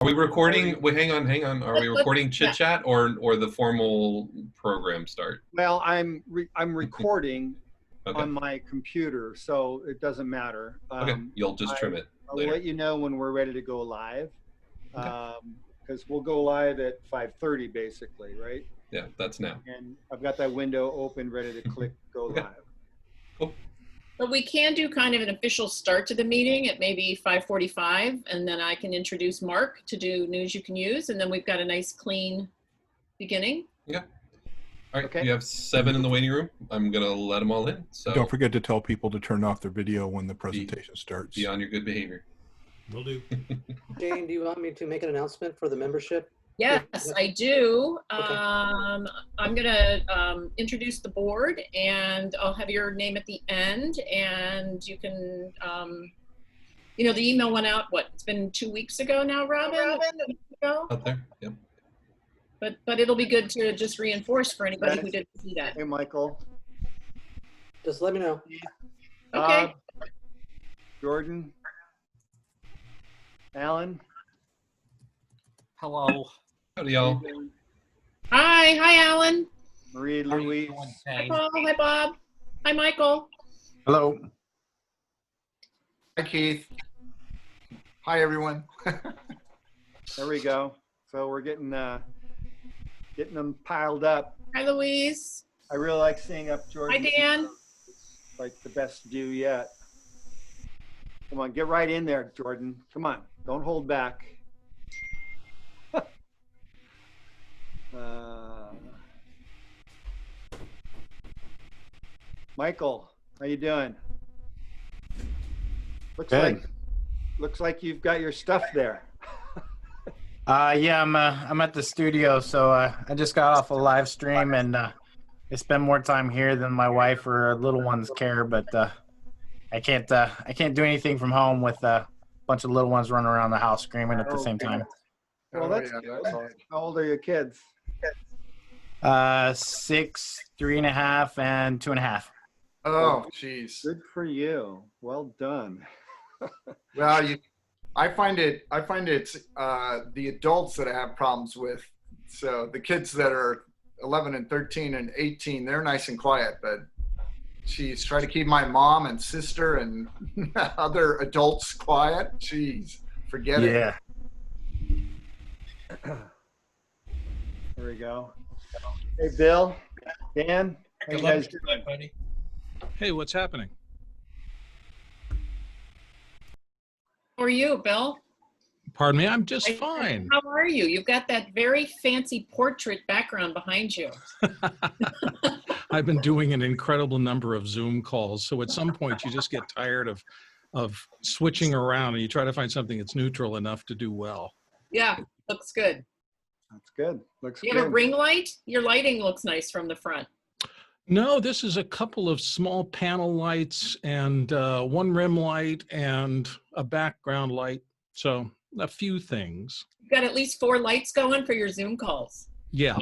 Are we recording? Wait, hang on. Are we recording chit chat or the formal program start? Well, I'm recording Okay. on my computer, so it doesn't matter. Okay, you'll just trim it later. I'll let you know when we're ready to go live, because we'll go live at 5:30 basically, right? Yeah, that's now. And I've got that window open, ready to click go live. Cool. But we can do kind of an official start to the meeting at maybe 5:45, and then I can introduce Mark to do news you can use, and then we've got a nice clean beginning. Yeah. All right, Okay. You have 7 in the waiting room. I'm gonna let them all in. So don't forget to tell people to turn off their video when the presentation starts. Be on your good behavior. Will do. Jane, do you want me to make an announcement for the membership? Yes, I do. Okay. I'm going to introduce the board, and I'll have your name at the end, and you can, you know, the email went out, what, it's been 2 weeks ago now, Robin? Out there? Yep. But it'll be good to just reinforce for anybody who didn't see that. Hey, Michael. Just let me know. Okay. Jordan. Alan. Hello. Howdy, y'all. Hi, Alan. Marie Louise. Hi, Paul. Hi, Bob. Hi, Michael. Hello. Hi, Keith. Hi, everyone. There we go. So we're getting them piled up. Hi, Louise. I really like seeing up Jordan. Hi, Dan. It's like the best view yet. Come on, get right in there, Jordan. Come on, don't hold back. Michael, how you doing? Looks like you've got your stuff there. Yeah, I'm at the studio, so I just got off a live stream, and I spend more time here than my wife or little ones care. But I can't do anything from home with a bunch of little ones running around the house screaming at the same time. Well, that's good. How old are your kids? 6, 3.5, and 2.5. Oh, jeez. Good for you. Well done. Well, I find it's the adults that I have problems with. So the kids that are 11 and 13 and 18, they're nice and quiet, but geez, try to keep my mom and sister and other adults quiet. Jeez, forget it. Yeah. There we go. Hey, Bill, Dan, how you guys doing? Buddy. Hey, what's happening? How are you, Bill? Pardon me, I'm just fine. How are you? You've got that very fancy portrait background behind you. I've been doing an incredible number of Zoom calls, so at some point you just get tired of switching around, and you try to find something that's neutral enough to do well. Yeah, looks good. That's good. Looks You good. have a ring light? Your lighting looks nice from the front. No, this is a couple of small panel lights and one rim light and a background light. So a few things. You've got at least 4 lights going for your Zoom calls. Yeah.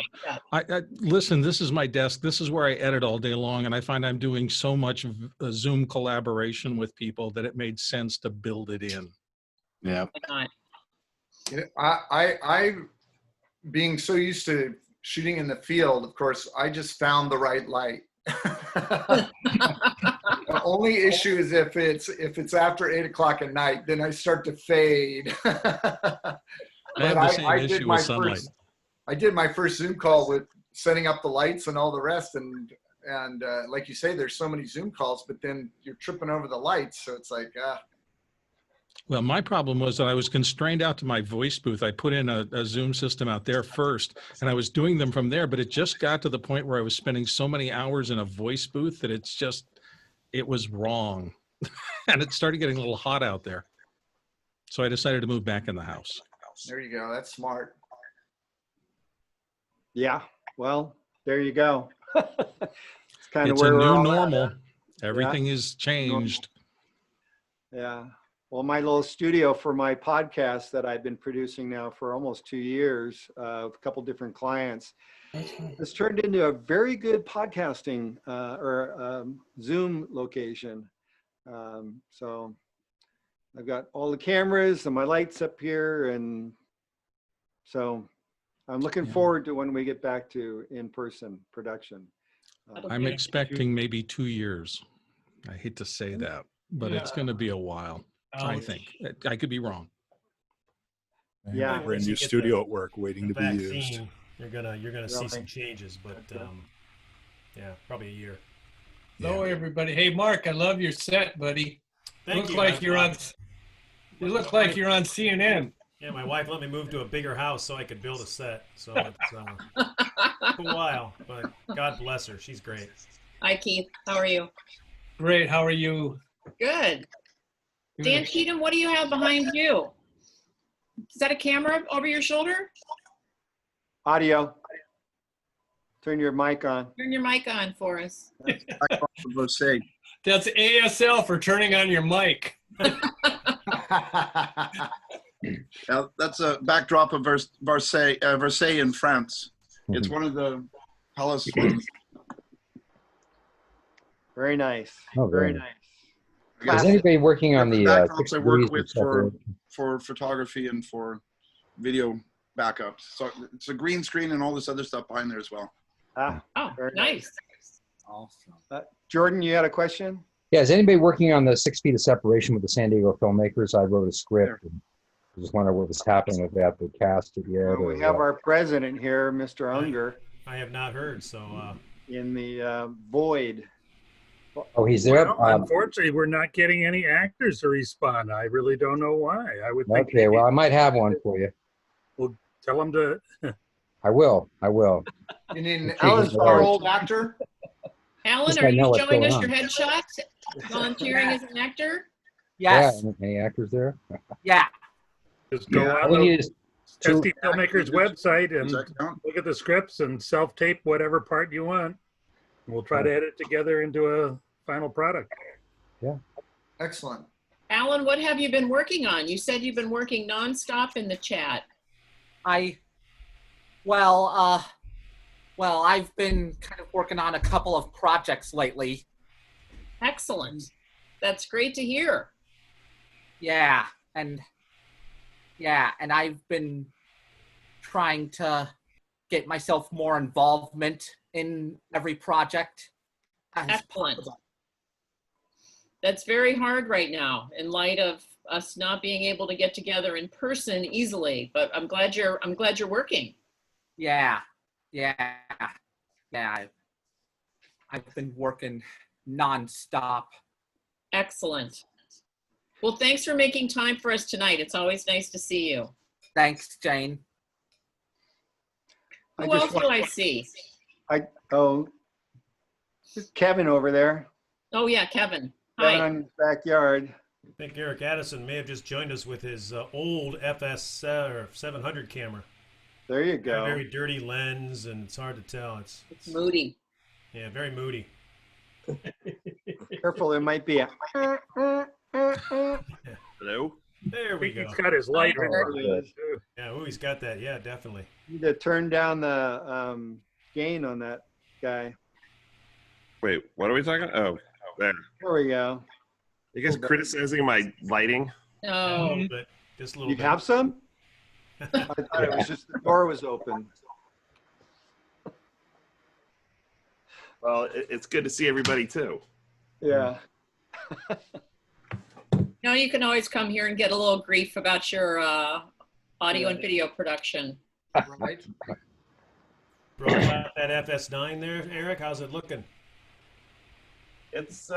I listen, this is my desk. This is where I edit all day long. And I find I'm doing so much Zoom collaboration with people that it made sense to build it in. Yeah. Why not? You know, I being so used to shooting in the field, of course, I just found the right light. The only issue is if it's after 8 o'clock at night, then I start to fade. I have the same issue with sunlight. I did my first Zoom call with setting up the lights and all the rest, and like you say, there's so many Zoom calls, but then you're tripping over the lights, so it's like Well, my problem was that I was constrained out to my voice booth. I put in a Zoom system out there first, and I was doing them from there, but it just got to the point where I was spending so many hours in a voice booth that it was wrong. And it started getting a little hot out there. So I decided to move back in the house. There you go. That's smart. Yeah. Well, there you go. It's kind of It's where a we're new all normal. at. Everything is changed. Yeah. Well, my little studio for my podcast that I've been producing now for almost 2 years with a couple different clients has turned into a very good podcasting Zoom location. So I've got all the cameras and my lights up here, and So I'm looking Yeah. forward to when we get back to in-person production. I'm expecting maybe 2 years. I hate to say that, but it's going to be a while. I think. I could be wrong. I have Yeah. a brand Once new you get studio at work waiting the to be used. vaccine, you're gonna see some Really? changes, but Okay. yeah, probably a year. Hello, everybody. Hey, Mark, I love your set, buddy. Thank You you. look like you're on CNN. Yeah, my wife let me move to a bigger house so I could build a set. So it's took a while, but God bless her. She's great. Hi, Keith. How are you? Great. How are you? Good. Dan Cheatham, what do you have behind you? Is that a camera over your shoulder? Audio. Turn your mic on. Turn your mic on for us. That's ASL for turning on your mic. That's a backdrop of Versailles in France. It's one of the palace ones. Very nice. Oh, Very very nice. Is anybody working on the backdrops 6 I work degrees with of separation? for photography and for video backups. So it's a green screen and all this other stuff behind there as well. Ah, Oh, very nice. Awesome. Jordan, you had a question? Yeah, is anybody working on the 6 feet of separation with the San Diego filmmakers? I wrote a script. And I just wonder what was happening with that. They cast it yet? Well, or we have what? our president here, Mr. Unger, I have not heard. So in the void. Oh, he's there. Well, unfortunately, we're not getting any actors to respond. I really don't know why. I would think. Okay, well, I might have one for you. Well, tell them to. I will. I will. You need an Alan old actor? Alan, Just are gotta know you what's showing going us your on. headshot? Volunteering as an actor? Yes. Yeah, any actors there? Yeah. Just go I on will the use two- SD Filmmakers website and Does that count? look at the scripts and self-tape whatever part you want. We'll try to edit together into a final product. Excellent. Alan, what have you been working on? You said you've been working nonstop in the chat. Well, I've been kind of working on a couple of projects lately. Excellent. That's great to hear. Yeah, and I've been trying to get myself more involvement in every project as Excellent. possible. That's very hard right now in light of us not being able to get together in person easily, but I'm glad you're working. Yeah. I've been working nonstop. Excellent. Well, thanks for making time for us tonight. It's always nice to see you. Thanks, Jane. Who else do I see? Kevin over there. Oh yeah, Kevin. Kevin Hi. on his backyard. I think Eric Addison may have just joined us with his old FS or 700 camera. There you go. Very dirty lens, and it's hard to tell. It's Moody. Yeah, very moody. Careful, there might be a. Hello? There we go. He's got his light. Yeah, oh, he's got that. Yeah, definitely. You need to turn down the gain on that guy. Wait, what are we talking? Oh, there. There we go. You guys criticizing my lighting? No. But just a little You bit. have some? I thought it was just the door was open. Well, it's good to see everybody too. Yeah. No, you can always come here and get a little grief about your audio and video production. Right. Brought out that FS9 there, Eric. How's it looking? It's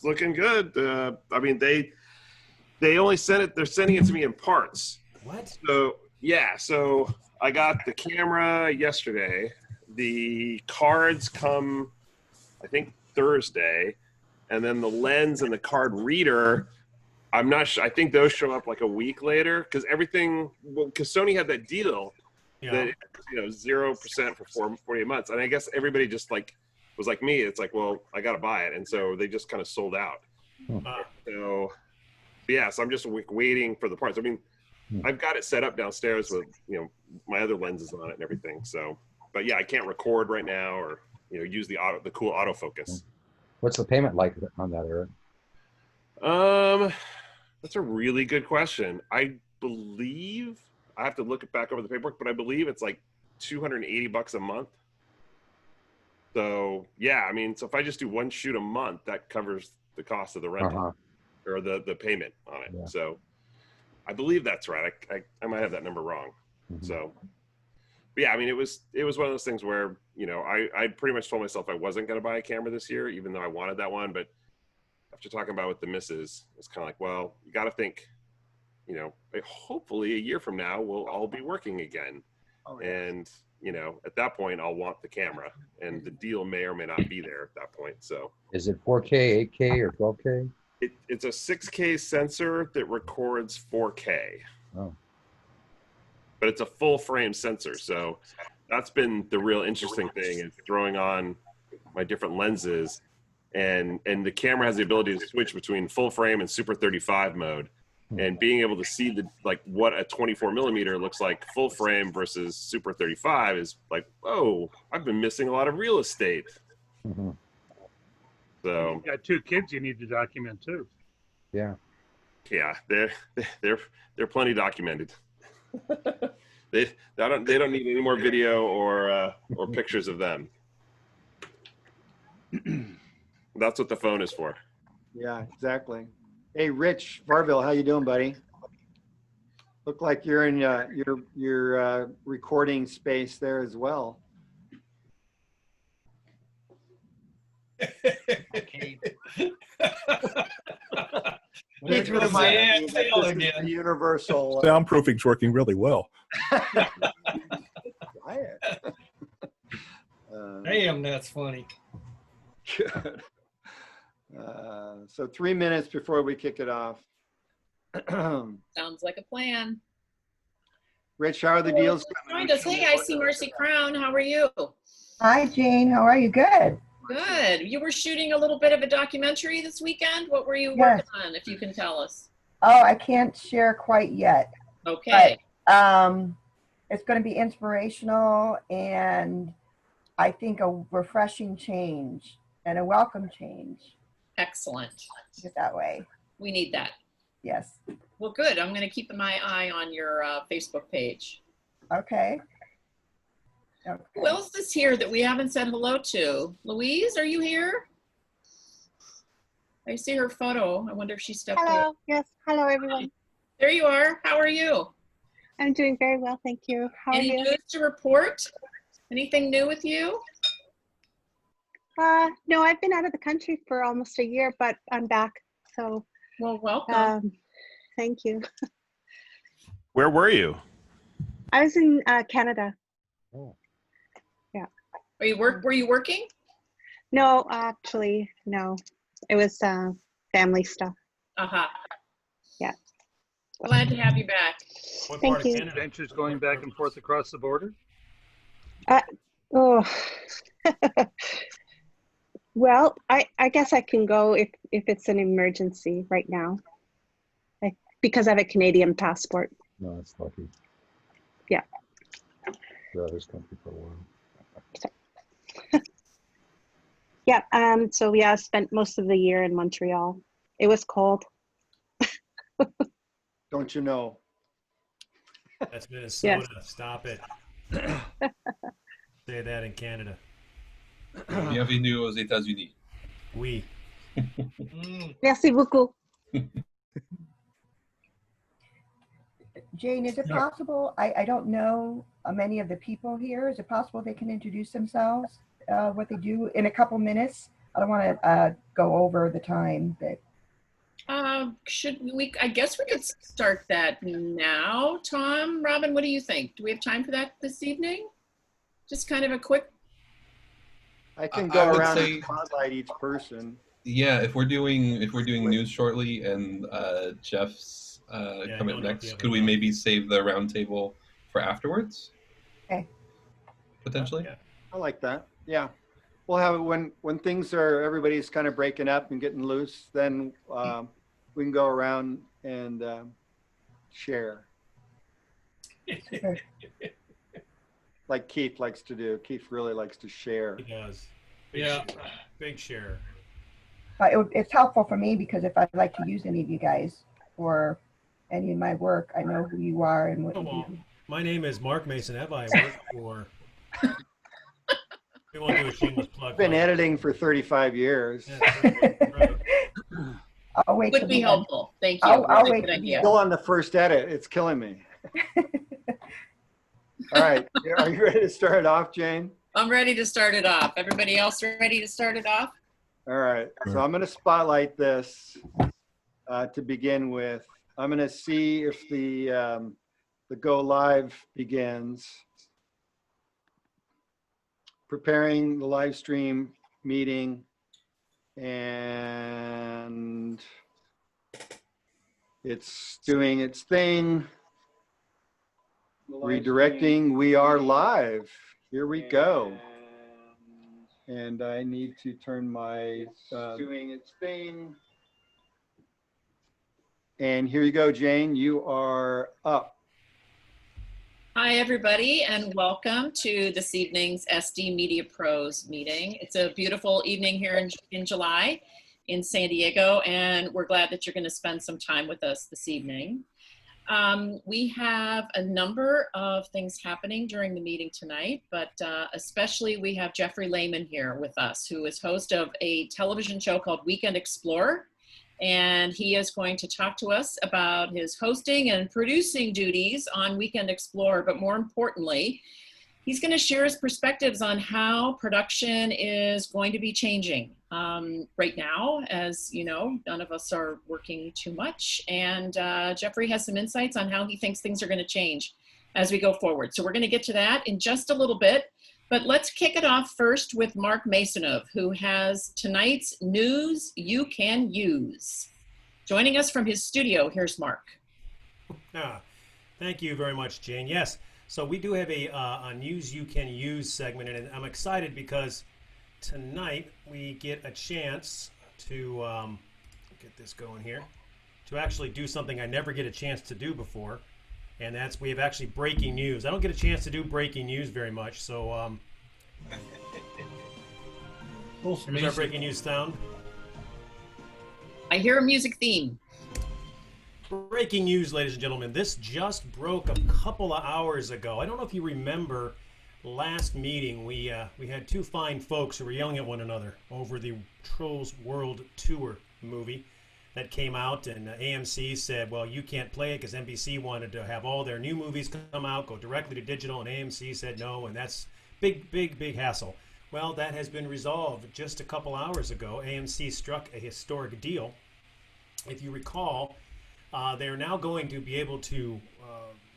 looking good. I mean, they only sent it. They're sending it to me in parts. What? So yeah. So I got the camera yesterday. The cards come, I think, Thursday, and then the lens and the card reader. I'm not sure. I think those show up like a week later because everything. Well, because Sony had that deal that 0% for 48 months, and I guess everybody just like was like me. It's like, well, I got to buy it, and so they just kind of sold out. So yeah, so I'm just waiting for the parts. I mean, I've got it set up downstairs with my other lenses on it and everything. So, but yeah, I can't record right now or use the cool autofocus. What's the payment like on that, Eric? That's a really good question. I believe, I have to look back over the paperwork, but I believe it's like $280 a month. So yeah, I mean, so if I just do one shoot a month, that covers the cost of the rental or the payment on it. Yeah. So I believe that's right. I might have that number wrong. So, but yeah, I mean, it was one of those things where, you know, I pretty much told myself I wasn't going to buy a camera this year, even though I wanted that one. But after talking about it with the missus, it's kind of like, well, you got to think, you know, hopefully a year from now we'll all be working again. And, you know, at that point I'll want the camera, and the deal may or may not be there at that point. So Is it 4K, 8K, or 12K? It's a 6K sensor that records 4K. Oh. But it's a full frame sensor. So that's been the real interesting thing, is throwing on my different lenses, and the camera has the ability to switch between full frame and super 35 mode, and being able to see the, like, what a 24 millimeter looks like full frame versus super 35 is like, oh, I've been missing a lot of real estate. So You got 2 kids you need to document too. Yeah. Yeah, they're plenty documented. They don't need any more video or pictures of them. That's what the phone is for. Yeah, exactly. Hey, Rich Varville, how you doing, buddy? Look like you're in your recording space there as well. Keith reminded me that this is the universal. Soundproofing's working really well. Damn, that's funny. Good. So 3 minutes before we kick it off. Sounds like a plan. Rich, how are the deals coming? Joined us. Hey, I see Mercy Crown. How are you? Hi, Jane. How are you? Good. Good. You were shooting a little bit of a documentary this weekend. What were you working on, if you can tell us? Oh, I can't share quite yet. Okay. But, it's going to be inspirational, and I think a refreshing change and a welcome change. Excellent. Put it that way. We need that. Yes. Well, good. I'm going to keep my eye on your Facebook page. Okay. Who else is here that we haven't said hello to? Louise, are you here? I see her photo. I wonder if she stepped Hello. out. Yes. Hello, everyone. There you are. How are you? I'm doing very well, thank you. How are Any you? news to report? Anything new with you? No, I've been out of the country for almost a year, but I'm back. So, well, welcome. Thank you. Where were you? I was in Canada. Oh. Yeah. Were you working? No, actually, no. It was family stuff. Yeah. Glad to have you back. What Thank part you. of Canada? Adventures going back and forth across the border? Oh. Well, I guess I can go if it's an emergency right now, because I have a Canadian passport. No, that's lucky. Yeah. You're out of this country for a while. Yeah. So yeah, I spent most of the year in Montreal. It was cold. Don't you know? That's Minnesota. Yes. Stop it. Say that in Canada. Bienvenue aux États-Unis. Oui. Merci beaucoup. Jane, is it possible, I don't know many of the people here, is it possible they can introduce themselves, what they do in a couple minutes? I don't want to go over the time, but. Should we, I guess we could start that now. Tom, Robin, what do you think? Do we have time for that this evening? Just kind of a quick. I can go around and spotlight each person. Yeah, if we're doing news shortly and Jeff's coming next, could we maybe save the roundtable for afterwards? Okay. Potentially. I like that. Yeah, we'll have it when things are, everybody's kind of breaking up and getting loose. Then we can go around and share. Like Keith likes to do. Keith really likes to share. He does. Big share. It's helpful for me because if I'd like to use any of you guys for any of my work, I know who you are and what Oh, you well, do. my name is Mark Mason. Have I worked for? We won't do a shameless plug. Been editing for 35 years. Right. I'll wait Would till be the end. helpful. Thank you. I'll Really wait good till the idea. Still on the first edit. It's killing me. All right. Are you ready to start it off, Jane? I'm ready to start it off. Everybody else ready to start it off? All right. So I'm going to spotlight this to begin with. I'm going to see if the go live begins. Preparing the live stream meeting, and it's doing its thing. Redirecting. We are live. Here we go. And I need to turn my doing its thing. And here you go, Jane. You are up. Hi, everybody, and welcome to this evening's SD Media Pros meeting. It's a beautiful evening here in July in San Diego, and we're glad that you're going to spend some time with us this evening. We have a number of things happening during the meeting tonight, but especially we have Jeffrey Lehmann here with us, who is host of a television show called Weekend Explorer. And he is going to talk to us about his hosting and producing duties on Weekend Explorer, but more importantly, he's going to share his perspectives on how production is going to be changing. Right now, as you know, none of us are working too much, and Jeffrey has some insights on how he thinks things are going to change as we go forward. So we're going to get to that in just a little bit. But let's kick it off first with Mark Masonov, who has tonight's news you can use. Joining us from his studio, here's Mark. Thank you very much, Jane. Yes, so we do have a news you can use segment, and I'm excited because tonight we get a chance to get this going here, to actually do something I never get a chance to do before. And that's, we have actually breaking news. I don't get a chance to do breaking news very much, so here's our breaking news sound. I hear a music theme. Breaking news, ladies and gentlemen. This just broke a couple of hours ago. I don't know if you remember last meeting, we had two fine folks who were yelling at one another over the Trolls World Tour movie that came out, and AMC said, well, you can't play it because NBC wanted to have all their new movies come out, go directly to digital, and AMC said no, and that's big hassle. Well, that has been resolved just a couple hours ago. AMC struck a historic deal. If you recall, they're now going to be able to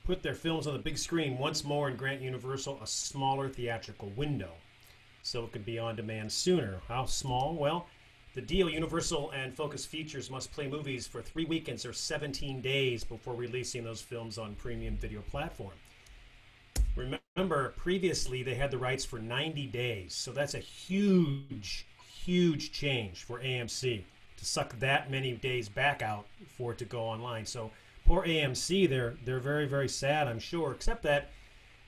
put their films on the big screen once more and grant Universal a smaller theatrical window, so it can be on demand sooner. How small? Well, the deal, Universal and Focus Features must play movies for 3 weekends or 17 days before releasing those films on premium video platform. Remember, previously they had the rights for 90 days, so that's a huge change for AMC to suck that many days back out for it to go online. So poor AMC, they're very sad, I'm sure, except that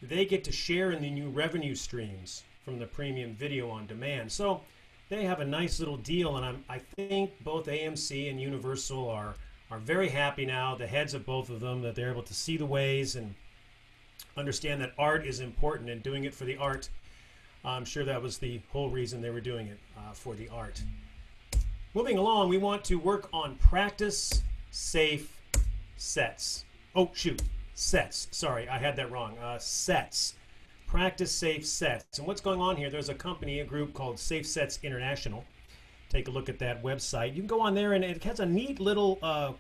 they get to share in the new revenue streams from the premium video on demand. So they have a nice little deal, and I think both AMC and Universal are very happy now, the heads of both of them, that they're able to see the ways and understand that art is important and doing it for the art. I'm sure that was the whole reason they were doing it, for the art. Moving along, we want to work on practice safe sets. Oh, shoot, sets. Sorry, I had that wrong. Sets. Practice safe sets. And what's going on here, there's a company, a group called Safe Sets International. Take a look at that website. You can go on there, and it has a neat little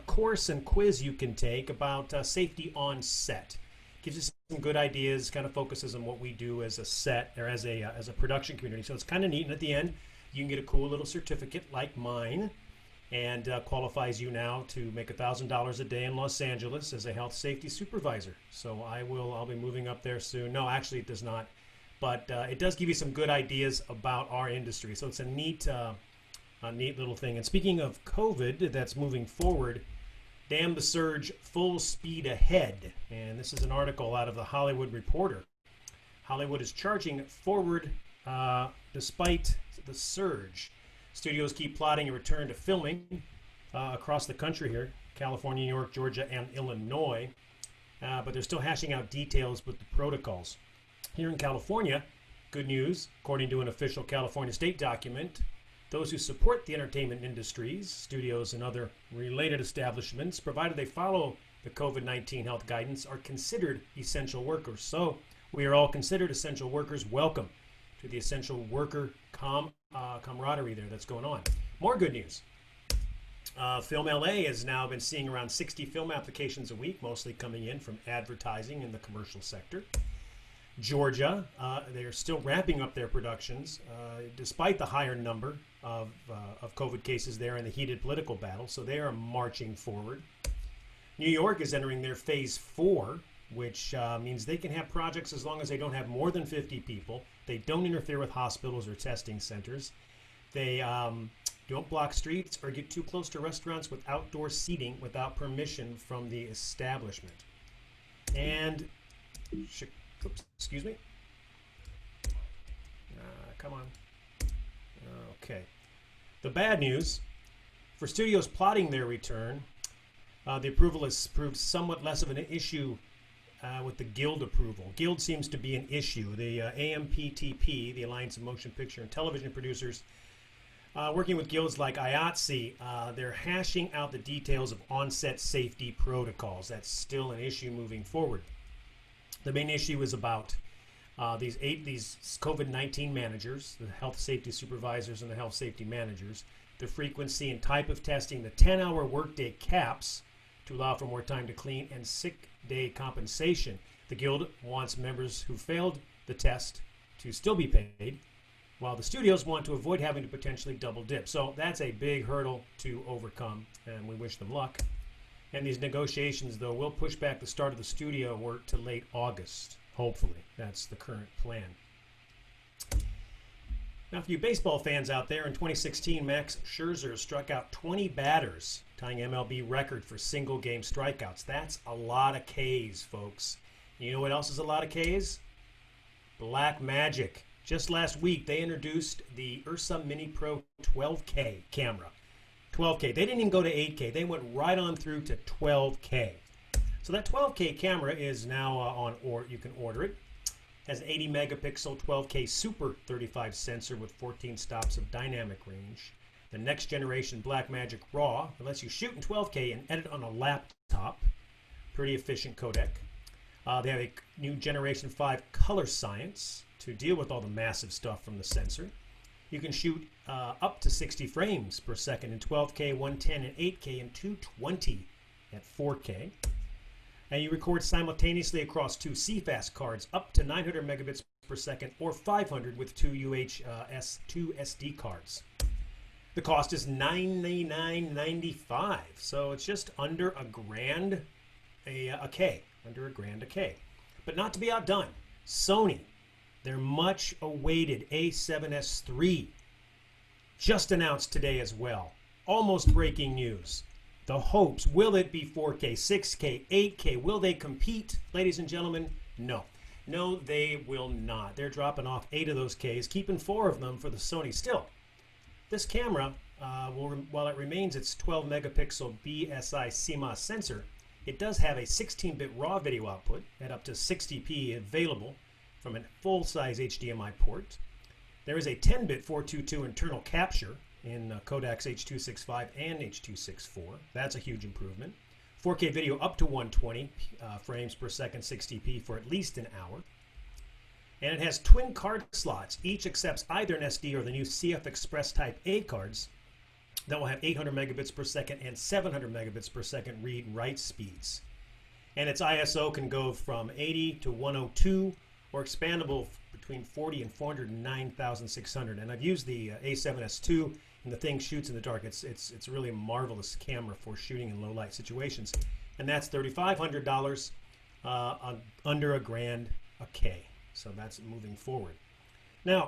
course and quiz you can take about safety on set. Gives you some good ideas, kind of focuses on what we do as a set, or as a production community. So it's kind of neat, and at the end, you can get a cool little certificate like mine, and qualifies you now to make $1,000 a day in Los Angeles as a health safety supervisor. So I'll be moving up there soon. No, actually it does not, but it does give you some good ideas about our industry. So it's a neat little thing. And speaking of COVID, that's moving forward. Damn the surge, full speed ahead. And this is an article out of the Hollywood Reporter. Hollywood is charging forward despite the surge. Studios keep plotting a return to filming across the country here. California, New York, Georgia, and Illinois. But they're still hashing out details with the protocols. Here in California, good news, according to an official California state document, those who support the entertainment industries, studios, and other related establishments, provided they follow the COVID-19 health guidance, are considered essential workers. So we are all considered essential workers. Welcome to the essential worker camaraderie there that's going on. More good news. Film LA has now been seeing around 60 film applications a week, mostly coming in from advertising in the commercial sector. Georgia, they're still ramping up their productions despite the higher number of COVID cases there in the heated political battle, so they are marching forward. New York is entering their phase 4, which means they can have projects as long as they don't have more than 50 people. They don't interfere with hospitals or testing centers. They don't block streets or get too close to restaurants with outdoor seating without permission from the establishment. And, oops, excuse me. Come on. Okay. The bad news, for studios plotting their return, the approval has proved somewhat less of an issue with the Guild approval. Guild seems to be an issue. The AMPTP, the Alliance of Motion Picture and Television Producers, working with guilds like IATSE, they're hashing out the details of on-set safety protocols. That's still an issue moving forward. The main issue is about these COVID-19 managers, the health safety supervisors and the health safety managers, the frequency and type of testing, the 10-hour workday caps to allow for more time to clean, and sick day compensation. The Guild wants members who failed the test to still be paid, while the studios want to avoid having to potentially double dip. So that's a big hurdle to overcome, and we wish them luck. And these negotiations, though, will push back the start of the studio work to late August, hopefully. That's the current plan. Now, for you baseball fans out there, in 2016, Max Scherzer struck out 20 batters, tying MLB record for single-game strikeouts. That's a lot of Ks, folks. You know what else is a lot of Ks? Black Magic. Just last week, they introduced the Ursa Mini Pro 12K camera. 12K. They didn't even go to 8K. They went right on through to 12K. So that 12K camera is now you can order it. Has an 80 megapixel 12K Super 35 sensor with 14 stops of dynamic range. The next generation Blackmagic RAW that lets you shoot in 12K and edit on a laptop. Pretty efficient codec. They have a new Generation 5 Color Science to deal with all the massive stuff from the sensor. You can shoot up to 60 frames per second in 12K, 110, and 8K, and 220 at 4K. And you record simultaneously across 2 CFast cards up to 900 megabits per second or 500 with 2 2 SD cards. The cost is $99.95, so it's just under $1,000 a K, under $1,000 a K. But not to be outdone, Sony, their much awaited A7S III, just announced today as well. Almost breaking news. The hopes, will it be 4K, 6K, 8K? Will they compete, ladies and gentlemen? No. No, they will not. They're dropping off 8 of those Ks, keeping 4 of them for the Sony. Still, this camera, while it remains its 12 megapixel BSI CMOS sensor, it does have a 16-bit RAW video output at up to 60p available from a full-size HDMI port. There is a 10-bit 422 internal capture in codecs H.265 and H.264. That's a huge improvement. 4K video up to 120 frames per second, 60p for at least an hour. And it has twin card slots. Each accepts either an SD or the new CF Express Type A cards that will have 800 megabits per second and 700 megabits per second read and write speeds. And its ISO can go from 80 to 102 or expandable between 40 and 409,600. And I've used the A7S II, and the thing shoots in the dark. It's really a marvelous camera for shooting in low light situations. And that's $3,500 under $1,000 a K. So that's moving forward. Now,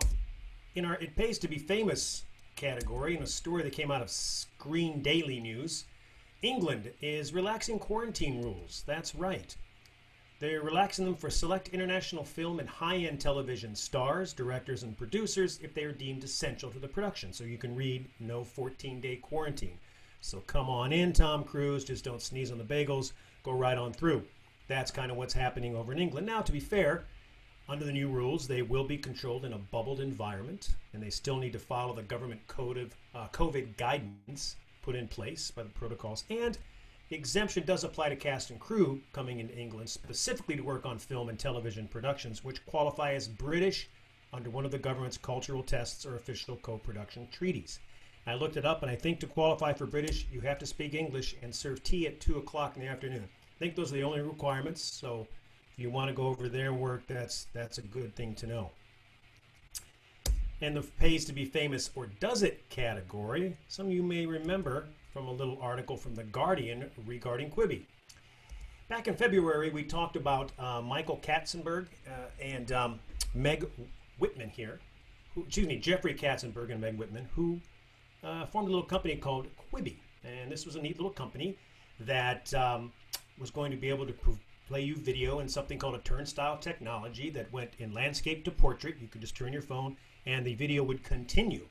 in our It Pays to Be Famous category, in a story that came out of Screen Daily News, England is relaxing quarantine rules. That's right. They're relaxing them for select international film and high-end television stars, directors, and producers if they are deemed essential to the production. So you can read no 14-day quarantine. So come on in, Tom Cruise, just don't sneeze on the bagels, go right on through. That's kind of what's happening over in England. Now, to be fair, under the new rules, they will be controlled in a bubbled environment, and they still need to follow the government code of COVID guidance put in place by the protocols. And the exemption does apply to cast and crew coming into England specifically to work on film and television productions, which qualify as British under one of the government's cultural tests or official co-production treaties. I looked it up, and I think to qualify for British, you have to speak English and serve tea at 2 o'clock in the afternoon. I think those are the only requirements, so if you want to go over there and work, that's a good thing to know. And the pays to be famous or does it category, some of you may remember from a little article from The Guardian regarding Quibi. Back in February, we talked about Michael Katzenberg and Meg Whitman here, Jeffrey Katzenberg and Meg Whitman, who formed a little company called Quibi. And this was a neat little company that was going to be able to play you video in something called a turnstile technology that went in landscape to portrait. You could just turn your phone and the video would continue.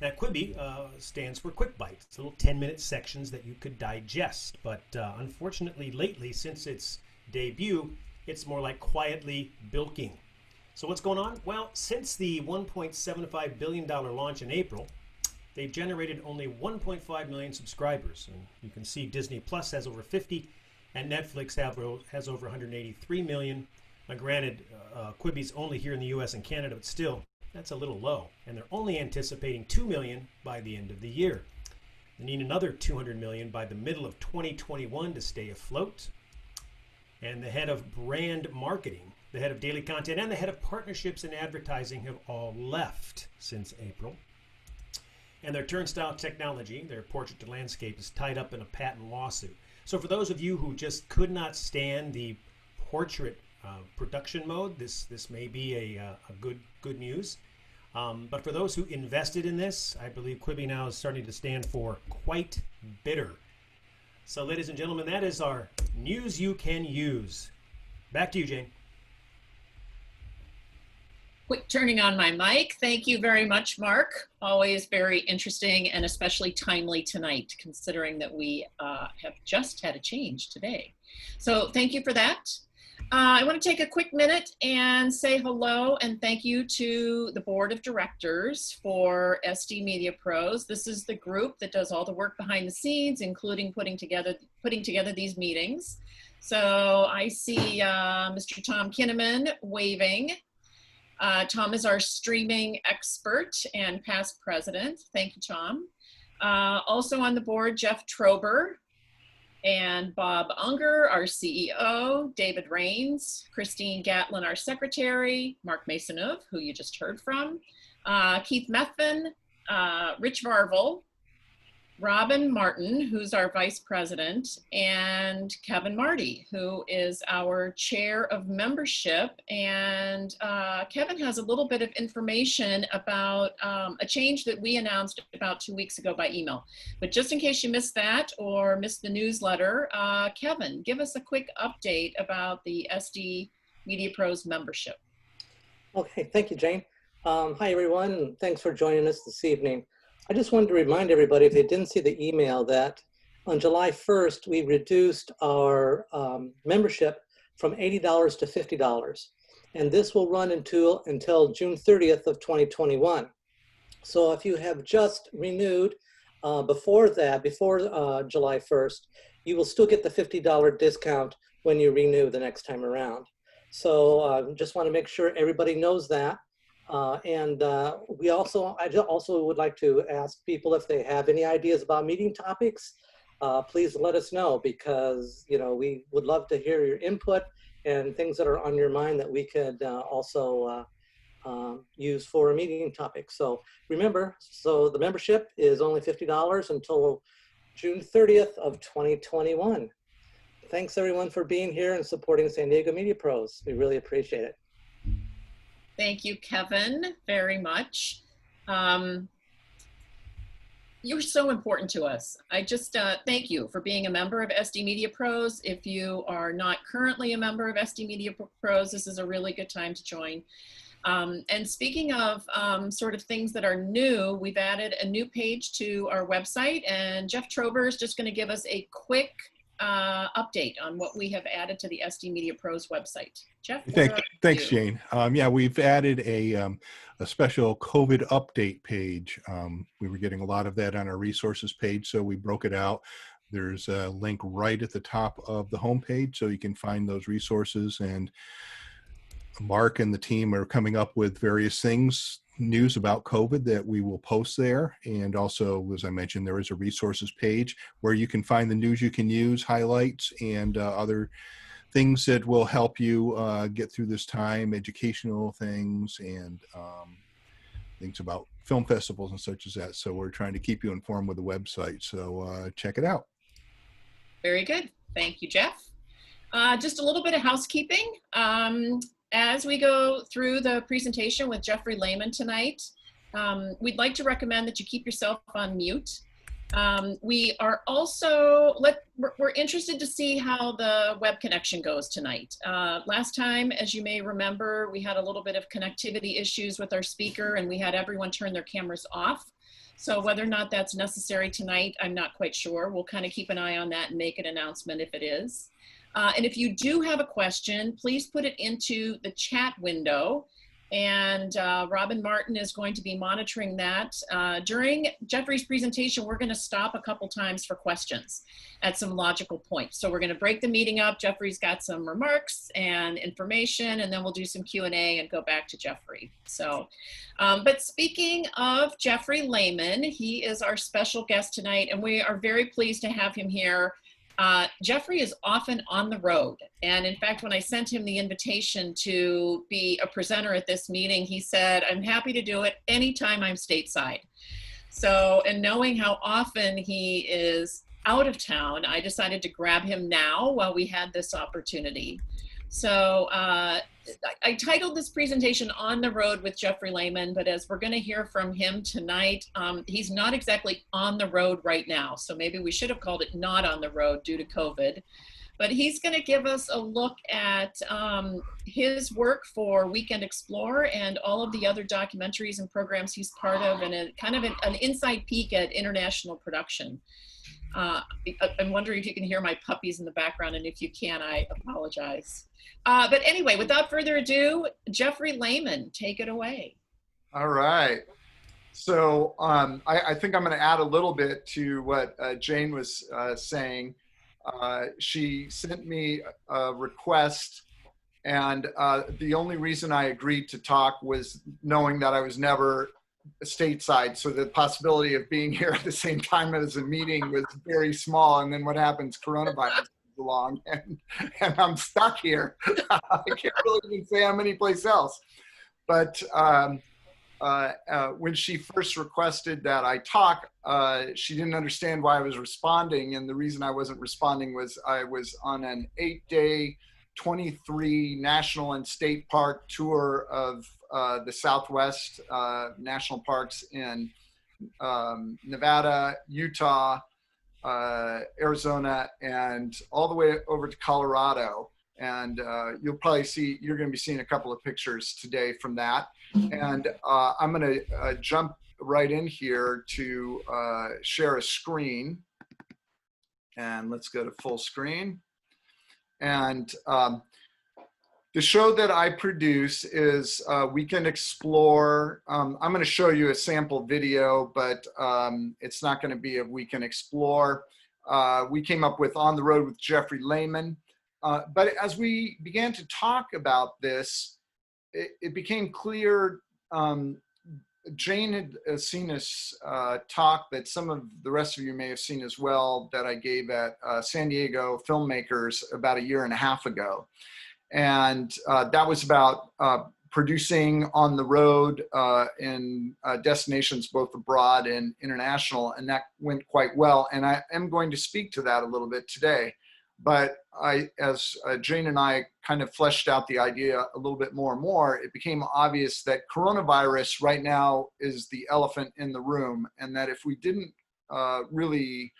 Now, Quibi stands for Quick Bites. It's little 10-minute sections that you could digest. But unfortunately, lately, since its debut, it's more like quietly bilking. So what's going on? Well, since the $1.75 billion launch in April, they've generated only 1.5 million subscribers. And you can see Disney Plus has over 50, and Netflix has over 183 million. Now, granted, Quibi's only here in the US and Canada, but still, that's a little low. And they're only anticipating 2 million by the end of the year. They need another 200 million by the middle of 2021 to stay afloat. And the head of brand marketing, the head of daily content, and the head of partnerships and advertising have all left since April. And their turnstile technology, their portrait to landscape, is tied up in a patent lawsuit. So for those of you who just could not stand the portrait production mode, this may be a good news. But for those who invested in this, I believe Quibi now is starting to stand for quite bitter. So ladies and gentlemen, that is our news you can use. Back to you, Jane. Quick turning on my mic. Thank you very much, Mark. Always very interesting and especially timely tonight, considering that we have just had a change today. So thank you for that. I want to take a quick minute and say hello and thank you to the board of directors for SDMedia Pros. This is the group that does all the work behind the scenes, including putting together these meetings. So I see Mr. Tom Kinnaman waving. Tom is our streaming expert and past president. Thank you, Tom. Also on the board, Jeff Trober and Bob Unger, our CEO, David Rains, Christine Gatlin, our secretary, Mark Masonov, who you just heard from, Keith Methvin, Rich Varvel, Robin Martin, who's our vice president, and Kevin Marty, who is our chair of membership. And Kevin has a little bit of information about a change that we announced about 2 weeks ago by email. But just in case you missed that or missed the newsletter, Kevin, give us a quick update about the SDMedia Pros membership. Okay, thank you, Jane. Hi, everyone, and thanks for joining us this evening. I just wanted to remind everybody, if they didn't see the email, that on July 1st, we reduced our membership from $80 to $50. And this will run until June 30th of 2021. So if you have just renewed before July 1st, you will still get the $50 discount when you renew the next time around. So just want to make sure everybody knows that. I also would like to ask people if they have any ideas about meeting topics, please let us know, because we would love to hear your input and things that are on your mind that we could also use for a meeting topic. So remember, the membership is only $50 until June 30th of 2021. Thanks everyone for being here and supporting San Diego Media Pros. We really appreciate it. Thank you, Kevin, very much. You're so important to us. I just thank you for being a member of SDMedia Pros. If you are not currently a member of SDMedia Pros, this is a really good time to join. And speaking of sort of things that are new, we've added a new page to our website, and Jeff Trober is just going to give us a quick update on what we have added to the SD Media Pros website. Jeff, Thanks, Jane. Yeah, we've added a special COVID update page. We were getting a lot of that on our resources page, so we broke it out. There's a link right at the top of the homepage, so you can find those resources. And Mark and the team are coming up with various things, news about COVID that we will post there. And also, as I mentioned, there is a resources page where you can find the news you can use, highlights, and other things that will help you get through this time, educational things, and things about film festivals and such as that. So we're trying to keep you informed with the website. So check it out. Very good. Thank you, Jeff. Just a little bit of housekeeping. As we go through the presentation with Jeffrey Lehmann tonight, we'd like to recommend that you keep yourself on mute. We are also, we're interested to see how the web connection goes tonight. Last time, as you may remember, we had a little bit of connectivity issues with our speaker, and we had everyone turn their cameras off. So whether or not that's necessary tonight, I'm not quite sure. We'll kind of keep an eye on that and make an announcement if it is. And if you do have a question, please put it into the chat window. And Robin Martin is going to be monitoring that. During Jeffrey's presentation, we're going to stop a couple times for questions at some logical points. So we're going to break the meeting up. Jeffrey's got some remarks and information, and then we'll do some Q&A and go back to Jeffrey. So, but speaking of Jeffrey Lehmann, he is our special guest tonight, and we are very pleased to have him here. Jeffrey is often on the road. And in fact, when I sent him the invitation to be a presenter at this meeting, he said, I'm happy to do it anytime I'm stateside. So, and knowing how often he is out of town, I decided to grab him now while we had this opportunity. So I titled this presentation On the Road with Jeffrey Lehmann, but as we're going to hear from him tonight, he's not exactly on the road right now. So maybe we should have called it Not on the Road due to COVID. But he's going to give us a look at his work for Weekend Explore and all of the other documentaries and programs he's part of, and a kind of an inside peek at international production. I'm wondering if you can hear my puppies in the background, and if you can, I apologize. But anyway, without further ado, Jeffrey Lehmann, take it away. All right. So I think I'm going to add a little bit to what Jane was saying. She sent me a request, and the only reason I agreed to talk was knowing that I was never stateside, so the possibility of being here at the same time as a meeting was very small. And then what happens? Coronavirus comes along, and I'm stuck here. I can't really even say I'm anyplace else. But when she first requested that I talk, she didn't understand why I was responding, and the reason I wasn't responding was I was on an 8-day 23 national and state park tour of the Southwest national parks in Nevada, Utah, Arizona, and all the way over to Colorado. And you'll probably see, you're going to be seeing a couple of pictures today from that. And I'm going to jump right in here to share a screen. And let's go to full screen. And the show that I produce is Weekend Explore. I'm going to show you a sample video, but it's not going to be of Weekend Explore. We came up with On the Road with Jeffrey Lehmann. But as we began to talk about this, it became clear. Jane had seen this talk that some of the rest of you may have seen as well, that I gave at San Diego Filmmakers about 1.5 years ago. And that was about producing on the road in destinations both abroad and international, and that went quite well. And I am going to speak to that a little bit today. But as Jane and I kind of fleshed out the idea a little bit more and more, it became obvious that coronavirus right now is the elephant in the room, and that if we didn't really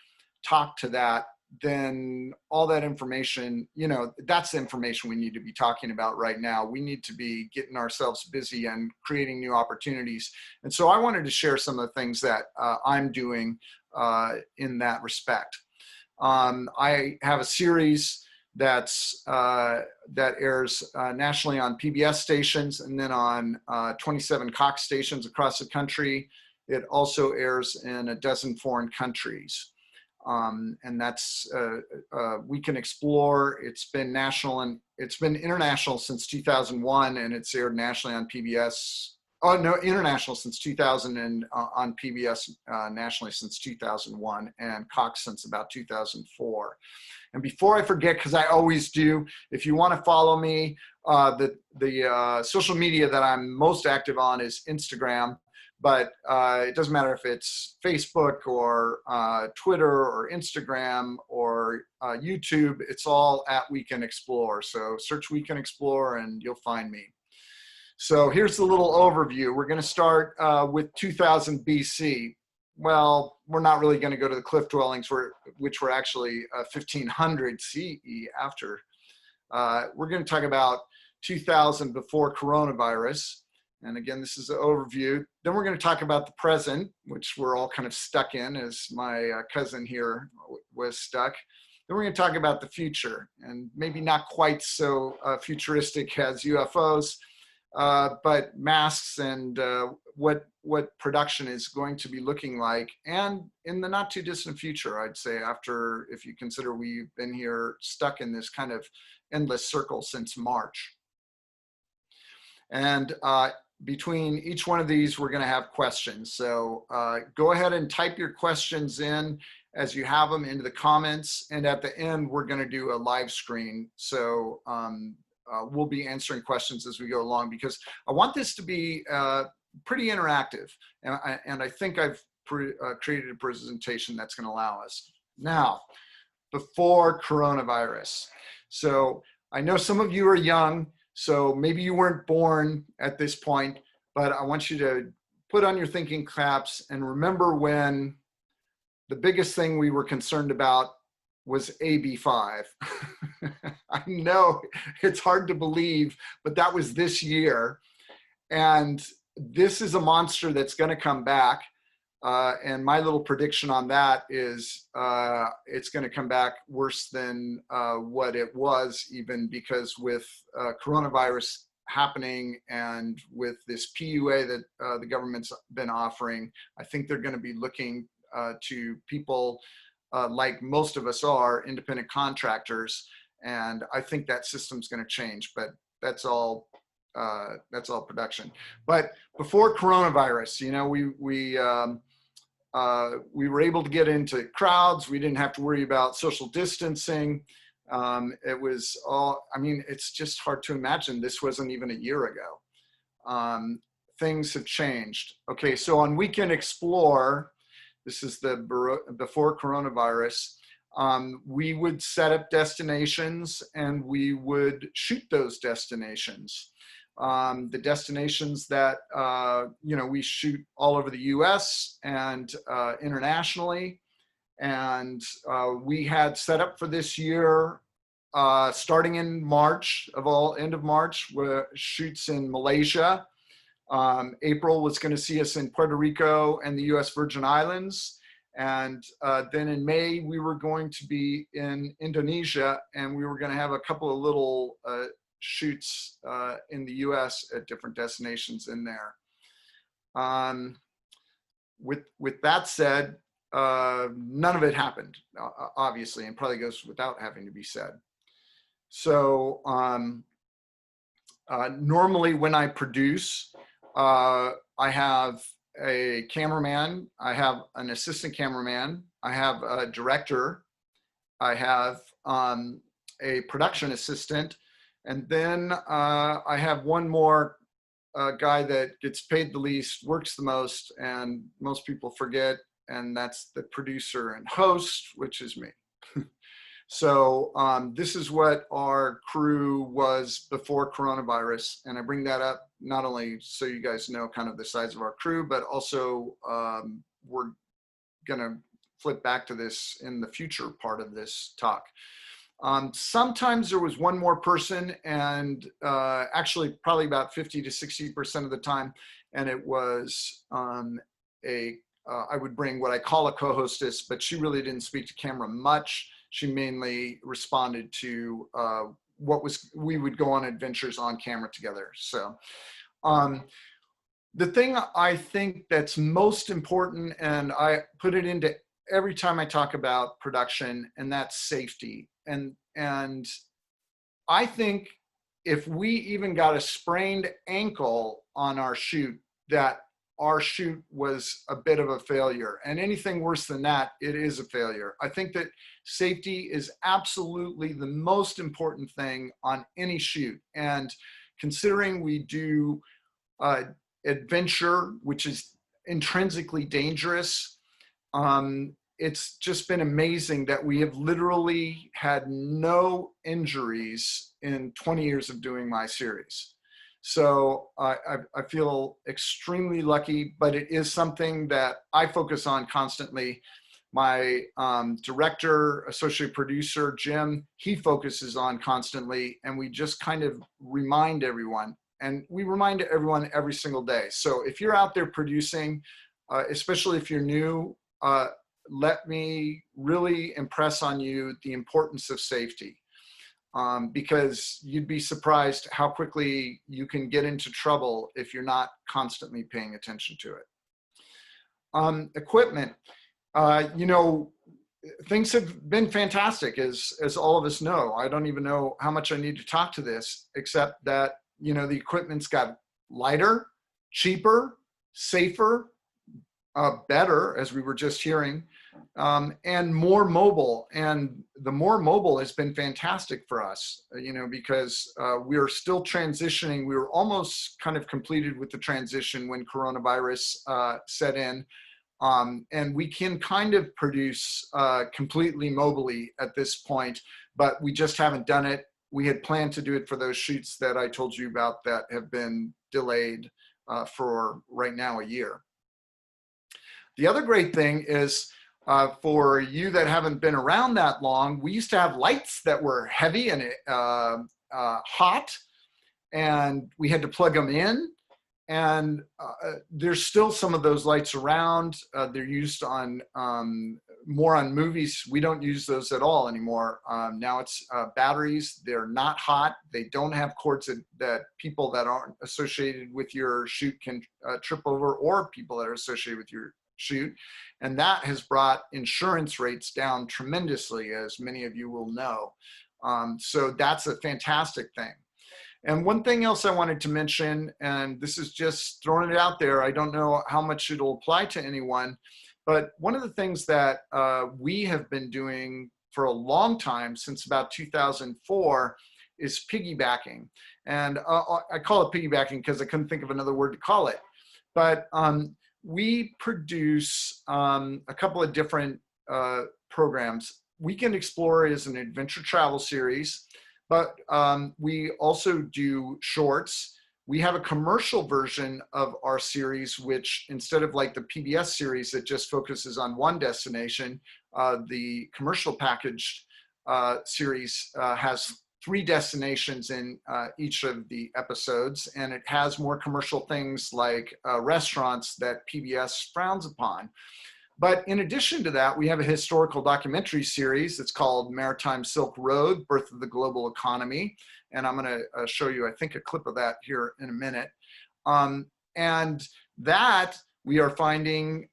talk to that, then all that information, you know, that's the information we need to be talking about right now. We need to be getting ourselves busy and creating new opportunities. And so I wanted to share some of the things that I'm doing in that respect. I have a series that's that airs nationally on PBS stations and then on 27 Cox stations across the country. It also airs in a dozen foreign countries. And that's We Can Explore. It's been national and it's been international since 2001, and it's aired nationally on PBS. Oh no, international since 2000 and on PBS nationally since 2001, and Cox since about 2004. And before I forget, because I always do, if you want to follow me, the social media that I'm most active on is Instagram. But it doesn't matter if it's Facebook or Twitter or Instagram or YouTube, it's all at We Can Explore. So search We Can Explore and you'll find me. So here's the little overview. We're gonna start with 2000 BC. Well, we're not really gonna go to the cliff dwellings, which were actually 1500 CE after. We're gonna talk about 2000 before coronavirus. And again, this is an overview. Then we're going to talk about the present, which we're all kind of stuck in, as my cousin here was stuck. Then we're going to talk about the future, and maybe not quite so futuristic as UFOs, but masks and what production is going to be looking like, and in the not too distant future, I'd say, after, if you consider we've been here stuck in this kind of endless circle since March. And between each one of these, we're going to have questions. So go ahead and type your questions in as you have them into the comments. And at the end, we're going to do a live screen. So we'll be answering questions as we go along, because I want this to be pretty interactive. And I think I've created a presentation that's going to allow us. Now, before coronavirus. So I know some of you are young. So maybe you weren't born at this point, but I want you to put on your thinking caps and remember when the biggest thing we were concerned about was AB5. I know it's hard to believe, but that was this year. And this is a monster that's going to come back. And my little prediction on that is it's going to come back worse than what it was, even because with coronavirus happening and with this PUA that the government's been offering, I think they're going to be looking to people like most of us are, independent contractors. And I think that system's going to change, but that's all production. But before coronavirus, you know, we were able to get into crowds. We didn't have to worry about social distancing. It was all, I mean, it's just hard to imagine this wasn't even a year ago. Things have changed. Okay, so on We Can Explore, this is the before coronavirus, we would set up destinations and we would shoot those destinations. The destinations that, you know, we shoot all over the US and internationally. And we had set up for this year, starting in March, end of March, were shoots in Malaysia. April was going to see us in Puerto Rico and the US Virgin Islands. And then in May, we were going to be in Indonesia, and we were going to have a couple of little shoots in the US at different destinations in there. With that said, none of it happened, obviously, and probably goes without having to be said. So normally when I produce, I have a cameraman, I have an assistant cameraman, I have a director, I have a production assistant, and then I have one more guy that gets paid the least, works the most, and most people forget, and that's the producer and host, which is me. So this is what our crew was before coronavirus. And I bring that up not only so you guys know kind of the size of our crew, but also we're gonna flip back to this in the future part of this talk. Sometimes there was one more person, and actually probably about 50 to 60% of the time, and it was I would bring what I call a co-hostess, but she really didn't speak to camera much. She mainly responded to we would go on adventures on camera together. So the thing I think that's most important, and I put it into every time I talk about production, and that's safety. And I think if we even got a sprained ankle on our shoot, that our shoot was a bit of a failure. And anything worse than that, it is a failure. I think that safety is absolutely the most important thing on any shoot. And considering we do adventure, which is intrinsically dangerous, it's just been amazing that we have literally had no injuries in 20 years of doing my series. So I feel extremely lucky, but it is something that I focus on constantly. My director, associate producer, Jim, he focuses on constantly, and we just kind of remind everyone. And we remind everyone every single day. So if you're out there producing, especially if you're new, let me really impress on you the importance of safety, because you'd be surprised how quickly you can get into trouble if you're not constantly paying attention to it. Equipment, you know, things have been fantastic, as all of us know. I don't even know how much I need to talk to this, except that, you know, the equipment's got lighter, cheaper, safer, better, as we were just hearing, and more mobile. And the more mobile has been fantastic for us, you know, because we're still transitioning. We were almost kind of completed with the transition when coronavirus set in. And we can kind of produce completely mobily at this point, but we just haven't done it. We had planned to do it for those shoots that I told you about that have been delayed for right now a year. The other great thing is, for you that haven't been around that long, we used to have lights that were heavy and hot, and we had to plug them in. And there's still some of those lights around. They're used on more on movies. We don't use those at all anymore. Now it's batteries. They're not hot. They don't have cords that people that aren't associated with your shoot can trip over, or people that are associated with your shoot. And that has brought insurance rates down tremendously, as many of you will know. So that's a fantastic thing. And one thing else I wanted to mention, and this is just throwing it out there, I don't know how much it'll apply to anyone, but one of the things that we have been doing for a long time, since about 2004, is piggybacking. And I call it piggybacking because I couldn't think of another word to call it. But we produce a couple of different programs. Weekend Explorer is an adventure travel series, but we also do shorts. We have a commercial version of our series, which instead of like the PBS series that just focuses on one destination, the commercial packaged series has 3 destinations in each of the episodes, and it has more commercial things like restaurants that PBS frowns upon. But in addition to that, we have a historical documentary series that's called Maritime Silk Road, Birth of the Global Economy. And I'm gonna show you, I think, a clip of that here in a minute. And that we are finding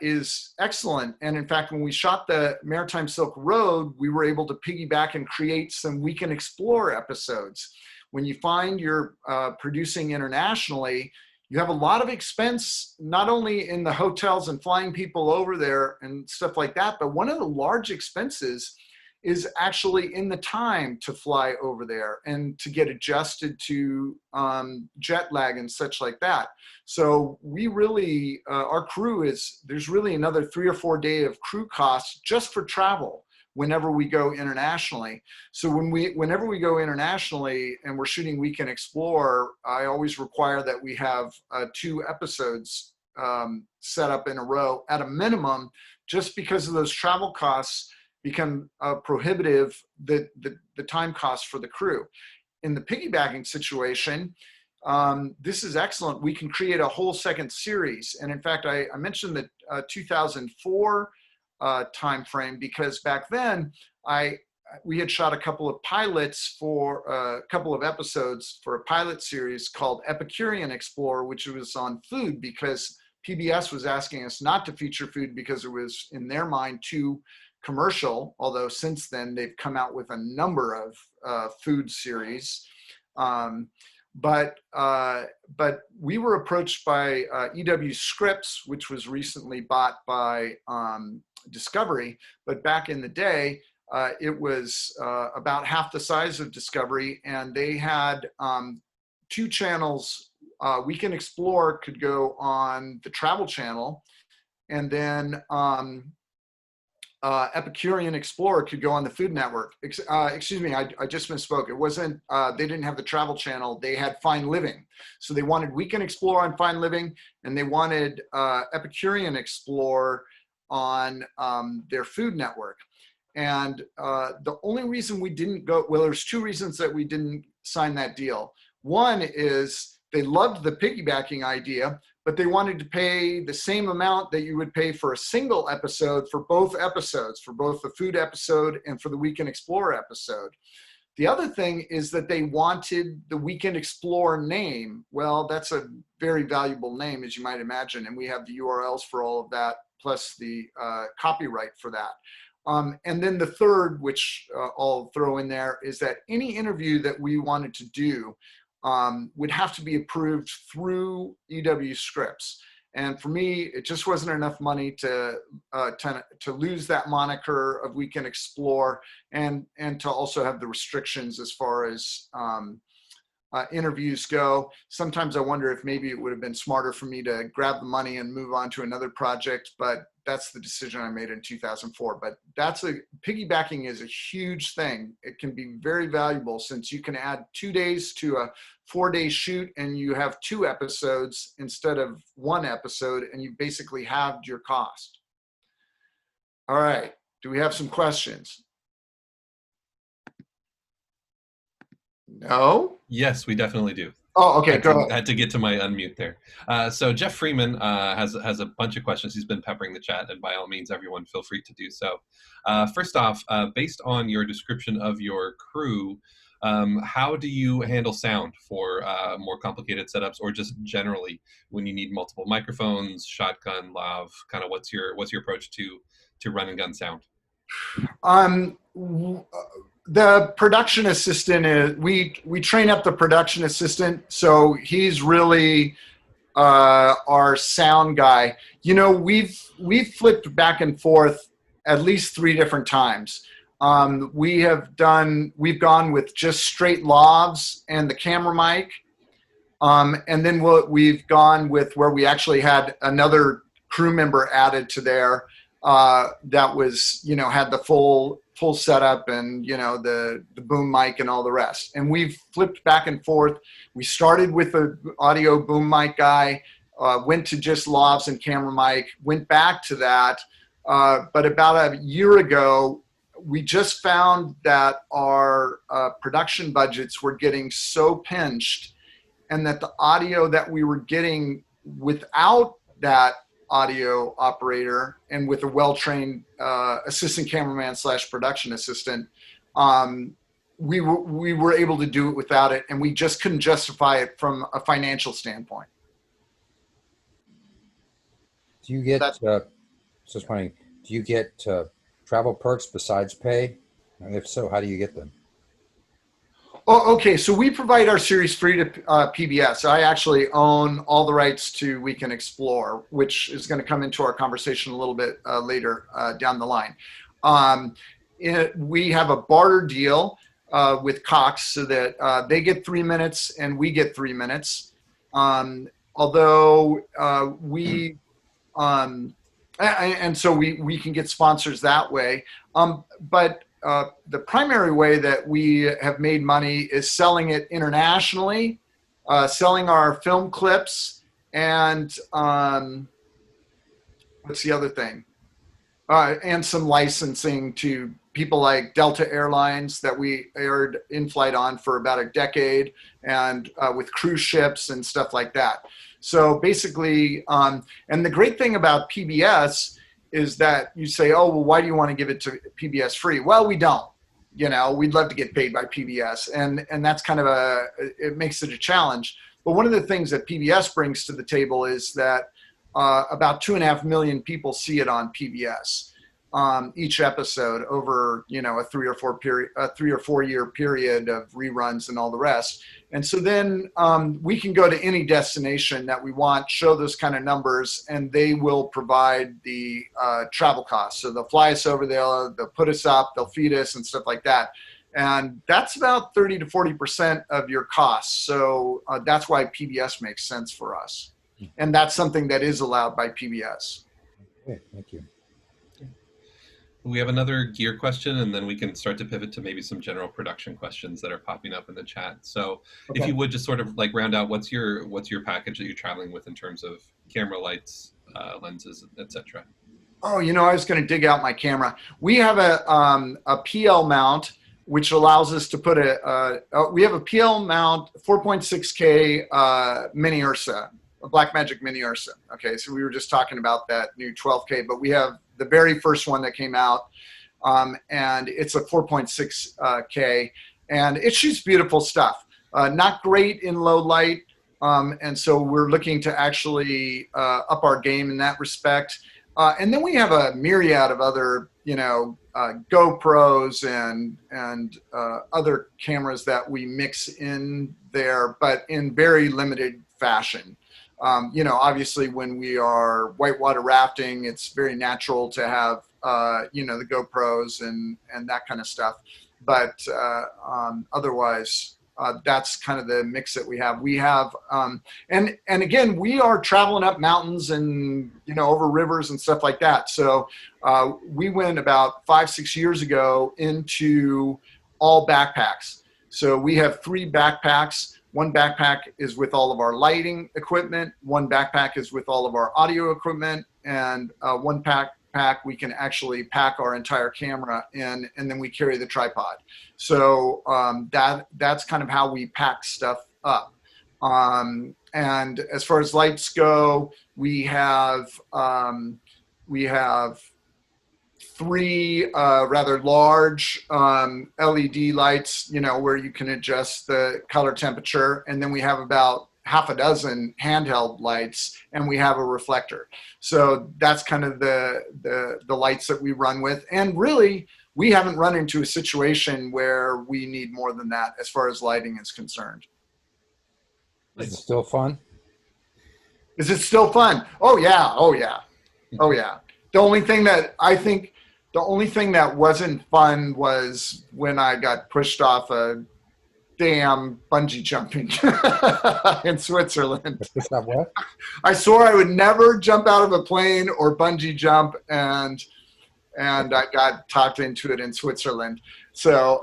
is excellent. And in fact, when we shot the Maritime Silk Road, we were able to piggyback and create some Weekend Explorer episodes. When you find you're producing internationally, you have a lot of expense, not only in the hotels and flying people over there and stuff like that, but one of the large expenses is actually in the time to fly over there and to get adjusted to jet lag and such like that. So we really, our crew is, there's really another 3 or 4 days of crew costs just for travel whenever we go internationally. So whenever we go internationally and we're shooting Weekend Explorer, I always require that we have 2 episodes set up in a row at a minimum, just because of those travel costs become prohibitive, the time costs for the crew. In the piggybacking situation, this is excellent. We can create a whole second series. And in fact, I mentioned the 2004 time frame because back then we had shot a couple of pilots for a couple of episodes for a pilot series called Epicurean Explorer, which was on food, because PBS was asking us not to feature food because it was, in their mind, too commercial, although since then they've come out with a number of food series. But we were approached by EW Scripts, which was recently bought by Discovery. But back in the day, it was about half the size of Discovery, and they had 2 channels. Weekend Explorer could go on the Travel Channel, and then Epicurean Explorer could go on the Food Network. Excuse me, I just misspoke. It wasn't, they didn't have the Travel Channel, they had Fine Living. So they wanted Weekend Explorer on Fine Living, and they wanted Epicurean Explorer on their Food Network. And the only reason we didn't go, well, there's 2 reasons that we didn't sign that deal. One is they loved the piggybacking idea, but they wanted to pay the same amount that you would pay for a single episode for both episodes, for both the food episode and for the Weekend Explorer episode. The other thing is that they wanted the Weekend Explorer name. Well, that's a very valuable name, as you might imagine, and we have the URLs for all of that, plus the copyright for that. And then the third, which I'll throw in there, is that any interview that we wanted to do would have to be approved through EW Scripts. And for me, it just wasn't enough money to lose that moniker of Weekend Explore and to also have the restrictions as far as interviews go. Sometimes I wonder if maybe it would have been smarter for me to grab the money and move on to another project, but that's the decision I made in 2004. But piggybacking is a huge thing. It can be very valuable since you can add 2 days to a 4-day shoot and you have 2 episodes instead of 1 episode, and you basically halved your cost. All right, do we have some questions? No? Yes, we definitely do. Oh, okay, go ahead. I had to get to my unmute there. So Jeff Freeman has a bunch of questions. He's been peppering the chat, and by all means, everyone feel free to do so. First off, based on your description of your crew, how do you handle sound for more complicated setups, or just generally when you need multiple microphones, shotgun, lav? Kind of what's your approach to run and gun sound? The production assistant is, we train up the production assistant, so he's really our sound guy. You know, we've flipped back and forth at least 3 different times. We've gone with just straight lavs and the camera mic, and then we've gone with where we actually had another crew member added to there that was, you know, had the full setup and, you know, the boom mic and all the rest. And we've flipped back and forth. We started with the audio boom mic guy, went to just lavs and camera mic, went back to that. But about a year ago, we just found that our production budgets were getting so pinched, and that the audio that we were getting without that audio operator and with a well-trained assistant cameraman / production assistant, we were able to do it without it, and we just couldn't justify it from a financial standpoint. Do you get just wondering, do you get travel perks besides pay? And if so, how do you get them? Oh, okay. So we provide our series free to PBS. I actually own all the rights to Weekend Explore, which is going to come into our conversation a little bit later down the line. We have a barter deal with Cox so that they get 3 minutes and we get 3 minutes. Although and so we can get sponsors that way. But the primary way that we have made money is selling it internationally, selling our film clips, and what's the other thing? And some licensing to people like Delta Airlines that we aired in-flight on for about a decade, and with cruise ships and stuff like that. So basically, and the great thing about PBS is that you say, oh, well, why do you want to give it to PBS free? Well, we don't. You know, we'd love to get paid by PBS, and that's kind of it makes it a challenge. But one of the things that PBS brings to the table is that about 2.5 million people see it on PBS each episode over, you know, a 3 or 4 year period of reruns and all the rest. And so then we can go to any destination that we want, show those kind of numbers, and they will provide the travel costs. So they'll fly us over there, they'll put us up, they'll feed us and stuff like that. And that's about 30 to 40% of your costs. So that's why PBS makes sense for us. And that's something that is allowed by PBS. Okay, thank you. We have another gear question, and then we can start to pivot to maybe some general production questions that are popping up in the chat. So if you would just sort of like round out, what's your package that you're traveling with in terms of camera, lights, lenses, etc. Oh, you know, I was going to dig out my camera. We have a PL mount, which allows us to put we have a PL mount 4.6K Mini Ursa, a Blackmagic Mini Ursa. Okay, so we were just talking about that new 12K, but we have the very first one that came out, and it's a 4.6K, and it shoots beautiful stuff. Not great in low light, and so we're looking to actually up our game in that respect. And then we have a myriad of other, you know, GoPros and other cameras that we mix in there, but in very limited fashion. You know, obviously when we are whitewater rafting, it's very natural to have, you know, the GoPros and that kind of stuff. But otherwise, that's kind of the mix that we have. We have, and again, we are traveling up mountains and, you know, over rivers and stuff like that. So we went about 5-6 years ago into all backpacks. So we have 3 backpacks. One backpack is with all of our lighting equipment. One backpack is with all of our audio equipment, and one backpack we can actually pack our entire camera in, and then we carry the tripod. So that's kind of how we pack stuff up. And as far as lights go, we have 3 rather large LED lights, you know, where you can adjust the color temperature. And then we have about half a dozen handheld lights, and we have a reflector. So that's kind of the lights that we run with. And really, we haven't run into a situation where we need more than that as far as lighting is concerned. Is it still fun? Is it still fun? Oh, yeah. Oh, yeah. Oh, yeah. The only thing that wasn't fun was when I got pushed off a damn bungee jumping in Switzerland. Is that what? I swore I would never jump out of a plane or bungee jump, and I got talked into it in Switzerland. So,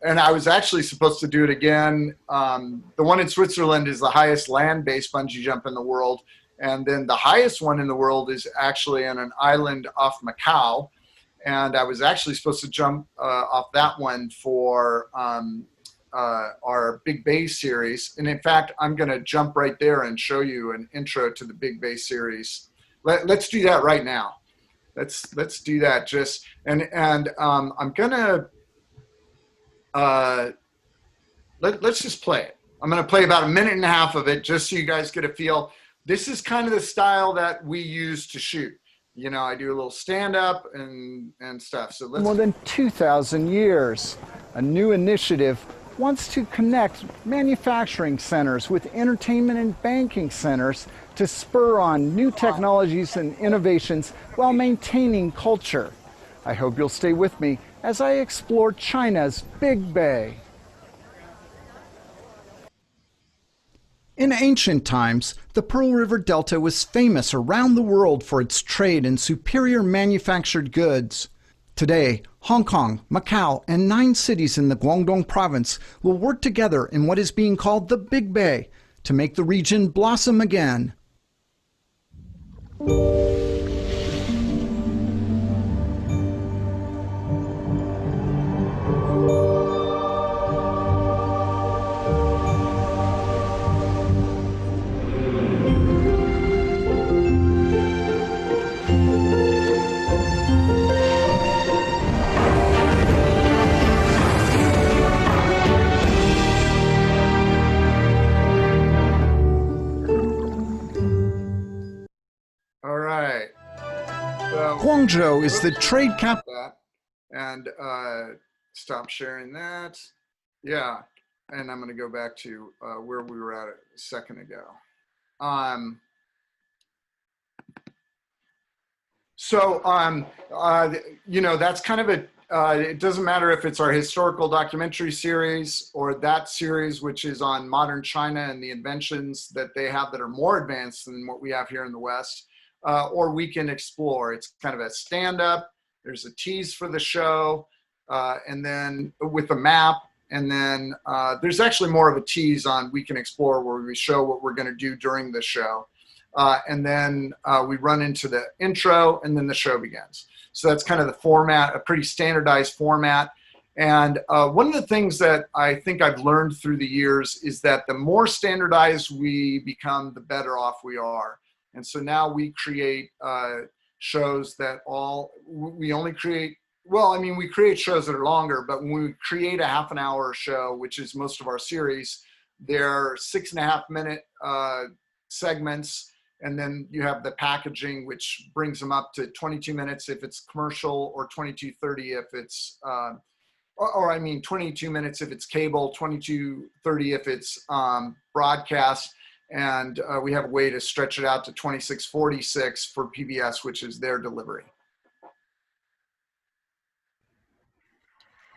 and I was actually supposed to do it again. The one in Switzerland is the highest land-based bungee jump in the world. And then the highest one in the world is actually on an island off Macau. And I was actually supposed to jump off that one for our Big Bay series. And in fact, I'm going to jump right there and show you an intro to the Big Bay series. Let's do that right now. Let's do that. Just and I'm gonna let's just play it. I'm gonna play about 1.5 minutes of it just so you guys get a feel. This is kind of the style that we use to shoot. You know, I do a little stand up and stuff. So let's. More than 2,000 years, a new initiative wants to connect manufacturing centers with entertainment and banking centers to spur on new technologies and innovations while maintaining culture. I hope you'll stay with me as I explore China's Big Bay. In ancient times, the Pearl River Delta was famous around the world for its trade in superior manufactured goods. Today, Hong Kong, Macau, and 9 cities in the Guangdong province will work together in what is being called the Big Bay to make the region blossom again. All right. So, Guangzhou is the trade cap. And stop sharing that. Yeah. And I'm going to go back to where we were at a second ago. You know, that's kind of a, it doesn't matter if it's our historical documentary series or that series, which is on modern China and the inventions that they have that are more advanced than what we have here in the West, or We Can Explore. It's kind of a stand-up. There's a tease for the show, and then with a map. And then there's actually more of a tease on We Can Explore where we show what we're going to do during the show. And then we run into the intro and then the show begins. So that's kind of the format, a pretty standardized format. And one of the things that I think I've learned through the years is that the more standardized we become, the better off we are. And so now we create shows that we only create, well, I mean, we create shows that are longer, but when we create a half an hour show, which is most of our series, they're 6.5 minute segments. And then you have the packaging, which brings them up to 22 minutes if it's commercial, or 22:30 if it's, or I mean 22 minutes if it's cable, 22:30 if it's broadcast. And we have a way to stretch it out to 26:46 for PBS, which is their delivery.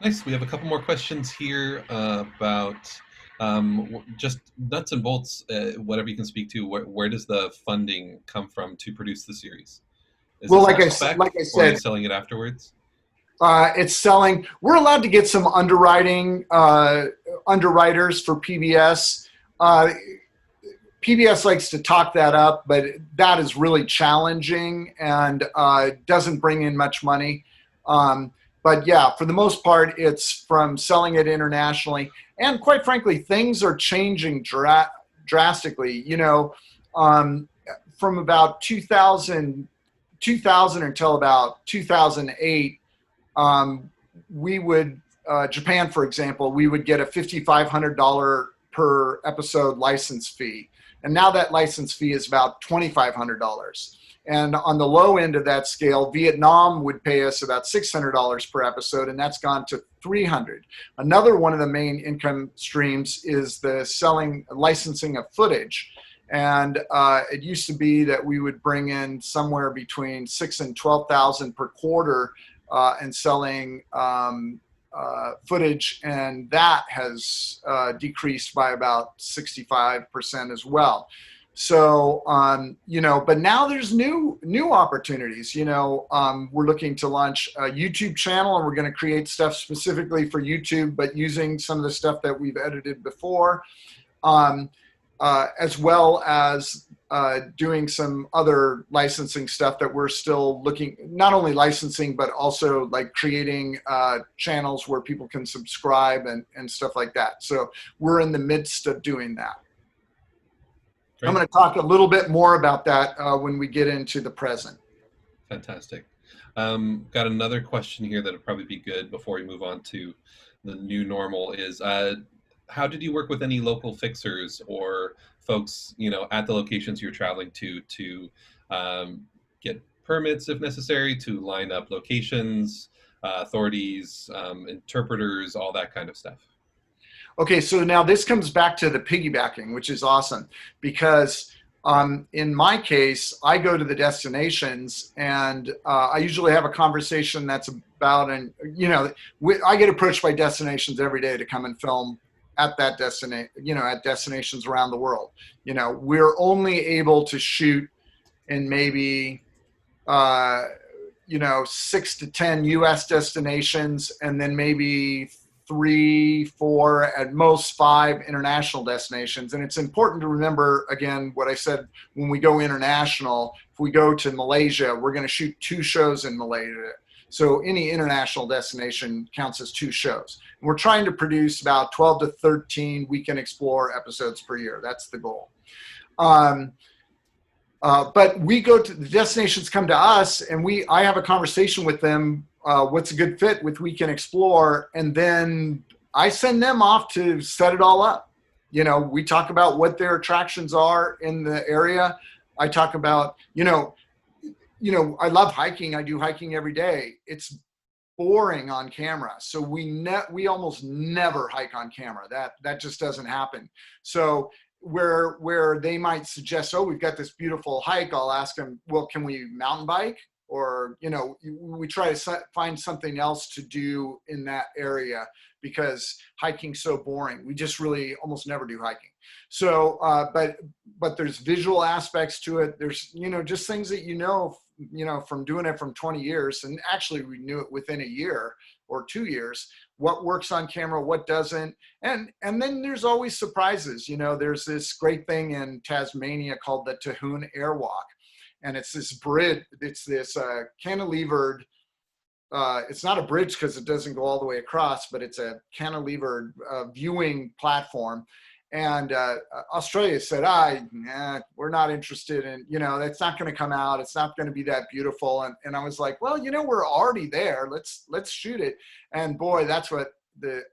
Nice. We have a couple more questions here about just nuts and bolts, whatever you can speak to. Where does the funding come from to produce the series? Is Well, it like I spec, said, or are you selling it afterwards? It's selling. We're allowed to get some underwriters for PBS. PBS likes to talk that up, but that is really challenging and doesn't bring in much money. But yeah, for the most part, it's from selling it internationally. And quite frankly, things are changing drastically. You know, from about 2000 until about 2008, we would, Japan, for example, we would get a $5,500 per episode license fee. And now that license fee is about $2,500. And on the low end of that scale, Vietnam would pay us about $600 per episode, and that's gone to $300. Another one of the main income streams is the licensing of footage. And it used to be that we would bring in somewhere between $6,000 and $12,000 per quarter and selling footage, and that has decreased by about 65% as well. So, you know, but now there's new opportunities. You know, we're looking to launch a YouTube channel, and we're going to create stuff specifically for YouTube, but using some of the stuff that we've edited before, as well as doing some other licensing stuff that we're still looking, not only licensing, but also like creating channels where people can subscribe and stuff like that. So we're in the midst of doing that. Great. I'm going to talk a little bit more about that when we get into the present. Fantastic. Got another question here that would probably be good before we move on to the new normal is, how did you work with any local fixers or folks, you know, at the locations you're traveling to get permits if necessary, to line up locations, authorities, interpreters, all that kind of stuff? Okay, so now this comes back to the piggybacking, which is awesome, because in my case, I go to the destinations, and I usually have a conversation that's about, and you know, I get approached by destinations every day to come and film at that at destinations around the world. You know, we're only able to shoot in maybe 6 to 10 U.S. destinations, and then maybe 3, 4, at most 5 international destinations. And it's important to remember, again, what I said when we go international. If we go to Malaysia, we're going to shoot 2 shows in Malaysia. So any international destination counts as 2 shows. And we're trying to produce about 12 to 13 Weekend Explore episodes per year. That's the goal. But we go to the destinations, come to us, and I have a conversation with them. What's a good fit with Weekend Explore, and then I send them off to set it all up. We talk about what their attractions are in the area. I talk about, I love hiking. I do hiking every day. It's boring on camera, so we almost never hike on camera. That just doesn't happen. So where they might suggest, oh, we've got this beautiful hike, I'll ask them, well, can we mountain bike? Or, we try to find something else to do in that area because hiking's so boring. We just really almost never do hiking. So, but there's visual aspects to it. There's, just things that, from doing it from 20 years, and actually we knew it within a year or 2 years, what works on camera, what doesn't. And then there's always surprises. There's this great thing in Tasmania called the Tahoon Airwalk. And it's this bridge, it's this cantilevered, it's not a bridge because it doesn't go all the way across, but it's a cantilevered viewing platform. And Australia said, we're not interested in, that's not going to come out. It's not going to be that beautiful. And I was like, well, we're already there. Let's shoot it. And boy, that's what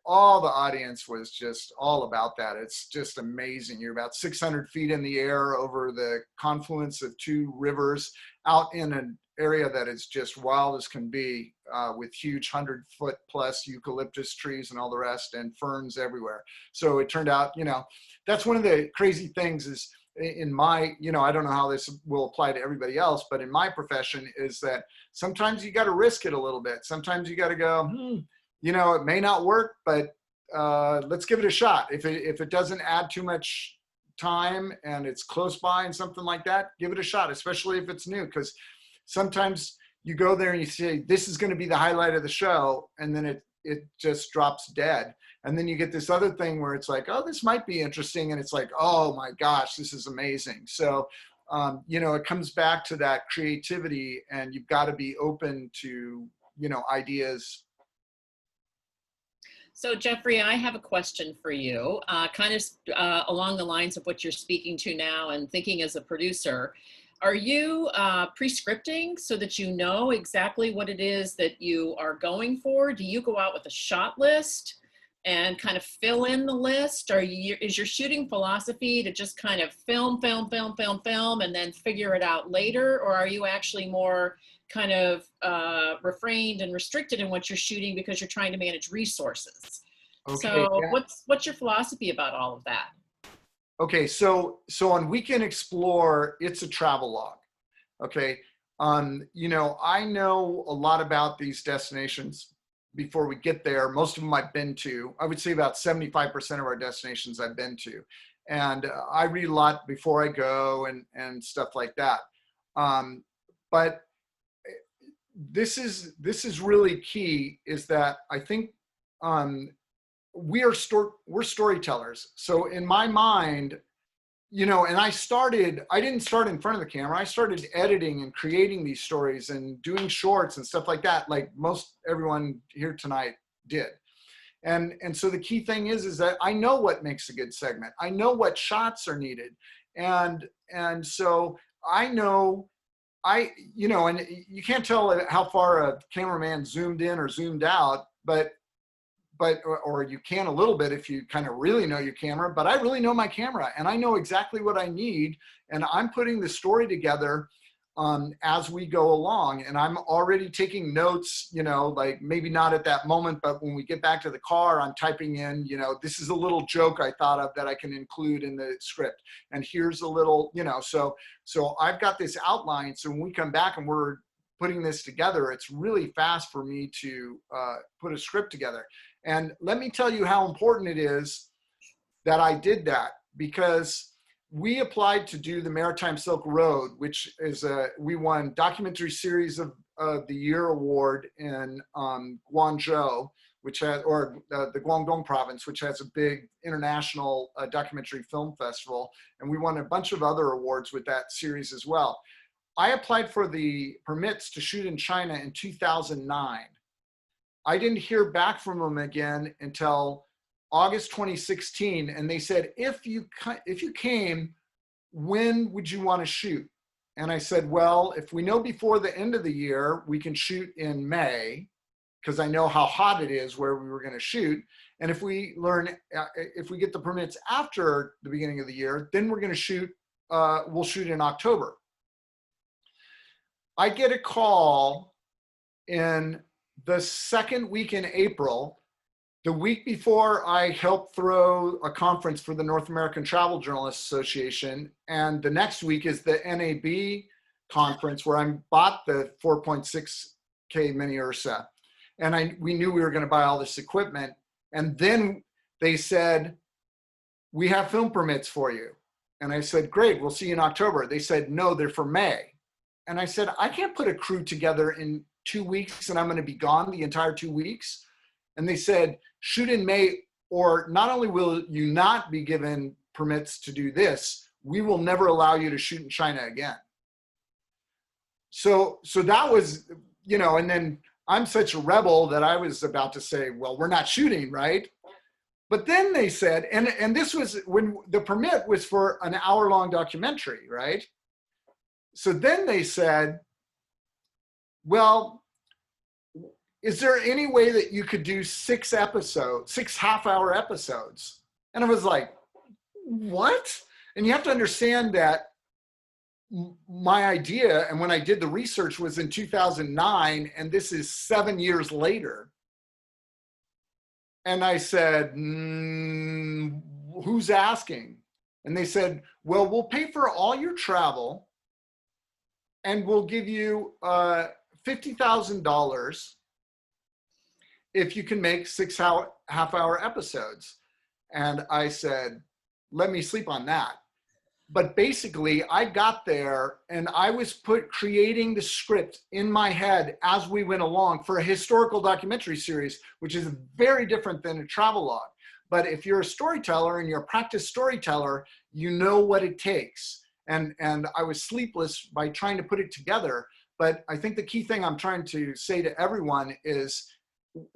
all the audience was just all about that. It's just amazing. You're about 600 feet in the air over the confluence of 2 rivers out in an area that is just wild as can be, with huge 100-foot-plus eucalyptus trees and all the rest, and ferns everywhere. So it turned out, that's one of the crazy things is in my, I don't know how this will apply to everybody else, but in my profession is that sometimes you got to risk it a little bit. Sometimes you got to go, it may not work, but let's give it a shot. If it doesn't add too much time and it's close by and something like that, give it a shot, especially if it's new. Because sometimes you go there and you say, this is going to be the highlight of the show, and then it just drops dead. And then you get this other thing where it's like, oh, this might be interesting. And it's like, oh my gosh, this is amazing. So, it comes back to that creativity, and you've got to be open to, ideas. So Jeffrey, I have a question for you, kind of along the lines of what you're speaking to now and thinking as a producer. Are you pre-scripting so that you know exactly what it is that you are going for? Do you go out with a shot list and kind of fill in the list? Or is your shooting philosophy to just kind of film, and then figure it out later? Or are you actually more kind of refrained and restricted in what you're shooting because you're trying to manage resources? Okay, So yeah. what's your philosophy about all of that? Okay, so on Weekend Explore, it's a travel log. Okay, I know a lot about these destinations before we get there. Most of them I've been to. I would say about 75% of our destinations I've been to, and I read a lot before I go and stuff like that. But this is really key. Is that I think we're storytellers. So in my mind, and I didn't start in front of the camera. I started editing and creating these stories and doing shorts and stuff like that, like most everyone here tonight did. And so the key thing is that I know what makes a good segment. I know what shots are needed. And so I know, and you can't tell how far a cameraman zoomed in or zoomed out, or you can a little bit if you kind of really know your camera, but I really know my camera and I know exactly what I need. And I'm putting the story together as we go along. And I'm already taking notes, like maybe not at that moment, but when we get back to the car, I'm typing in, this is a little joke I thought of that I can include in the script. And here's a little, so I've got this outline. So when we come back and we're putting this together, it's really fast for me to put a script together. And let me tell you how important it is that I did that, because we applied to do the Maritime Silk Road, which is we won Documentary Series of the Year award in Guangzhou which has, or the Guangdong province, which has a big international documentary film festival. And we won a bunch of other awards with that series as well. I applied for the permits to shoot in China in 2009. I didn't hear back from them again until August 2016. And they said, if you came, when would you want to shoot? And I said, well, if we know before the end of the year, we can shoot in May, because I know how hot it is where we were going to shoot. And if we get the permits after the beginning of the year, then we're going to shoot, we'll shoot in October. I get a call in the second week in April, the week before I helped throw a conference for the North American Travel Journalists Association. And the next week is the NAB conference where I bought the 4.6K Mini Ursa. And we knew we were going to buy all this equipment. And then they said, we have film permits for you. And I said, great, we'll see you in October. They said, no, they're for May. And I said, I can't put a crew together in 2 weeks and I'm going to be gone the entire 2 weeks. And they said, shoot in May, or not only will you not be given permits to do this, we will never allow you to shoot in China again. So that was, you know, and then I'm such a rebel that I was about to say, well, we're not shooting, right? But then they said, and this was when the permit was for an hour-long documentary, right? So then they said, well, is there any way that you could do 6 half-hour episodes? And I was like, what? And you have to understand that my idea, and when I did the research, was in 2009, and this is 7 years later. And I said, who's asking? And they said, well, we'll pay for all your travel, and we'll give you $50,000 if you can make 6 half-hour episodes. And I said, let me sleep on that. But basically, I got there and I was creating the script in my head as we went along for a historical documentary series, which is very different than a travel log. But if you're a storyteller and you're a practiced storyteller, you know what it takes. And I was sleepless by trying to put it together. But I think the key thing I'm trying to say to everyone is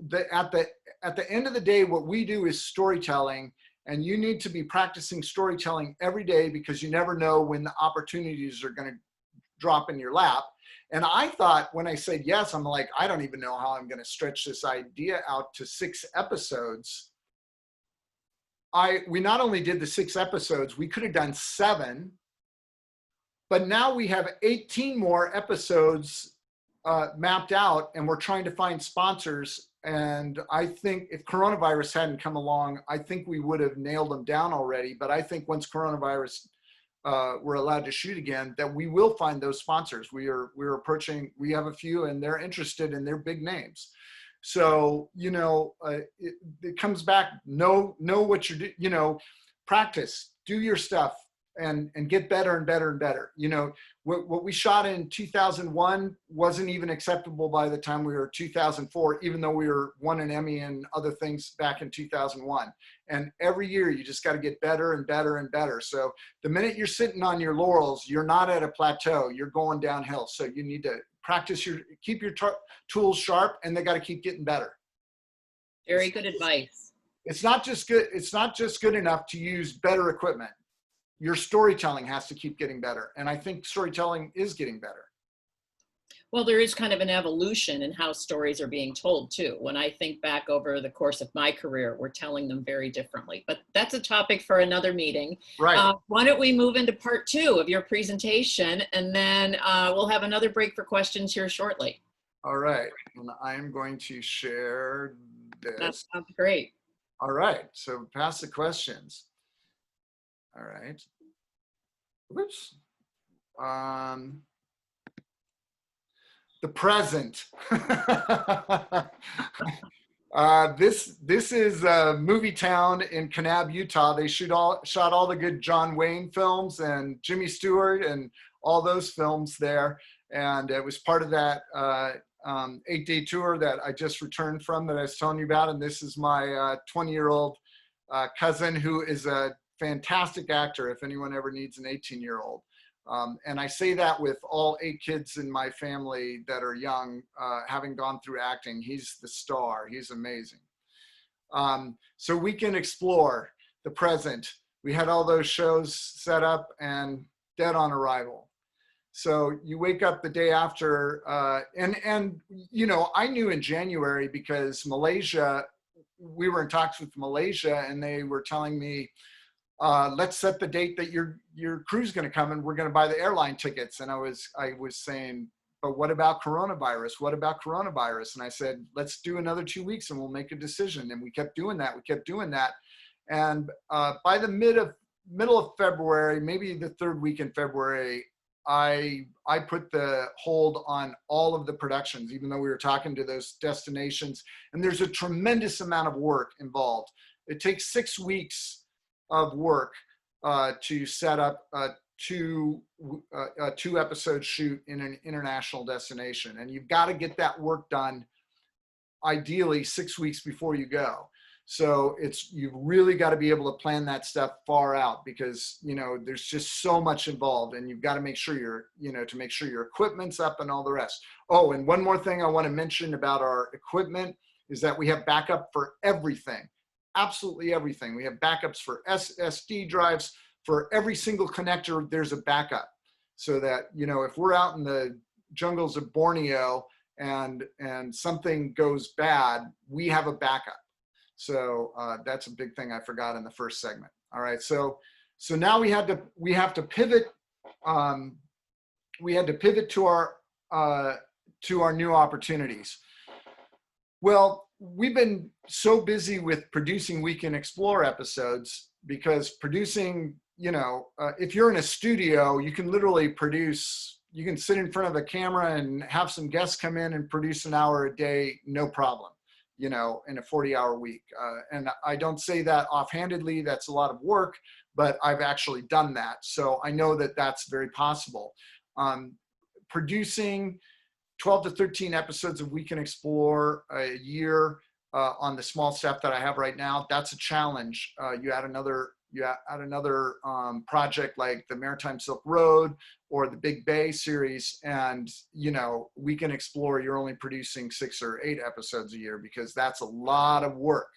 that at the end of the day, what we do is storytelling, and you need to be practicing storytelling every day because you never know when the opportunities are going to drop in your lap. And I thought when I said yes, I'm like, I don't even know how I'm going to stretch this idea out to 6 episodes. We not only did the 6 episodes, we could have done 7, but now we have 18 more episodes mapped out, and we're trying to find sponsors. And I think if coronavirus hadn't come along, I think we would have nailed them down already. But I think once coronavirus, we're allowed to shoot again, that we will find those sponsors. We're approaching, we have a few, and they're interested, and they're big names. So, you know, it comes back, know what you're doing, you know, practice, do your stuff, and get better and better and better. You know, what we shot in 2001 wasn't even acceptable by the time we were 2004, even though we won an Emmy and other things back in 2001. And every year you just got to get better and better and better. So the minute you're sitting on your laurels, you're not at a plateau, you're going downhill. So you need to practice keep your tools sharp, and they got to keep getting better. Very good advice. It's not just good enough to use better equipment. Your storytelling has to keep getting better. And I think storytelling is getting better. Well, there is kind of an evolution in how stories are being told too. When I think back over the course of my career, we're telling them very differently, but that's a topic for another meeting. Right. Why don't we move into part 2 of your presentation, and then we'll have another break for questions here shortly. All right. And I'm going to share this. That sounds great. All right. So pass the questions. All right. Whoops. The present. This is Movie Town in Kanab, Utah. They shot all the good John Wayne films and Jimmy Stewart and all those films there. And it was part of that 8-day tour that I just returned from that I was telling you about. And this is my 20-year-old cousin who is a fantastic actor if anyone ever needs an 18-year-old. And I say that with all 8 kids in my family that are young, having gone through acting. He's the star. He's amazing. So we can explore the present. We had all those shows set up and dead on arrival. So you wake up the day after, and you know, I knew in January because Malaysia, we were in talks with Malaysia, and they were telling me, let's set the date that your crew's going to come, and we're going to buy the airline tickets. And I was saying, but what about coronavirus? What about coronavirus? And I said, let's do another 2 weeks, and we'll make a decision. And we kept doing that. We kept doing that. And by the middle of February, maybe the 3rd week in February, I put the hold on all of the productions, even though we were talking to those destinations. And there's a tremendous amount of work involved. It takes 6 weeks of work to set up a 2-episode shoot in an international destination. And you've got to get that work done ideally 6 weeks before you go. So you've really got to be able to plan that stuff far out, because, you know, there's just so much involved, and you've got to make sure to make sure your equipment's up and all the rest. Oh, and one more thing I want to mention about our equipment is that we have backup for everything, absolutely everything. We have backups for SD drives. For every single connector, there's a backup, so that, you know, if we're out in the jungles of Borneo and something goes bad, we have a backup. So that's a big thing I forgot in the first segment. All right, so now we have to pivot. We had to pivot to our new opportunities. Well, we've been so busy with producing We Can Explore episodes, because producing, you know, if you're in a studio, you can literally produce. You can sit in front of a camera and have some guests come in and produce an hour a day, no problem, you know, in a 40-hour week. And I don't say that offhandedly, that's a lot of work, but I've actually done that. So I know that that's very possible. Producing 12 to 13 episodes of We Can Explore a year on the small staff that I have right now, that's a challenge. You add another project like the Maritime Silk Road or the Big Bay series, and, you know, We Can Explore, you're only producing 6 or 8 episodes a year, because that's a lot of work.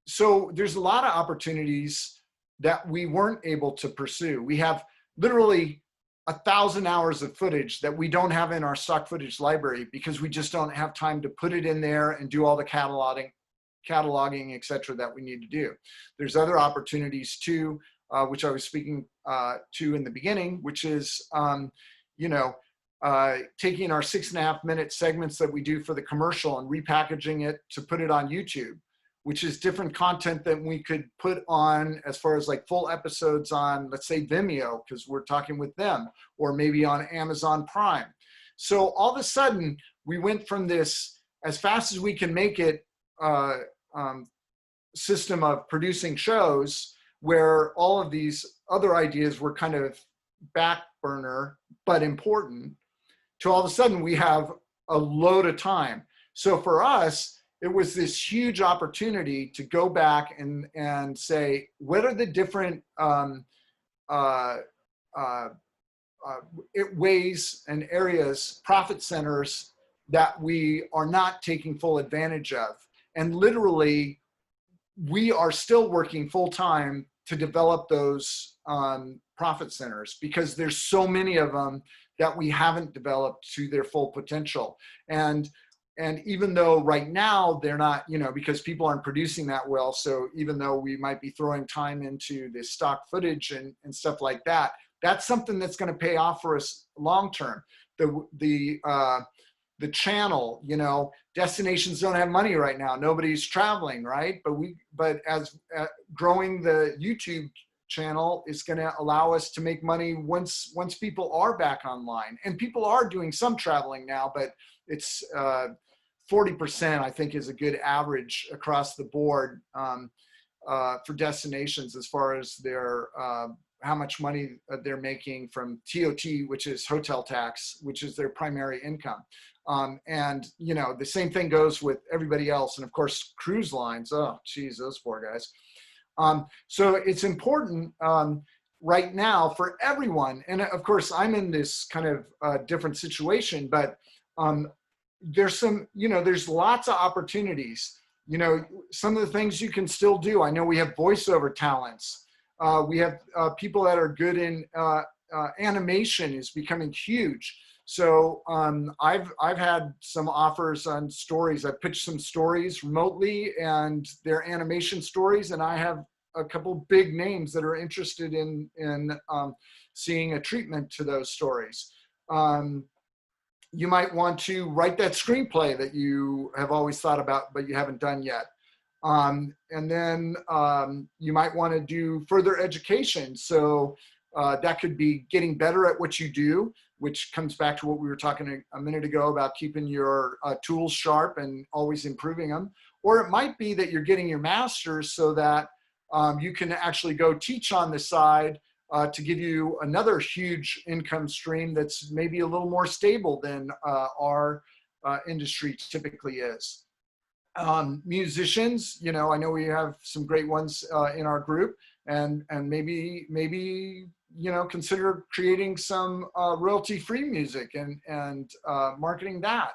So there's a lot of opportunities that we weren't able to pursue. We have literally 1,000 hours of footage that we don't have in our stock footage library, because we just don't have time to put it in there and do all the cataloging, et cetera, that we need to do. There's other opportunities too, which I was speaking to in the beginning, which is, you know, taking our 6.5-minute segments that we do for the commercial and repackaging it to put it on YouTube, which is different content than we could put on as far as like full episodes on, let's say, Vimeo, because we're talking with them, or maybe on Amazon Prime. So all of a sudden, we went from this as fast as we can make it system of producing shows, where all of these other ideas were kind of back burner but important, to all of a sudden we have a load of time. So for us, it was this huge opportunity to go back and say, what are the different ways and areas, profit centers, that we are not taking full advantage of? And literally, we are still working full time to develop those profit centers, because there's so many of them that we haven't developed to their full potential. And even though right now they're not, you know, because people aren't producing that well, so even though we might be throwing time into the stock footage and stuff like that, that's something that's going to pay off for us long term. The channel, you know, destinations don't have money right now. Nobody's traveling, right? But as growing the YouTube channel is going to allow us to make money once people are back online. And people are doing some traveling now, but it's 40%, I think, is a good average across the board. for destinations as far as their how much money they're making from TOT, which is hotel tax, which is their primary income. And you know, the same thing goes with everybody else. And of course, cruise lines, oh geez, those poor guys. So it's important right now for everyone. And of course, I'm in this kind of different situation, but there's some, you know, there's lots of opportunities. You know, some of the things you can still do. I know we have voiceover talents. We have people that are good in animation is becoming huge. So I've had some offers on stories. I pitched some stories remotely and they're animation stories, and I have a couple big names that are interested in seeing a treatment to those stories. You might want to write that screenplay that you have always thought about, but you haven't done yet. And then you might want to do further education. So that could be getting better at what you do, which comes back to what we were talking a minute ago about keeping your tools sharp and always improving them. Or it might be that you're getting your master's so that you can actually go teach on the side to give you another huge income stream that's maybe a little more stable than our industry typically is. Musicians, you know, I know we have some great ones in our group, and maybe you know, consider creating some royalty-free music and marketing that.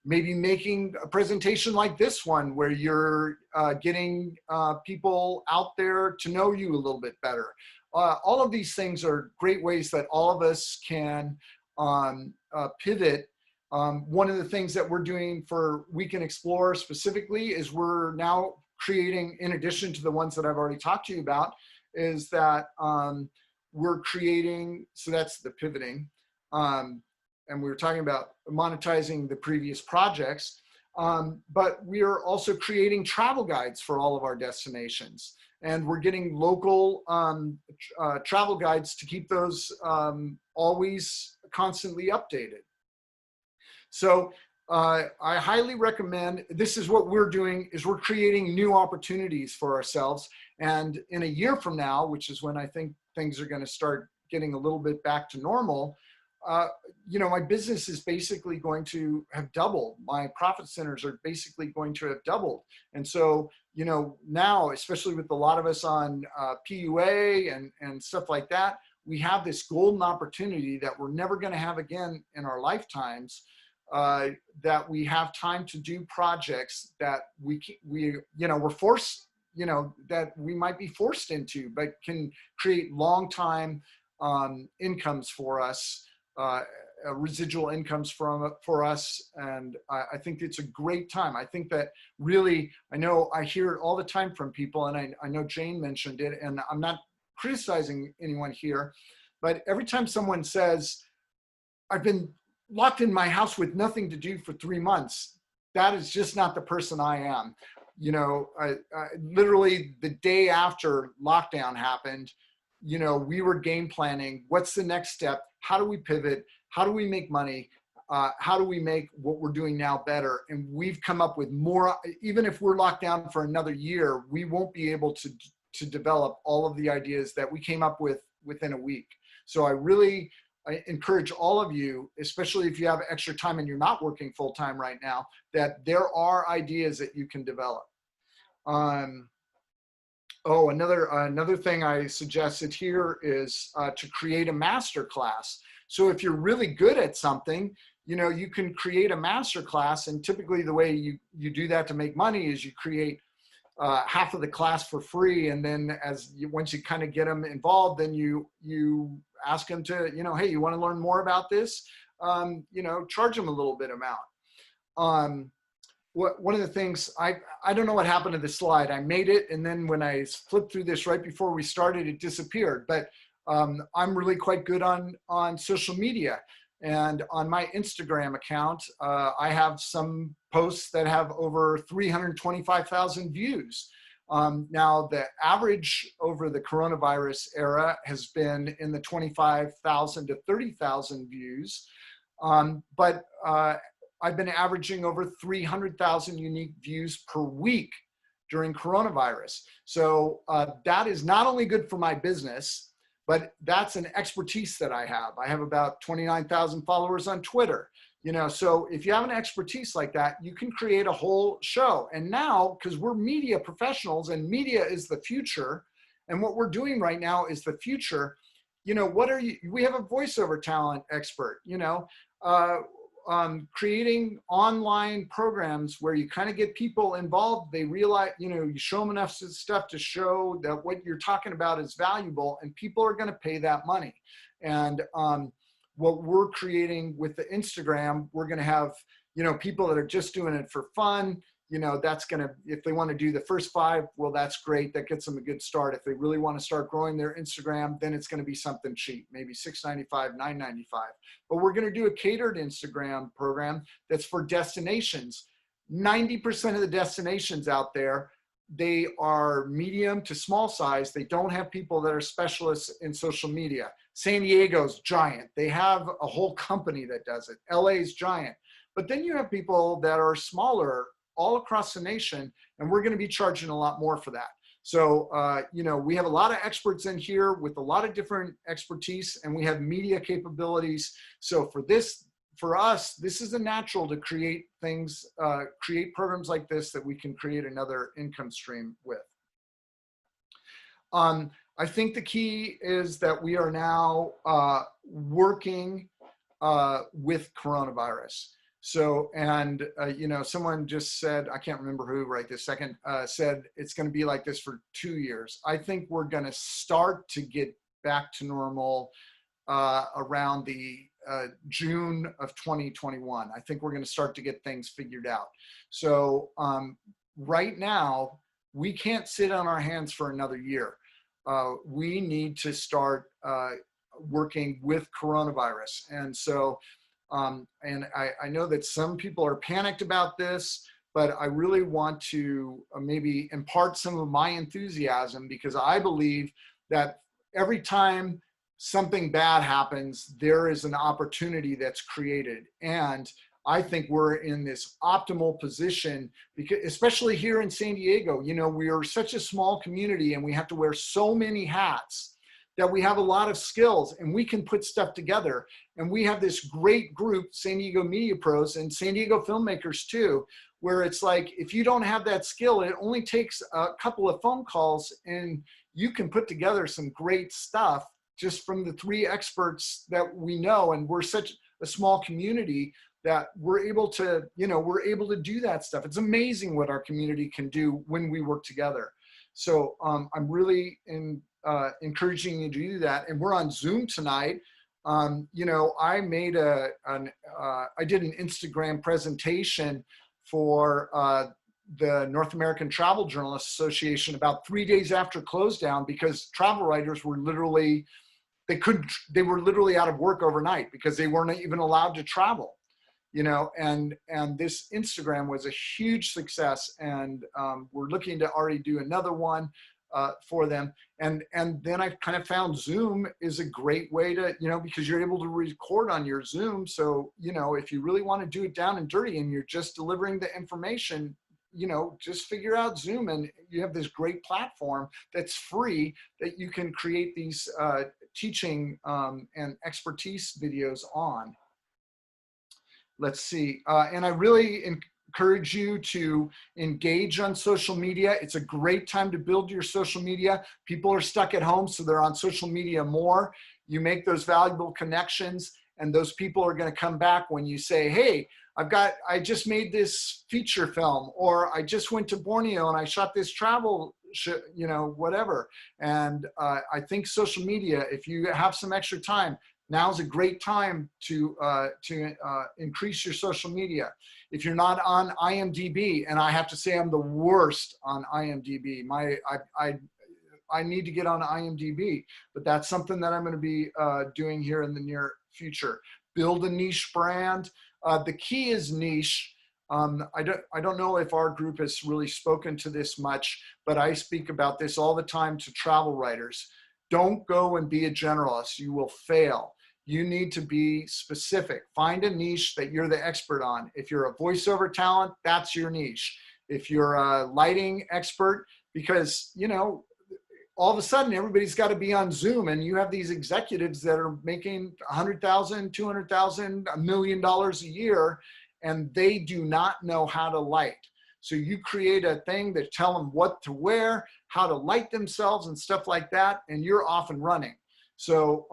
Maybe making a presentation like this one where you're getting people out there to know you a little bit better. All of these things are great ways that all of us can pivot. One of the things that we're doing for We Can Explore specifically is we're now creating, in addition to the ones that I've already talked to you about, is that we're creating, so that's the pivoting. And we were talking about monetizing the previous projects, but we are also creating travel guides for all of our destinations. And we're getting local travel guides to keep those always constantly updated. So I highly recommend, this is what we're doing, is we're creating new opportunities for ourselves. And in a year from now, which is when I think things are going to start getting a little bit back to normal, you know, my business is basically going to have doubled. My profit centers are basically going to have doubled. And so, you know, now, especially with a lot of us on PUA and stuff like that, we have this golden opportunity that we're never going to have again in our lifetimes, that we have time to do projects that we you know, we're forced, you know, that we might be forced into, but can create long time incomes for us. Residual incomes for us, and I think it's a great time. I think that really, I know I hear it all the time from people, and I know Jane mentioned it, and I'm not criticizing anyone here, but every time someone says, I've been locked in my house with nothing to do for 3 months, that is just not the person I am. You know, literally the day after lockdown happened, you know, we were game planning. What's the next step? How do we pivot? How do we make money? How do we make what we're doing now better? And we've come up with more, even if we're locked down for another year, we won't be able to develop all of the ideas that we came up with within a week. So I encourage all of you, especially if you have extra time and you're not working full time right now, that there are ideas that you can develop. Oh, another thing I suggested here is to create a master class. So if you're really good at something, you know, you can create a master class, and typically the way you do that to make money is you create half of the class for free, and then once you kind of get them involved, then you ask them to, you know, hey, you want to learn more about this? You know, charge them a little bit amount. One of the things, I don't know what happened to the slide. I made it, and then when I flipped through this right before we started, it disappeared. But I'm really quite good on social media. And on my Instagram account, I have some posts that have over 325,000 views. Now, the average over the coronavirus era has been in the 25,000 to 30,000 views. But I've been averaging over 300,000 unique views per week during coronavirus. So that is not only good for my business, but that's an expertise that I have. I have about 29,000 followers on Twitter. You know, so if you have an expertise like that, you can create a whole show. And now, because we're media professionals and media is the future, and what we're doing right now is the future, you know, we have a voiceover talent expert, you know, creating online programs where you kind of get people involved. They realize, you know, you show them enough stuff to show that what you're talking about is valuable, and people are going to pay that money. And what we're creating with the Instagram, we're going to have, you know, people that are just doing it for fun. You know, that's going to, if they want to do the first 5, well, that's great. That gets them a good start. If they really want to start growing their Instagram, then it's going to be something cheap, maybe $6.95, $9.95. But we're going to do a catered Instagram program that's for destinations. 90% of the destinations out there, they are medium to small size. They don't have people that are specialists in social media. San Diego's giant. They have a whole company that does it. LA's giant. But then you have people that are smaller all across the nation, and we're going to be charging a lot more for that. So, you know, we have a lot of experts in here with a lot of different expertise, and we have media capabilities. So for us, this is a natural to create things, create programs like this that we can create another income stream with. I think the key is that we are now working with coronavirus. So, and, you know, someone just said, I can't remember who right this second, said it's going to be like this for 2 years. I think we're going to start to get back to normal around the June of 2021. I think we're going to start to get things figured out. So right now, we can't sit on our hands for another year. We need to start working with coronavirus. And so, and I know that some people are panicked about this, but I really want to maybe impart some of my enthusiasm, because I believe that every time something bad happens, there is an opportunity that's created. And I think we're in this optimal position, because especially here in San Diego, you know, we are such a small community and we have to wear so many hats that we have a lot of skills and we can put stuff together. And we have this great group, San Diego Media Pros and San Diego filmmakers too, where it's like, if you don't have that skill, it only takes a couple of phone calls and you can put together some great stuff just from the 3 experts that we know. And we're such a small community that we're able to, you know, we're able to do that stuff. It's amazing what our community can do when we work together. So I'm really encouraging you to do that. And we're on Zoom tonight. You know, I made I did an Instagram presentation for the North American Travel Journalists Association about 3 days after close down, because travel writers were literally, they were literally out of work overnight because they weren't even allowed to travel, you know, and this Instagram was a huge success. And we're looking to already do another one for them. And then I kind of found Zoom is a great way to, you know, because you're able to record on your Zoom. So, you know, if you really want to do it down and dirty and you're just delivering the information, you know, just figure out Zoom, and you have this great platform that's free that you can create these teaching and expertise videos on. Let's see. And I really encourage you to engage on social media. It's a great time to build your social media. People are stuck at home, so they're on social media more. You make those valuable connections, and those people are going to come back when you say, hey, I just made this feature film, or I just went to Borneo and I shot this travel, you know, whatever. And I think social media, if you have some extra time, now's a great time to increase your social media. If you're not on IMDb, and I have to say I'm the worst on IMDb. I need to get on IMDb, but that's something that I'm going to be doing here in the near future. Build a niche brand. The key is niche. I don't know if our group has really spoken to this much, but I speak about this all the time to travel writers. Don't go and be a generalist. You will fail. You need to be specific. Find a niche that you're the expert on. If you're a voiceover talent, that's your niche. if you're a lighting expert, because, you know, all of a sudden everybody's got to be on Zoom, and you have these executives that are making $100,000, $200,000, $1 million a year, and they do not know how to light. So you create a thing that tell them what to wear, how to light themselves and stuff like that, and you're off and running. So,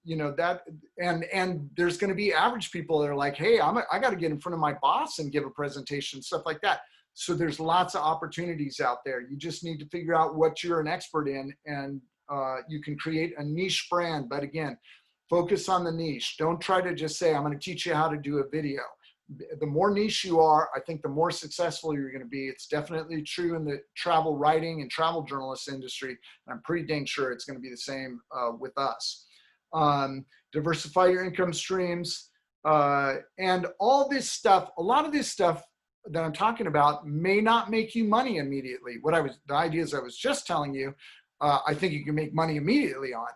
you know, that, and there's going to be average people that are like, hey, I got to get in front of my boss and give a presentation, stuff like that. So there's lots of opportunities out there. You just need to figure out what you're an expert in, and you can create a niche brand. But again, focus on the niche. Don't try to just say, I'm going to teach you how to do a video. The more niche you are, I think the more successful you're going to be. It's definitely true in the travel writing and travel journalist industry. And I'm pretty dang sure it's going to be the same with us. Diversify your income streams, and all this stuff. A lot of this stuff that I'm talking about may not make you money immediately. The ideas I was just telling you, I think you can make money immediately on.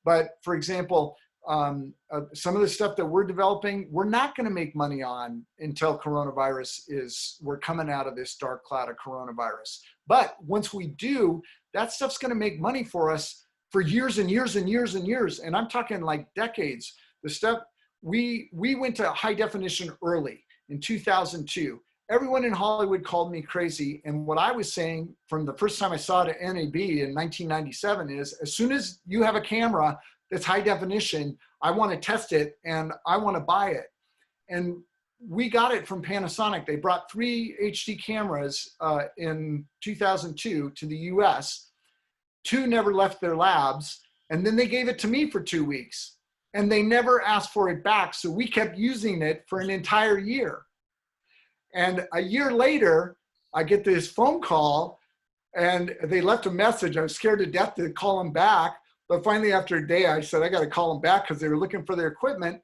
But for example, some of the stuff that we're developing, we're not going to make money on until we're coming out of this dark cloud of coronavirus. But once we do, that stuff's going to make money for us for years and years and years and years. And I'm talking like decades. The stuff, we went to high definition early in 2002. Everyone in Hollywood called me crazy. And what I was saying from the first time I saw it at NAB in 1997 is, as soon as you have a camera that's high definition, I want to test it and I want to buy it. And we got it from Panasonic. They brought 3 HD cameras in 2002 to the US. 2 never left their labs. And then they gave it to me for 2 weeks. And they never asked for it back. So we kept using it for an entire year. And a year later, I get this phone call, and they left a message. I was scared to death to call them back. But finally, after a day, I said, I got to call them back because they were looking for their equipment.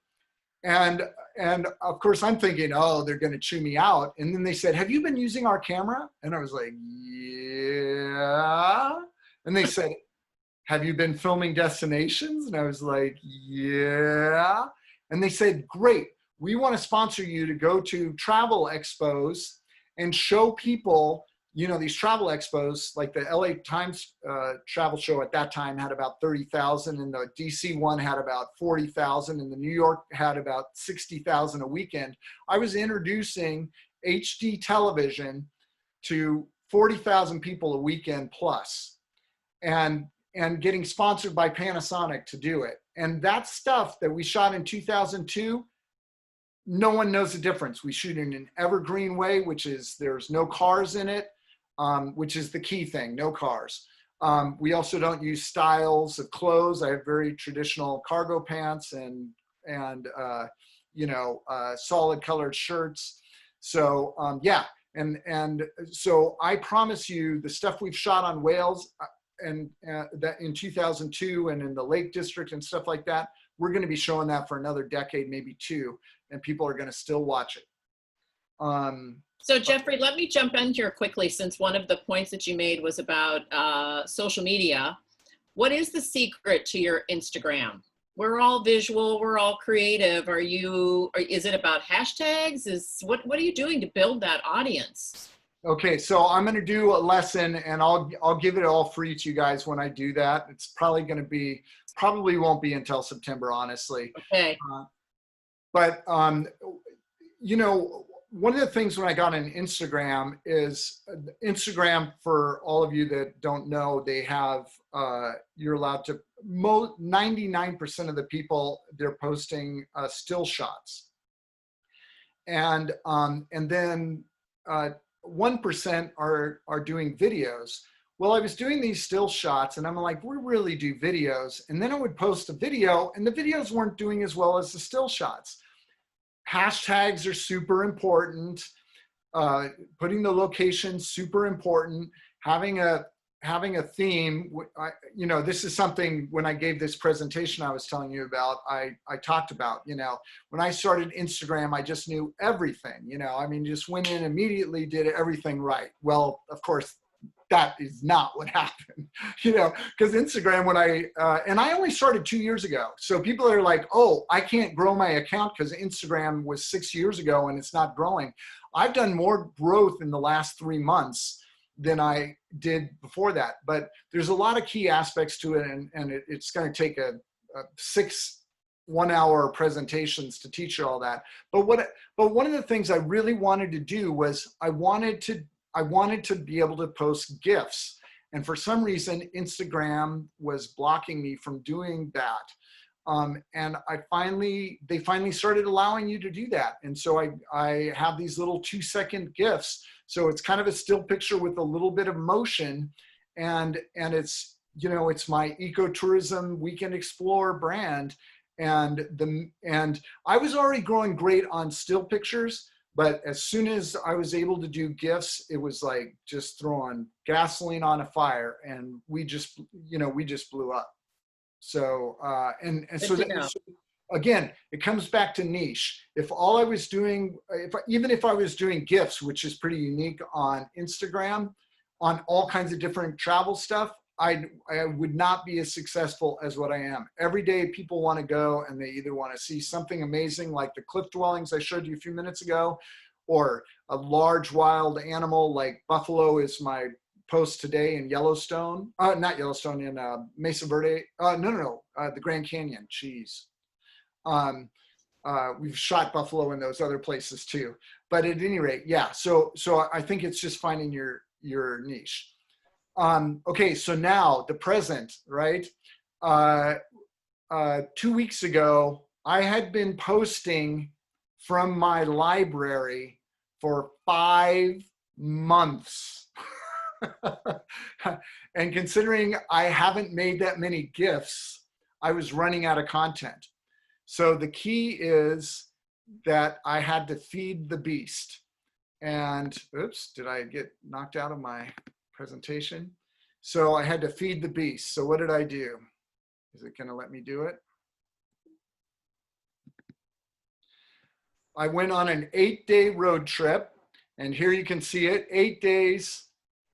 And of course, I'm thinking, oh, they're going to chew me out. And then they said, have you been using our camera? And I was like, yeah. And they said, have you been filming destinations? And I was like, yeah. And they said, great. We want to sponsor you to go to travel expos and show people, you know, these travel expos, like the LA Times travel show at that time had about 30,000, and the DC one had about 40,000, and the New York had about 60,000 a weekend. I was introducing HD television to 40,000 people a weekend plus, and getting sponsored by Panasonic to do it. And that stuff that we shot in 2002, no one knows the difference. We shoot in an evergreen way, which is there's no cars in it, which is the key thing, no cars. We also don't use styles of clothes. I have very traditional cargo pants and you know, solid colored shirts. So yeah, and so I promise you, the stuff we've shot on whales and that in 2002 and in the Lake District and stuff like that, we're going to be showing that for another decade, maybe 2. And people are going to still watch it. So Jeffrey, let me jump in here quickly, since one of the points that you made was about social media. What is the secret to your Instagram? We're all visual, we're all creative. Is it about hashtags? What are you doing to build that audience? Okay, so I'm going to do a lesson, and I'll give it all free to you guys when I do that. It's probably won't be until September, honestly. Okay. But, you know, one of the things when I got on Instagram is Instagram, for all of you that don't know, they have, you're allowed to, 99% of the people, they're posting still shots. And then 1% are doing videos. Well, I was doing these still shots, and I'm like, we really do videos. And then I would post a video, and the videos weren't doing as well as the still shots. Hashtags are super important. Putting the location, super important. Having a theme. You know, this is something when I gave this presentation I was telling you about, I talked about, you know, when I started Instagram, I just knew everything, you know, I mean, just went in immediately, did everything right. Well, of course, that is not what happened, because Instagram, when and I only started 2 years ago. So people are like, oh, I can't grow my account because Instagram was 6 years ago and it's not growing. I've done more growth in the last 3 months than I did before that. But there's a lot of key aspects to it, and it's going to take a 6 one-hour presentations to teach you all that. But one of the things I really wanted to do was I wanted to be able to post GIFs. And for some reason, Instagram was blocking me from doing that. And they finally started allowing you to do that. And so I have these little 2-second GIFs. So it's kind of a still picture with a little bit of motion. And it's, it's my ecotourism weekend explorer brand. And I was already growing great on still pictures, but as soon as I was able to do GIFs, it was like just throwing gasoline on a fire, and we just blew up. So, so again, it comes back to niche. If all I was doing, even if I was doing GIFs, which is pretty unique on Instagram, on all kinds of different travel stuff, I would not be as successful as what I am. Every day people want to go and they either want to see something amazing like the cliff dwellings I showed you a few minutes ago, or a large wild animal like buffalo is my post today in Yellowstone. Not Yellowstone, in Mesa Verde. The Grand Canyon. Jeez. We've shot buffalo in those other places too. But at any rate, yeah. So I think it's just finding your niche. Okay, so now the present, right? 2 weeks ago, I had been posting from my library for 5 months. And considering I haven't made that many GIFs, I was running out of content. So the key is that I had to feed the beast. And oops, did I get knocked out of my presentation? So I had to feed the beast. So what did I do? Is it going to let me do it? I went on an 8-day road trip, and here you can see it. 8 days,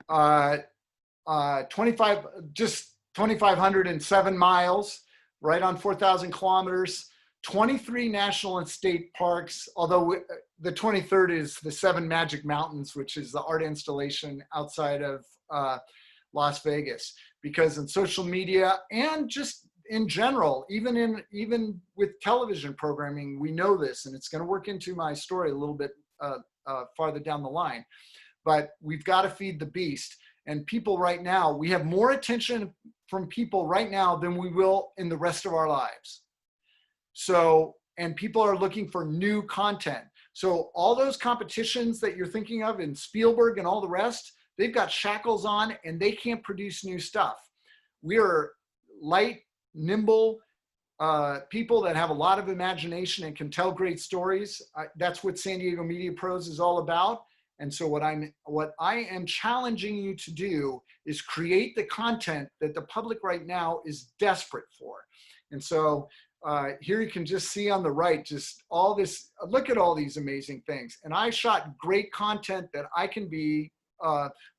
2,507 miles, right on 4,000 kilometers, 23 national and state parks, although the 23rd is the 7 Magic Mountains, which is the art installation outside of Las Vegas. Because in social media and just in general, even with television programming, we know this, and it's going to work into my story a little bit farther down the line. But we've got to feed the beast. And people right now, we have more attention from people right now than we will in the rest of our lives. So, and people are looking for new content. So all those competitions that you're thinking of in Spielberg and all the rest, they've got shackles on and they can't produce new stuff. We are light, nimble people that have a lot of imagination and can tell great stories. That's what San Diego Media Pros is all about. And so what I am challenging you to do is create the content that the public right now is desperate for. And so here you can just see on the right, just all this, look at all these amazing things. And I shot great content that I can be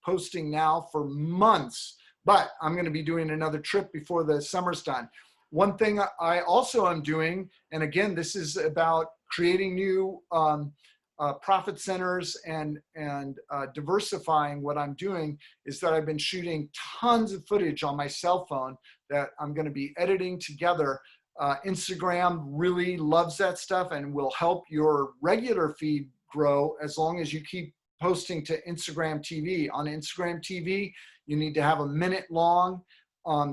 posting now for months, but I'm going to be doing another trip before the summer's done. One thing I also am doing, and again, this is about creating new profit centers and diversifying what I'm doing, is that I've been shooting tons of footage on my cell phone that I'm going to be editing together. Instagram really loves that stuff and will help your regular feed grow as long as you keep posting to Instagram TV. On Instagram TV, you need to have a minute long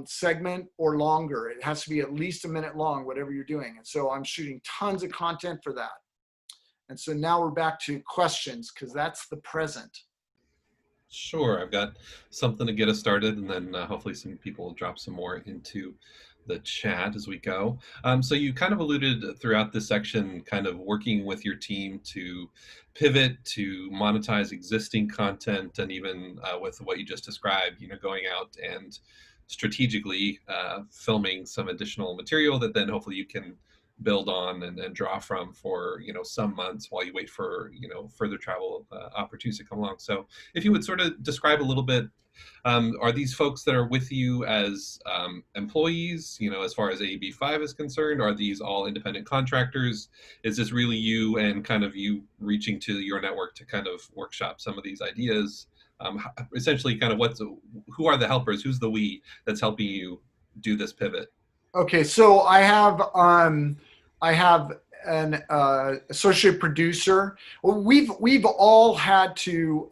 segment or longer. It has to be at least a minute long, whatever you're doing. And so I'm shooting tons of content for that. And so now we're back to questions, because that's the present. Sure, I've got something to get us started, and then hopefully some people will drop some more into the chat as we go. So you kind of alluded throughout this section, kind of working with your team to pivot, to monetize existing content, and even with what you just described, going out and strategically filming some additional material that then hopefully you can build on and draw from for, some months while you wait for, further travel opportunities to come along. So if you would sort of describe a little bit, are these folks that are with you as employees, as far as AEB5 is concerned? Are these all independent contractors? Is this really you and kind of you reaching to your network to kind of workshop some of these ideas? Essentially, kind of who are the helpers? Who's the we that's helping you do this pivot? Okay, so I have an associate producer. Well, we've all had to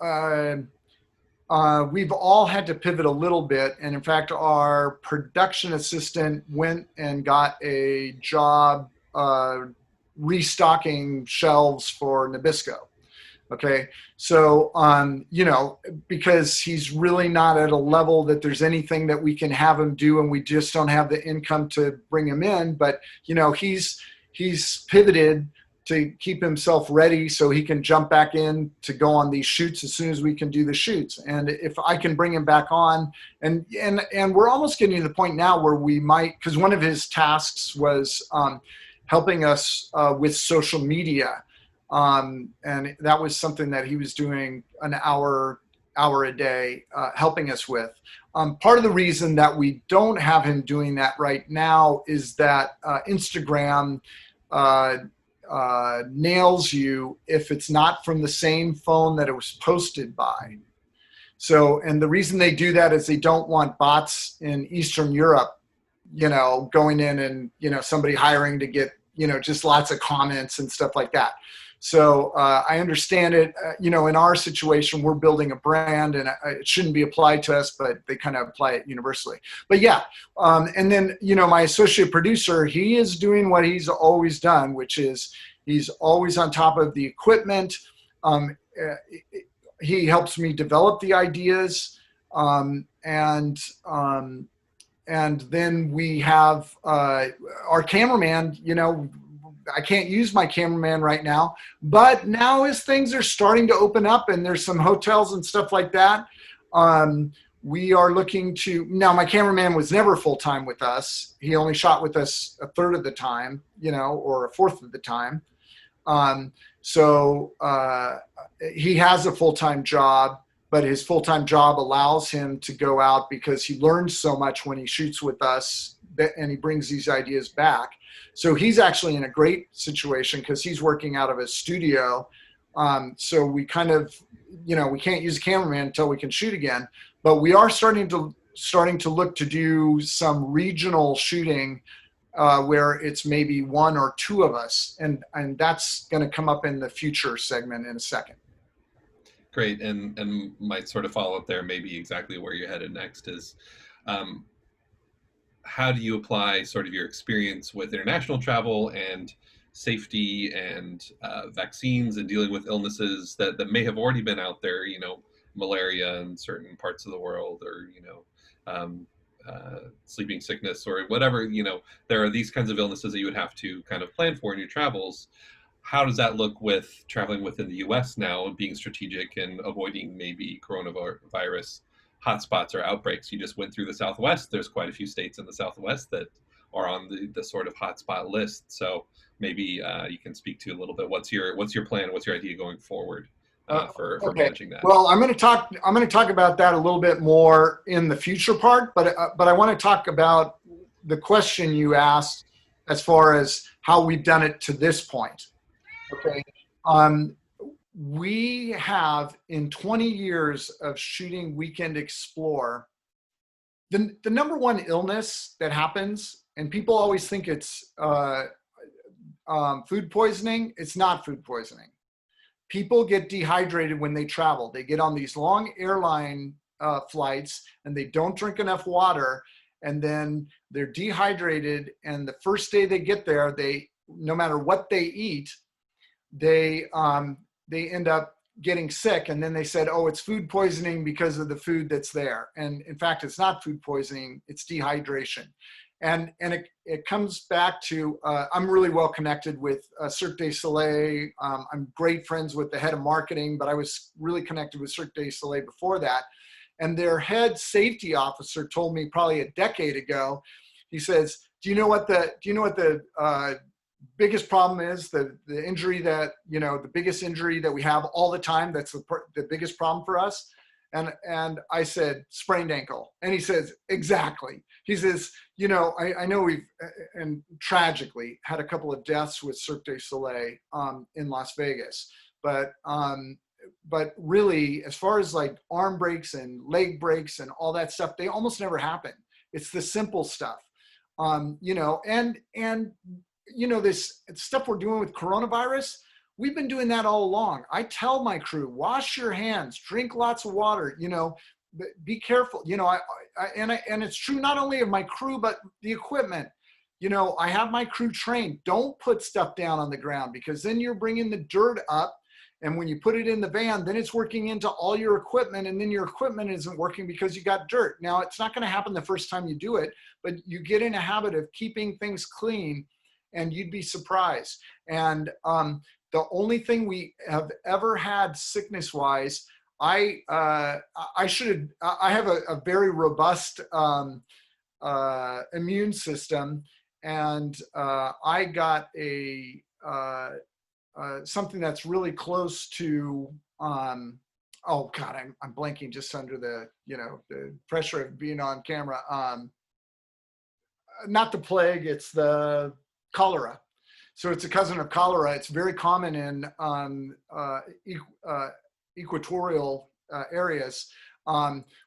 pivot a little bit, and in fact, our production assistant went and got a job restocking shelves for Nabisco. Okay, so because he's really not at a level that there's anything that we can have him do, and we just don't have the income to bring him in. But he's pivoted to keep himself ready so he can jump back in to go on these shoots as soon as we can do the shoots. And if I can bring him back on, and we're almost getting to the point now where we might, because one of his tasks was helping us with social media. And that was something that he was doing an hour a day, helping us with. Part of the reason that we don't have him doing that right now is that Instagram nails you if it's not from the same phone that it was posted by. So, and the reason they do that is they don't want bots in Eastern Europe, going in and, somebody hiring to get, just lots of comments and stuff like that. So I understand it. In our situation, we're building a brand, and it shouldn't be applied to us, but they kind of apply it universally. But yeah, and then my associate producer, he is doing what he's always done, which is he's always on top of the equipment. He helps me develop the ideas, and then we have our cameraman. I can't use my cameraman right now, but now as things are starting to open up and there's some hotels and stuff like that, we are looking to, now my cameraman was never full-time with us. He only shot with us a third of the time, or a fourth of the time. So he has a full-time job, but his full-time job allows him to go out because he learns so much when he shoots with us, and he brings these ideas back. So he's actually in a great situation because he's working out of a studio. So we kind of, we can't use a cameraman until we can shoot again, but we are starting to look to do some regional shooting where it's maybe one or two of us. And that's going to come up in the future segment in a second. Great. And might sort of follow up there, maybe exactly where you're headed next is, how do you apply sort of your experience with international travel and safety and vaccines and dealing with illnesses that may have already been out there, malaria in certain parts of the world, or, sleeping sickness or whatever, there are these kinds of illnesses that you would have to kind of plan for in your travels. How does that look with traveling within the US now and being strategic and avoiding maybe coronavirus hotspots or outbreaks? You just went through the Southwest. There's quite a few states in the Southwest that are on the sort of hotspot list. So maybe you can speak to a little bit. What's your plan? What's your idea going forward for managing that? Well, I'm going to talk about that a little bit more in the future part, but I want to talk about the question you asked as far as how we've done it to this point. Okay. We have, in 20 years of shooting Weekend Explore, the number one illness that happens, and people always think it's food poisoning. It's not food poisoning. People get dehydrated when they travel. They get on these long airline flights and they don't drink enough water, and then they're dehydrated. And the first day they get there, no matter what they eat, they end up getting sick, and then they said, oh, it's food poisoning because of the food that's there. And in fact, it's not food poisoning, it's dehydration. And it comes back to, I'm really well connected with Cirque du Soleil. I'm great friends with the head of marketing, but I was really connected with Cirque du Soleil before that. And their head safety officer told me probably a decade ago, he says, do you know what the biggest problem is the injury that, you know, the biggest injury that we have all the time, that's the biggest problem for us. And I said, sprained ankle. And he says, exactly. He says, you know, I know we've, and tragically, had a couple of deaths with Cirque du Soleil in Las Vegas. But really, as far as like arm breaks and leg breaks and all that stuff, they almost never happen. It's the simple stuff, you know, and you know, this stuff we're doing with coronavirus, we've been doing that all along. I tell my crew, wash your hands, drink lots of water, you know, be careful. You know, and it's true not only of my crew, but the equipment. You know, I have my crew trained. Don't put stuff down on the ground, because then you're bringing the dirt up. And when you put it in the van, then it's working into all your equipment, and then your equipment isn't working because you got dirt. Now, it's not going to happen the first time you do it, but you get in a habit of keeping things clean, and you'd be surprised. And the only thing we have ever had sickness-wise, I have a very robust immune system, and I got a something that's really close to oh God, I'm blanking just under the, you know, the pressure of being on camera. Not the plague, it's the cholera. So it's a cousin of cholera. It's very common in equatorial areas.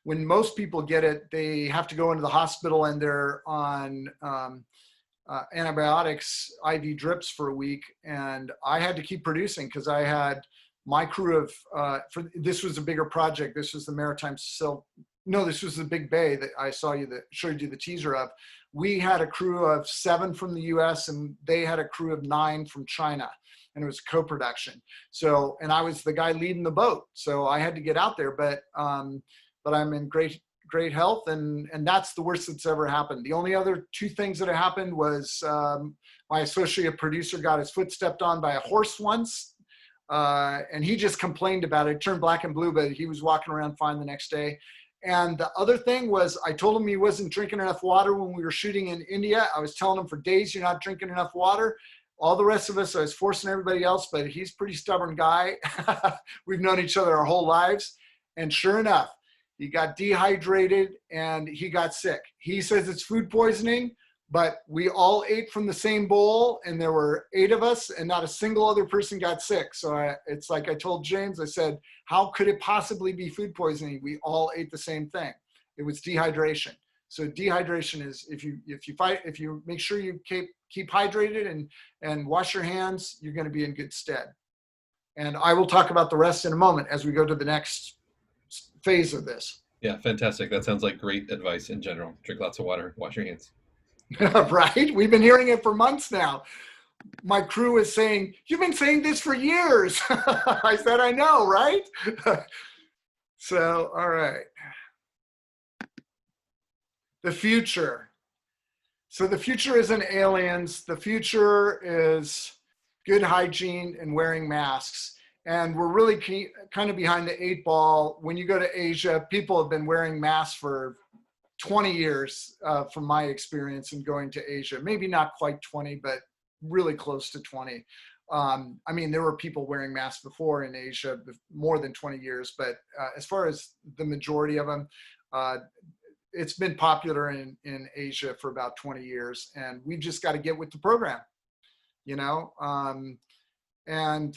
When most people get it, they have to go into the hospital, and they're on antibiotics, IV drips for a week. And I had to keep producing because I had my crew of, this was a bigger project. This was the Maritime no, this was the Big Bay that I showed you the teaser of. We had a crew of 7 from the US, and they had a crew of 9 from China, and it was co-production. So, and I was the guy leading the boat. So I had to get out there, but I'm in great health, and that's the worst that's ever happened. The only other 2 things that have happened was my associate producer got his foot stepped on by a horse once, and he just complained about it. It turned black and blue, but he was walking around fine the next day. And the other thing was, I told him he wasn't drinking enough water when we were shooting in India. I was telling him for days, you're not drinking enough water. All the rest of us, I was forcing everybody else, but he's a pretty stubborn guy. We've known each other our whole lives. And sure enough, he got dehydrated and he got sick. He says it's food poisoning, but we all ate from the same bowl, and there were 8 of us, and not a single other person got sick. So it's like I told James, I said, how could it possibly be food poisoning? We all ate the same thing. It was dehydration. So dehydration is, if you make sure you keep hydrated and wash your hands, you're going to be in good stead. And I will talk about the rest in a moment as we go to the next phase of this. Yeah, fantastic. That sounds like great advice in general. Drink lots of water, wash your hands. Right? We've been hearing it for months now. My crew is saying, you've been saying this for years. I said, I know, right? So, all right. The future. So the future isn't aliens. The future is good hygiene and wearing masks. And we're really kind of behind the 8 ball. When you go to Asia, people have been wearing masks for 20 years from my experience in going to Asia. Maybe not quite 20, but really close to 20. I mean, there were people wearing masks before in Asia, more than 20 years, but as far as the majority of them, it's been popular in Asia for about 20 years, and we just got to get with the program, you know? I'm going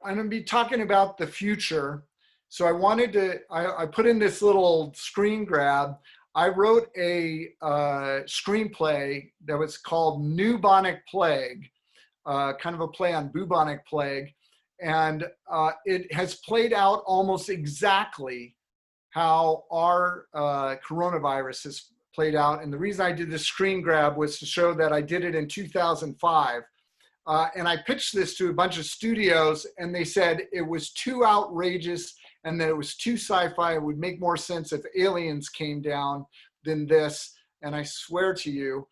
to be talking about the future. So I wanted to, I put in this little screen grab. I wrote a screenplay that was called Bubonic Plague, kind of a play on bubonic plague. And it has played out almost exactly how our coronavirus has played out. And the reason I did this screen grab was to show that I did it in 2005. And I pitched this to a bunch of studios, and they said it was too outrageous and that it was too sci-fi. It would make more sense if aliens came down than this. And I swear to you,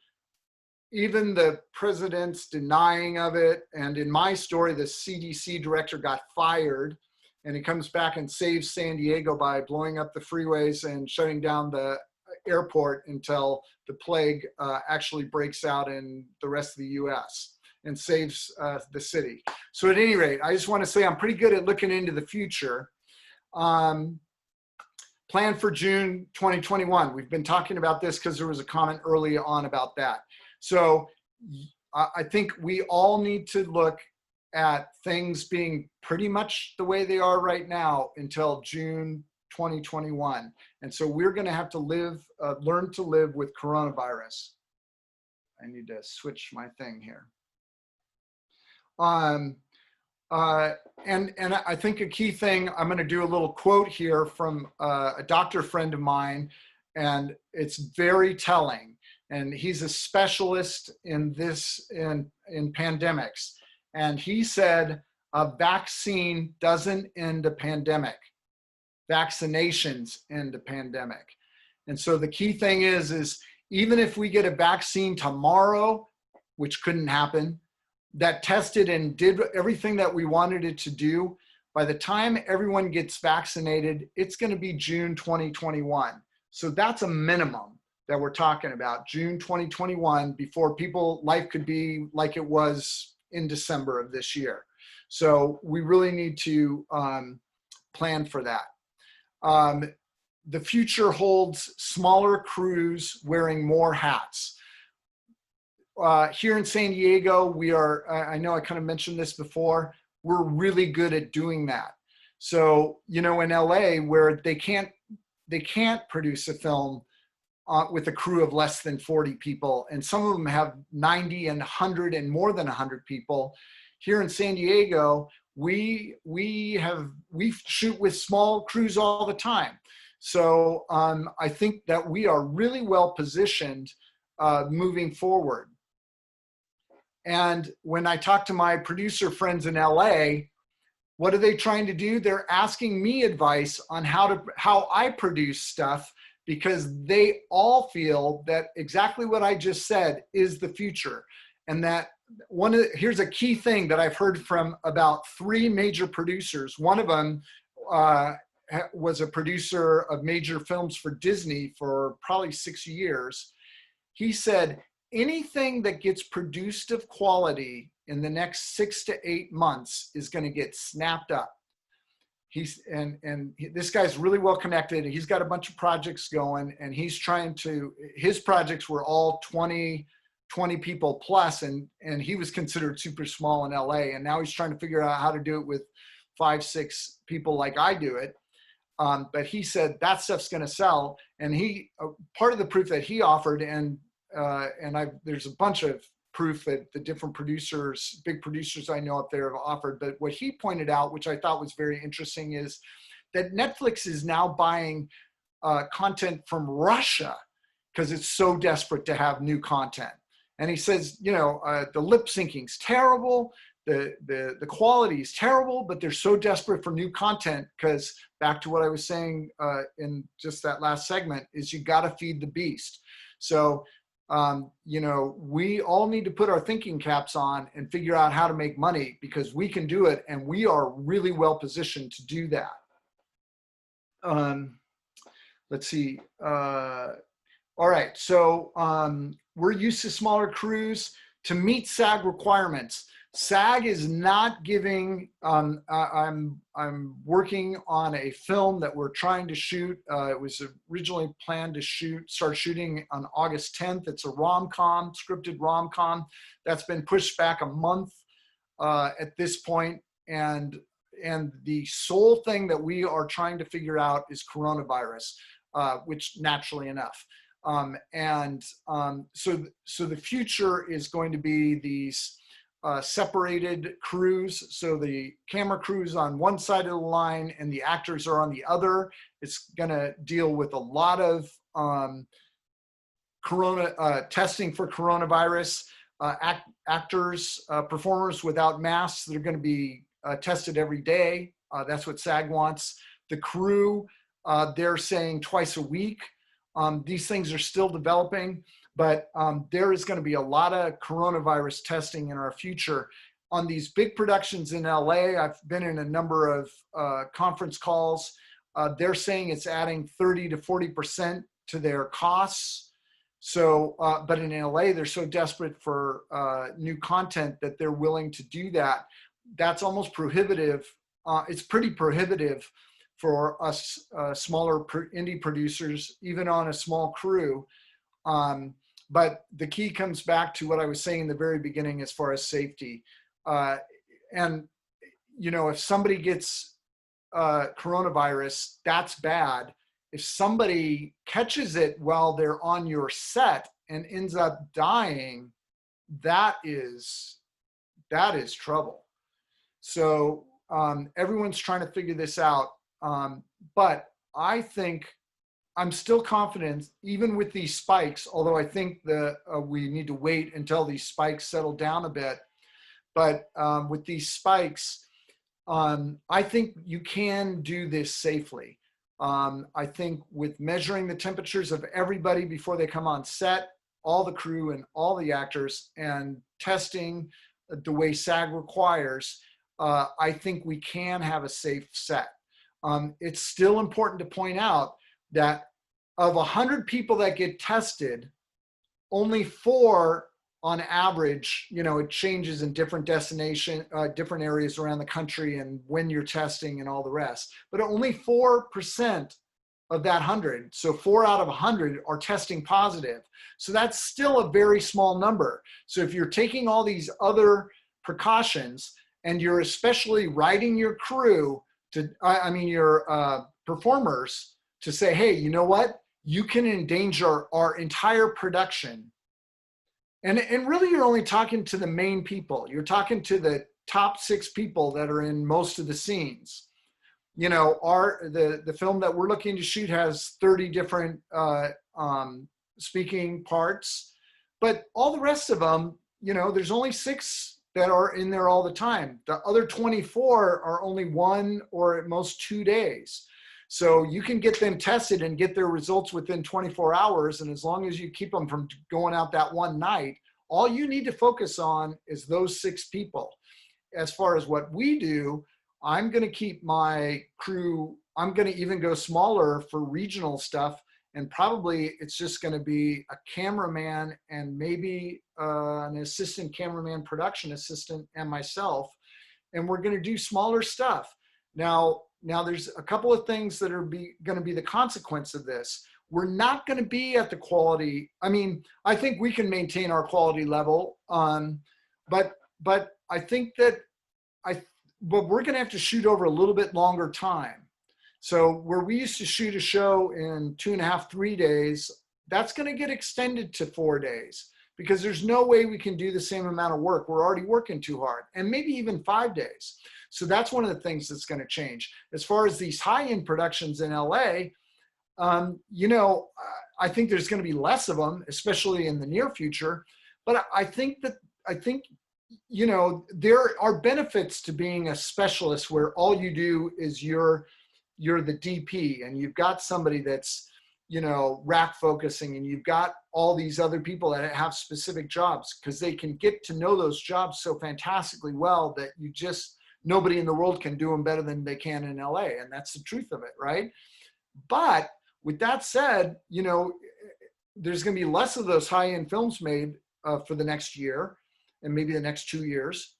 even the president's denying of it. And in my story, the CDC director got fired, and he comes back and saves San Diego by blowing up the freeways and shutting down the airport until the plague actually breaks out in the rest of the US and saves the city. So at any rate, I just want to say I'm pretty good at looking into the future. Plan for June 2021. We've been talking about this because there was a comment early on about that. So I think we all need to look at things being pretty much the way they are right now until June 2021. And so we're going to have to learn to live with coronavirus. I need to switch my thing here. And I think a key thing, I'm going to do a little quote here from a doctor friend of mine, and it's very telling. And he's a specialist in this, in pandemics. And he said, a vaccine doesn't end a pandemic. Vaccinations end a pandemic. And so the key thing is even if we get a vaccine tomorrow, which couldn't happen, that tested and did everything that we wanted it to do, by the time everyone gets vaccinated, it's going to be June 2021. So that's a minimum that we're talking about, June 2021, before life could be like it was in December of this year. So we really need to plan for that. The future holds smaller crews wearing more hats. Here in San Diego, we are, I know I kind of mentioned this before, we're really good at doing that. So, you know, in LA, where they can't produce a film with a crew of less than 40 people, and some of them have 90 and 100 and more than 100 people. Here in San Diego, we shoot with small crews all the time. So I think that we are really well positioned moving forward. And when I talk to my producer friends in LA, what are they trying to do? They're asking me advice on how I produce stuff, because they all feel that exactly what I just said is the future. And that here's a key thing that I've heard from about 3 major producers. One of them was a producer of major films for Disney for probably 6 years. He said, anything that gets produced of quality in the next 6 to 8 months is going to get snapped up. This guy's really well connected. He's got a bunch of projects going, and he's trying to, his projects were all 20 people plus, and he was considered super small in LA. And now he's trying to figure out how to do it with 5, 6 people like I do it. But he said that stuff's going to sell. And part of the proof that he offered, there's a bunch of proof that the different producers, big producers I know up there have offered. But what he pointed out, which I thought was very interesting, is that Netflix is now buying content from Russia because it's so desperate to have new content. And he says, you know, the lip syncing's terrible, the quality is terrible, but they're so desperate for new content because, back to what I was saying in just that last segment, is you got to feed the beast. So you know, we all need to put our thinking caps on and figure out how to make money, because we can do it, and we are really well positioned to do that. Let's see. All right, so we're used to smaller crews to meet SAG requirements. SAG is not giving, I'm working on a film that we're trying to shoot. It was originally planned to start shooting on August 10th. It's a rom-com, scripted rom-com that's been pushed back a month at this point. And the sole thing that we are trying to figure out is coronavirus, which naturally enough. So the future is going to be these separated crews. So the camera crews on one side of the line and the actors are on the other. It's going to deal with a lot of testing for coronavirus. Actors, performers without masks, they're going to be tested every day. That's what SAG wants. The crew, they're saying twice a week. These things are still developing, but there is going to be a lot of coronavirus testing in our future. On these big productions in LA, I've been in a number of conference calls. They're saying it's adding 30 to 40% their costs. So, but in LA, they're so desperate for new content that they're willing to do that. That's almost prohibitive. It's pretty prohibitive for us smaller indie producers, even on a small crew. But the key comes back to what I was saying in the very beginning as far as safety. And, you know, if somebody gets coronavirus, that's bad. If somebody catches it while they're on your set and ends up dying, that is trouble. So everyone's trying to figure this out. But I think I'm still confident, even with these spikes, although I think we need to wait until these spikes settle down a bit. But with these spikes, I think you can do this safely. I think with measuring the temperatures of everybody before they come on set, all the crew and all the actors, and testing the way SAG requires, I think we can have a safe set. It's still important to point out that of 100 people that get tested, only 4 on average, you know, it changes in different different areas around the country and when you're testing and all the rest, but only 4% of that 100, so 4 out of 100 are testing positive. So that's still a very small number. So if you're taking all these other precautions and you're especially writing your crew to, your performers to say, hey, you know what? You can endanger our entire production. And really, you're only talking to the main people. You're talking to the top 6 people that are in most of the scenes. You know, the film that we're looking to shoot has 30 different speaking parts, but all the rest of them, you know, there's only 6 that are in there all the time. The other 24 are only 1 or at most 2 days. So you can get them tested and get their results within 24 hours. And as long as you keep them from going out that one night, all you need to focus on is those 6 people. As far as what we do, I'm going to keep my crew, I'm going to even go smaller for regional stuff. And probably it's just going to be a cameraman and maybe an assistant cameraman, production assistant, and myself. And we're going to do smaller stuff. Now there's a couple of things that are going to be the consequence of this. We're not going to be at the quality. I mean, I think we can maintain our quality level, but I think that but we're going to have to shoot over a little bit longer time. So where we used to shoot a show in 2.5, 3 days, that's going to get extended to 4 days because there's no way we can do the same amount of work. We're already working too hard, and maybe even 5 days. So that's one of the things that's going to change. As far as these high-end productions in LA, you know, I think there's going to be less of them, especially in the near future. But I think, you know, there are benefits to being a specialist where all you do is you're the DP and you've got somebody that's, you know, rack focusing, and you've got all these other people that have specific jobs because they can get to know those jobs so fantastically well that nobody in the world can do them better than they can in LA. And that's the truth of it, right? But with that said, you know, there's going to be less of those high-end films made for the next year and maybe the next 2 years.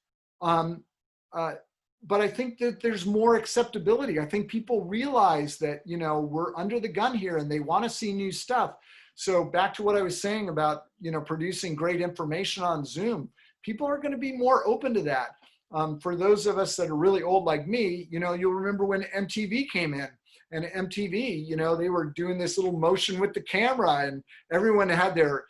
But I think that there's more acceptability. I think people realize that, you know, we're under the gun here and they want to see new stuff. So back to what I was saying about, you know, producing great information on Zoom, people are going to be more open to that. For those of us that are really old like me, you know, you'll remember when MTV came in, and MTV, you know, they were doing this little motion with the camera and everyone had their,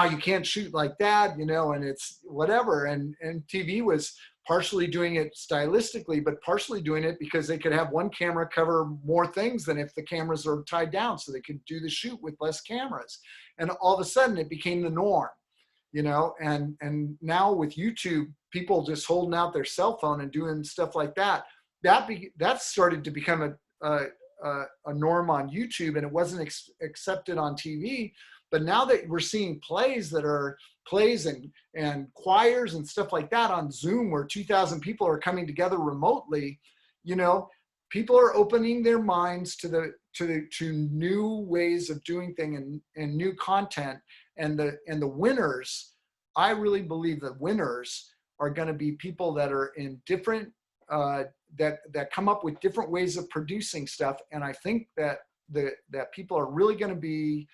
you can't shoot like that, you know, and it's whatever. And MTV was partially doing it stylistically, but partially doing it because they could have one camera cover more things than if the cameras are tied down, so they could do the shoot with less cameras. And all of a sudden it became the norm, you know, and now with YouTube, people just holding out their cell phone and doing stuff like that, that started to become a norm on YouTube, and it wasn't accepted on TV. But now that we're seeing plays that are plays and choirs and stuff like that on Zoom, where 2,000 people are coming together remotely, you know, people are opening their minds to new ways of doing things and new content. And the winners, I really believe the winners are going to be people that are in different, that come up with different ways of producing stuff. And I think that that people are really going to be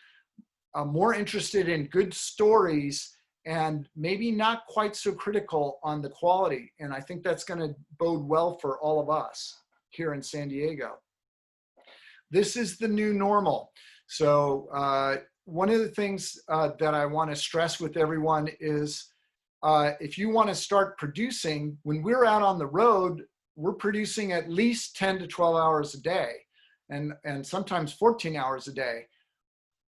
more interested in good stories and maybe not quite so critical on the quality. And I think that's going to bode well for all of us here in San Diego. This is the new normal. So one of the things that I want to stress with everyone is if you want to start producing, when we're out on the road, we're producing at least 10 to 12 hours a day and sometimes 14 hours a day.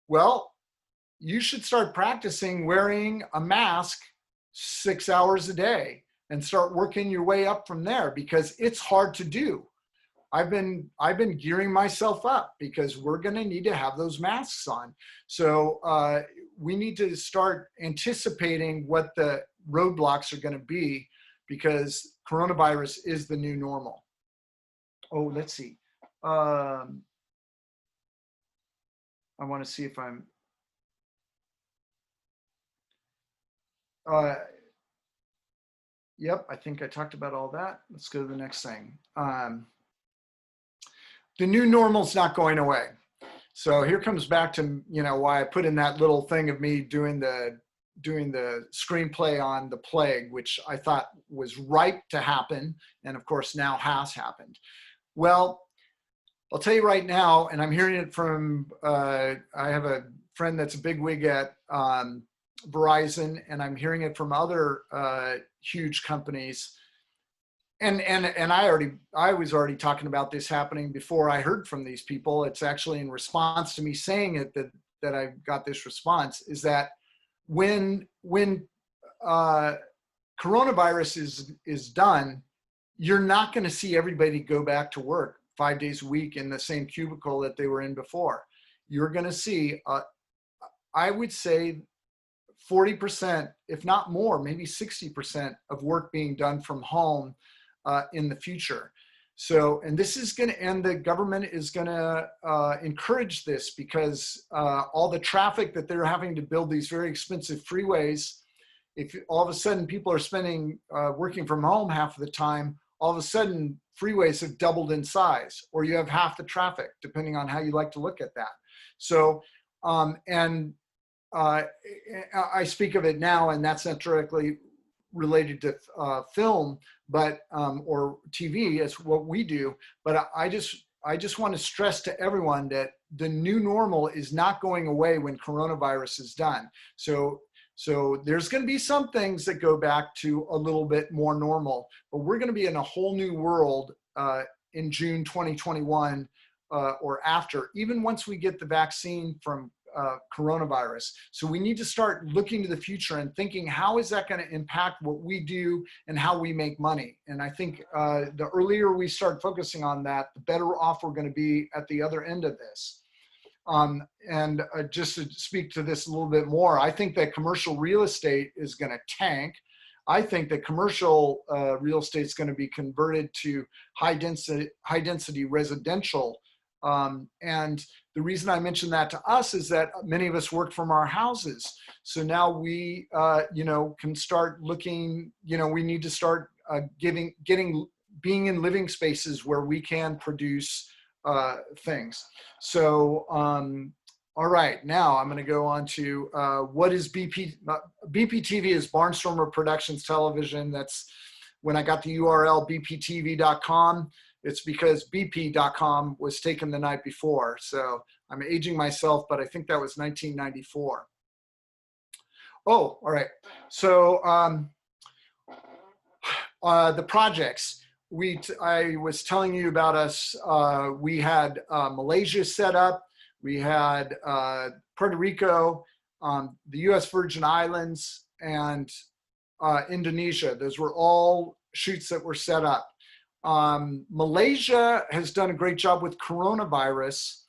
Well, you should start practicing wearing a mask 6 hours a day and start working your way up from there, because it's hard to do. I've been gearing myself up because we're going to need to have those masks on. So we need to start anticipating what the roadblocks are going to be, because coronavirus is the new normal. Oh, let's see. I want to see if I'm. Yep, I think I talked about all that. Let's go to the next thing. The new normal's not going away. So here comes back to, you know, why I put in that little thing of me doing the screenplay on the plague, which I thought was ripe to happen, and of course now has happened. Well, I'll tell you right now, and I'm hearing it from, I have a friend that's a bigwig at Verizon, and I'm hearing it from other huge companies. And I was already talking about this happening before I heard from these people. It's actually in response to me saying it that I got this response, is that when coronavirus is done, you're not going to see everybody go back to work 5 days a week in the same cubicle that they were in before. You're going to see, I would say, 40%, if not more, maybe 60% of work being done from home in the future. So, and this is going to, and the government is going to encourage this, because all the traffic that they're having to build these very expensive freeways, if all of a sudden people are spending, working from home half of the time, all of a sudden freeways have doubled in size, or you have half the traffic, depending on how you like to look at that. So, I speak of it now, and that's not directly related to film, but or TV, as what we do. But I just want to stress to everyone that the new normal is not going away when coronavirus is done. So there's going to be some things that go back to a little bit more normal, but we're going to be in a whole new world in June 2021 or after, even once we get the vaccine from coronavirus. So we need to start looking to the future and thinking, how is that going to impact what we do and how we make money? And I think the earlier we start focusing on that, the better off we're going to be at the other end of this. Just to speak to this a little bit more, I think that commercial real estate is going to tank. I think that commercial real estate is going to be converted to high density residential. And the reason I mention that to us is that many of us work from our houses. So now we, can start looking, we need to start being in living spaces where we can produce things. So, all right, now I'm going to go on to what is BP. BPTV is Barnstormer Productions Television. That's when I got the URL bptv.com. It's because bp.com was taken the night before. So I'm aging myself, but I think that was 1994. Oh, all right. So the projects. I was telling you about us. We had Malaysia set up. We had Puerto Rico, the U.S. Virgin Islands, and Indonesia. Those were all shoots that were set up. Malaysia has done a great job with coronavirus,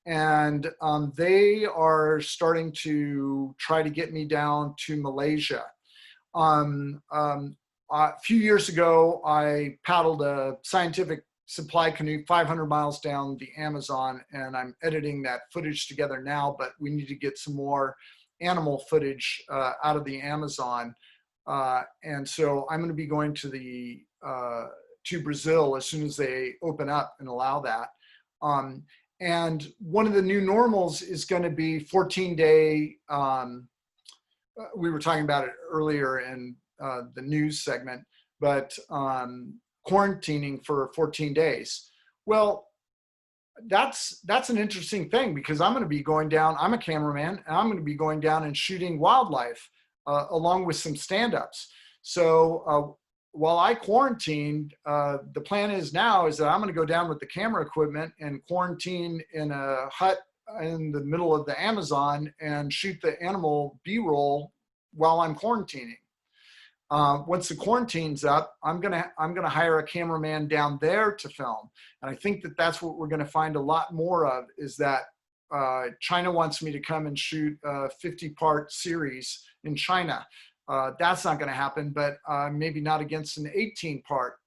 and they are starting to try to get me down to Malaysia. A few years ago, I paddled a scientific supply canoe 500 miles down the Amazon, and I'm editing that footage together now, but we need to get some more animal footage out of the Amazon. And so I'm going to be going to Brazil as soon as they open up and allow that. And one of the new normals is going to be 14-day, we were talking about it earlier in the news segment, but quarantining for 14 days. Well, that's an interesting thing, because I'm going to be going down, I'm a cameraman, and I'm going to be going down and shooting wildlife along with some stand-ups. So while I quarantined, the plan is now is that I'm going to go down with the camera equipment and quarantine in a hut in the middle of the Amazon and shoot the animal B-roll while I'm quarantining. Once the quarantine's up, I'm gonna hire a cameraman down there to film, and I think that that's what we're gonna find a lot more of, is that China wants me to come and shoot a 50-part series in China. That's not gonna happen, but maybe not against an 18-part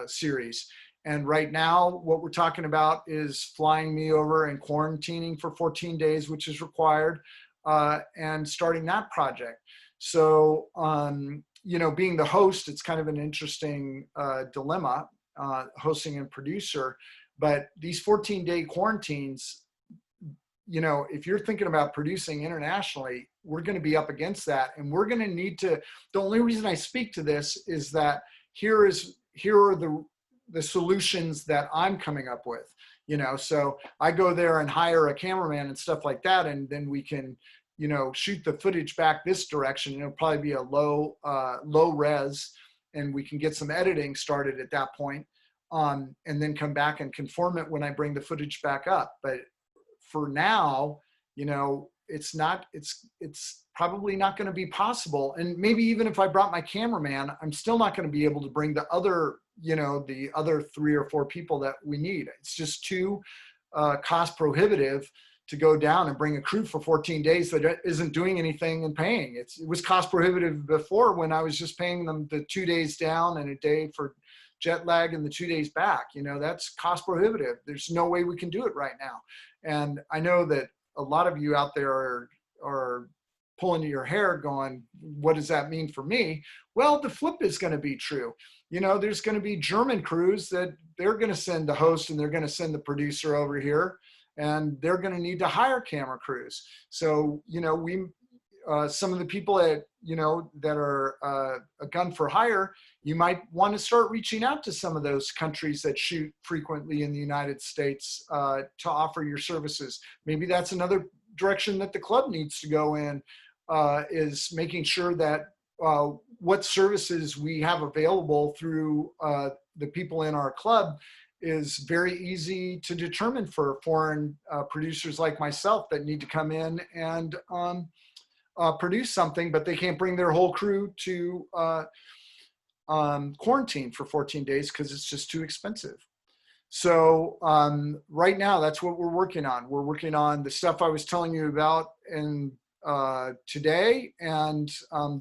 series. And right now, what we're talking about is flying me over and quarantining for 14 days, which is required, and starting that project. So, you know, being the host, it's kind of an interesting dilemma, hosting and producer. But these 14-day quarantines, you know, if you're thinking about producing internationally, we're going to be up against that. And we're going to need to, the only reason I speak to this is that here are the solutions that I'm coming up with, you know. So I go there and hire a cameraman and stuff like that, and then we can, you know, shoot the footage back this direction. It'll probably be a low res, and we can get some editing started at that point, and then come back and conform it when I bring the footage back up. But for now, you know, it's probably not going to be possible. And maybe even if I brought my cameraman, I'm still not going to be able to bring the other, you know, the other 3 or 4 people that we need. It's just too cost prohibitive to go down and bring a crew for 14 days that isn't doing anything and paying. It was cost prohibitive before, when I was just paying them the 2 days down and a day for jet lag and the 2 days back. You know, that's cost prohibitive. There's no way we can do it right now. And I know that a lot of you out there are pulling your hair going, what does that mean for me? Well, the flip is going to be true. You know, there's going to be German crews that they're going to send the host and they're going to send the producer over here, and they're going to need to hire camera crews. So, you know, some of the people that, you know, that are a gun for hire, you might want to start reaching out to some of those countries that shoot frequently in the United States to offer your services. Maybe that's another direction that the club needs to go in, is making sure that what services we have available through the people in our club is very easy to determine for foreign producers like myself that need to come in and produce something, but they can't bring their whole crew to quarantine for 14 days because it's just too expensive. So right now, that's what we're working on. We're working on the stuff I was telling you about today, and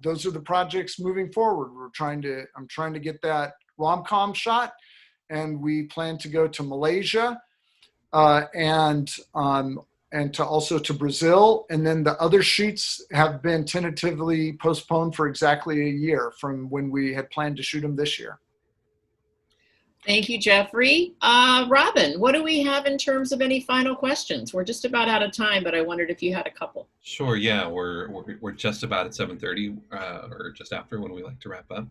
those are the projects moving forward. I'm trying to get that rom-com shot, and we plan to go to Malaysia and to also to Brazil. And then the other shoots have been tentatively postponed for exactly a year from when we had planned to shoot them this year. Thank you, Jeffrey. Robin, what do we have in terms of any final questions? We're just about out of time, but I wondered if you had a couple. Sure. Yeah, we're just about at 7:30, or just after, when we like to wrap up.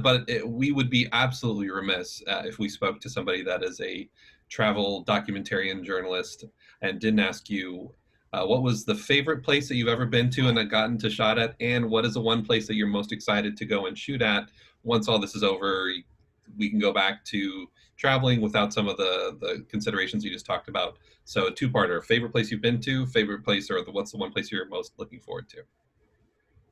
But we would be absolutely remiss if we spoke to somebody that is a travel documentarian journalist and didn't ask you what was the favorite place that you've ever been to and that gotten to shot at, and what is the one place that you're most excited to go and shoot at once all this is over? We can go back to traveling without some of the considerations you just talked about. So a two-parter: favorite place you've been to, favorite place, or what's the one place you're most looking forward to?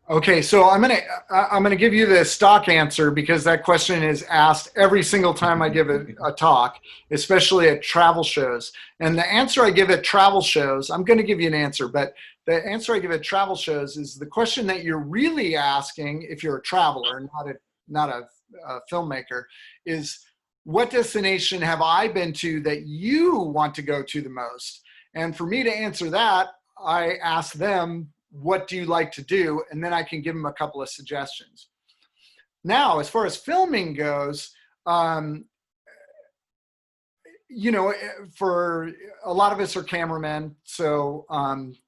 Okay, so I'm gonna give you the stock answer, because that question is asked every single time I give a talk, especially at travel shows. And the answer I give at travel shows, I'm gonna give you an answer, but the answer I give at travel shows is the question that you're really asking if you're a traveler, not a filmmaker, is what destination have I been to that you want to go to the most? And for me to answer that, I ask them, what do you like to do? And then I can give them a couple of suggestions. Now, as far as filming goes, you know, for a lot of us are cameramen. So,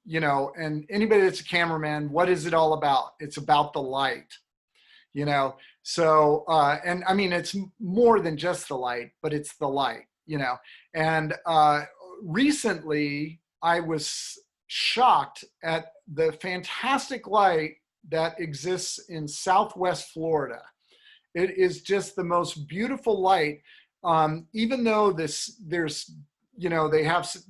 you know, and anybody that's a cameraman, what is it all about? It's about the light, you know? So, and I mean, it's more than just the light, but it's the light, you know? And recently I was shocked at the fantastic light that exists in Southwest Florida. It is just the most beautiful light. Even though there's, you know,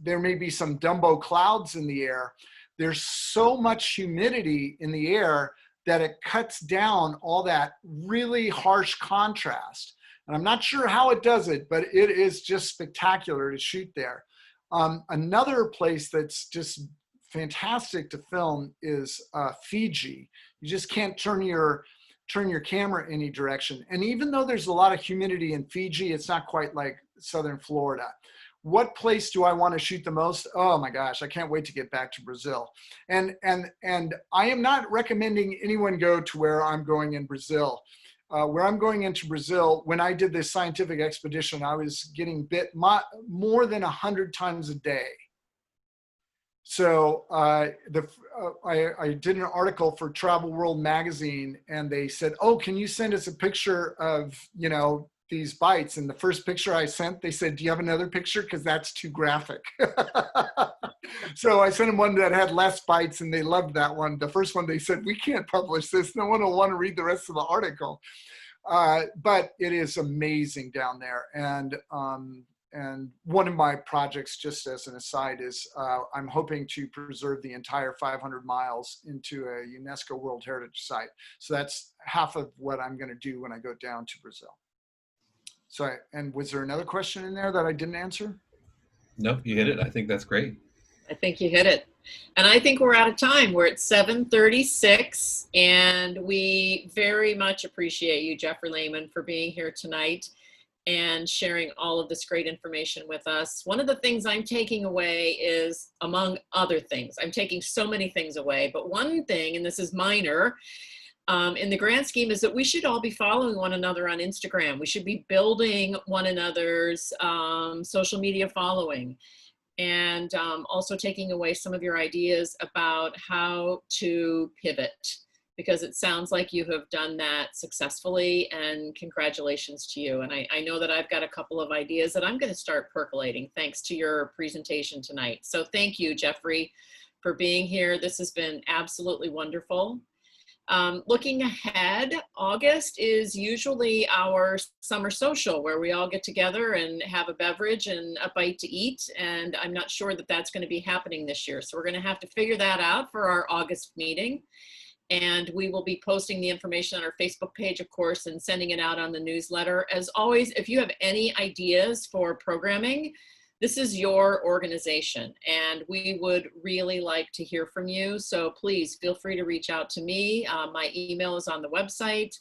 there may be some Dumbo clouds in the air, there's so much humidity in the air that it cuts down all that really harsh contrast. And I'm not sure how it does it, but it is just spectacular to shoot there. Another place that's just fantastic to film is Fiji. You just can't turn your camera any direction. And even though there's a lot of humidity in Fiji, it's not quite like Southern Florida. What place do I want to shoot the most? Oh my gosh, I can't wait to get back to Brazil. And I am not recommending anyone go to where I'm going in Brazil. Where I'm going into Brazil, when I did this scientific expedition, I was getting bit more than 100 times a day. So I did an article for Travel World magazine, and they said, oh, can you send us a picture of, you know, these bites? And the first picture I sent, they said, do you have another picture? Because that's too graphic. So I sent them one that had less bites, and they loved that one. The first one, they said, we can't publish this. No one will want to read the rest of the article. But it is amazing down there. And one of my projects, just as an aside, is I'm hoping to preserve the entire 500 miles into a UNESCO World Heritage Site. So that's half of what I'm going to do when I go down to Brazil. So, and was there another question in there that I didn't answer? Nope, you hit it. I think that's great. I think you hit it. And I think we're out of time. We're at 7:36, and we very much appreciate you, Jeffrey Lehmann, for being here tonight and sharing all of this great information with us. One of the things I'm taking away is, among other things, I'm taking so many things away, but one thing, and this is minor, in the grand scheme, is that we should all be following one another on Instagram. We should be building one another's social media following, and also taking away some of your ideas about how to pivot, because it sounds like you have done that successfully, and congratulations to you. And I know that I've got a couple of ideas that I'm going to start percolating thanks to your presentation tonight. So thank you, Jeffrey, for being here. This has been absolutely wonderful. Looking ahead, August is usually our summer social where we all get together and have a beverage and a bite to eat. And I'm not sure that that's going to be happening this year. So we're going to have to figure that out for our August meeting. And we will be posting the information on our Facebook page, of course, and sending it out on the newsletter. As always, if you have any ideas for programming, this is your organization, and we would really like to hear from you. So please feel free to reach out to me. My email is on the website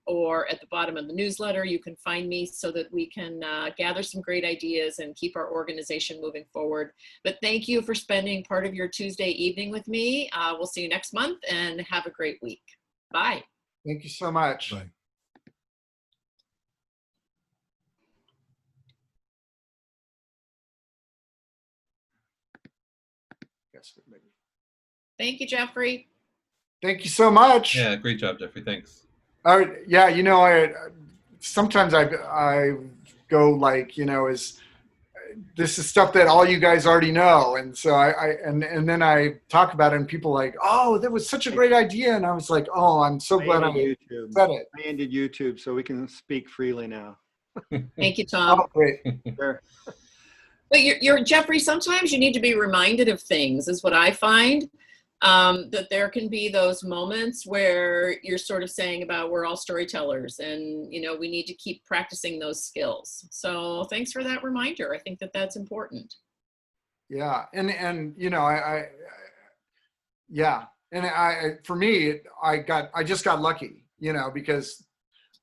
or at the bottom of the newsletter. You can find me so that we can gather some great ideas and keep our organization moving forward. But thank you for spending part of your Tuesday evening with me. We'll see you next month, and have a great week. Bye. Thank you so much. Bye. Thank you, Jeffrey. Thank you so much. Yeah, great job, Jeffrey. Thanks. Yeah, you know, sometimes I go like, you know, this is stuff that all you guys already know, and so and then I talk about it, and people are like, oh, that was such a great idea, and I was like, oh, I'm so glad I said it. I ended YouTube, so we can speak freely now. Thank you, Tom. Oh, great. Sure. But you're Jeffrey, sometimes you need to be reminded of things, is what I find. That there can be those moments where you're sort of saying about we're all storytellers, and you know, we need to keep practicing those skills. So thanks for that reminder. I think that that's important. Yeah, and you know, yeah, and for me, I just got lucky, you know, because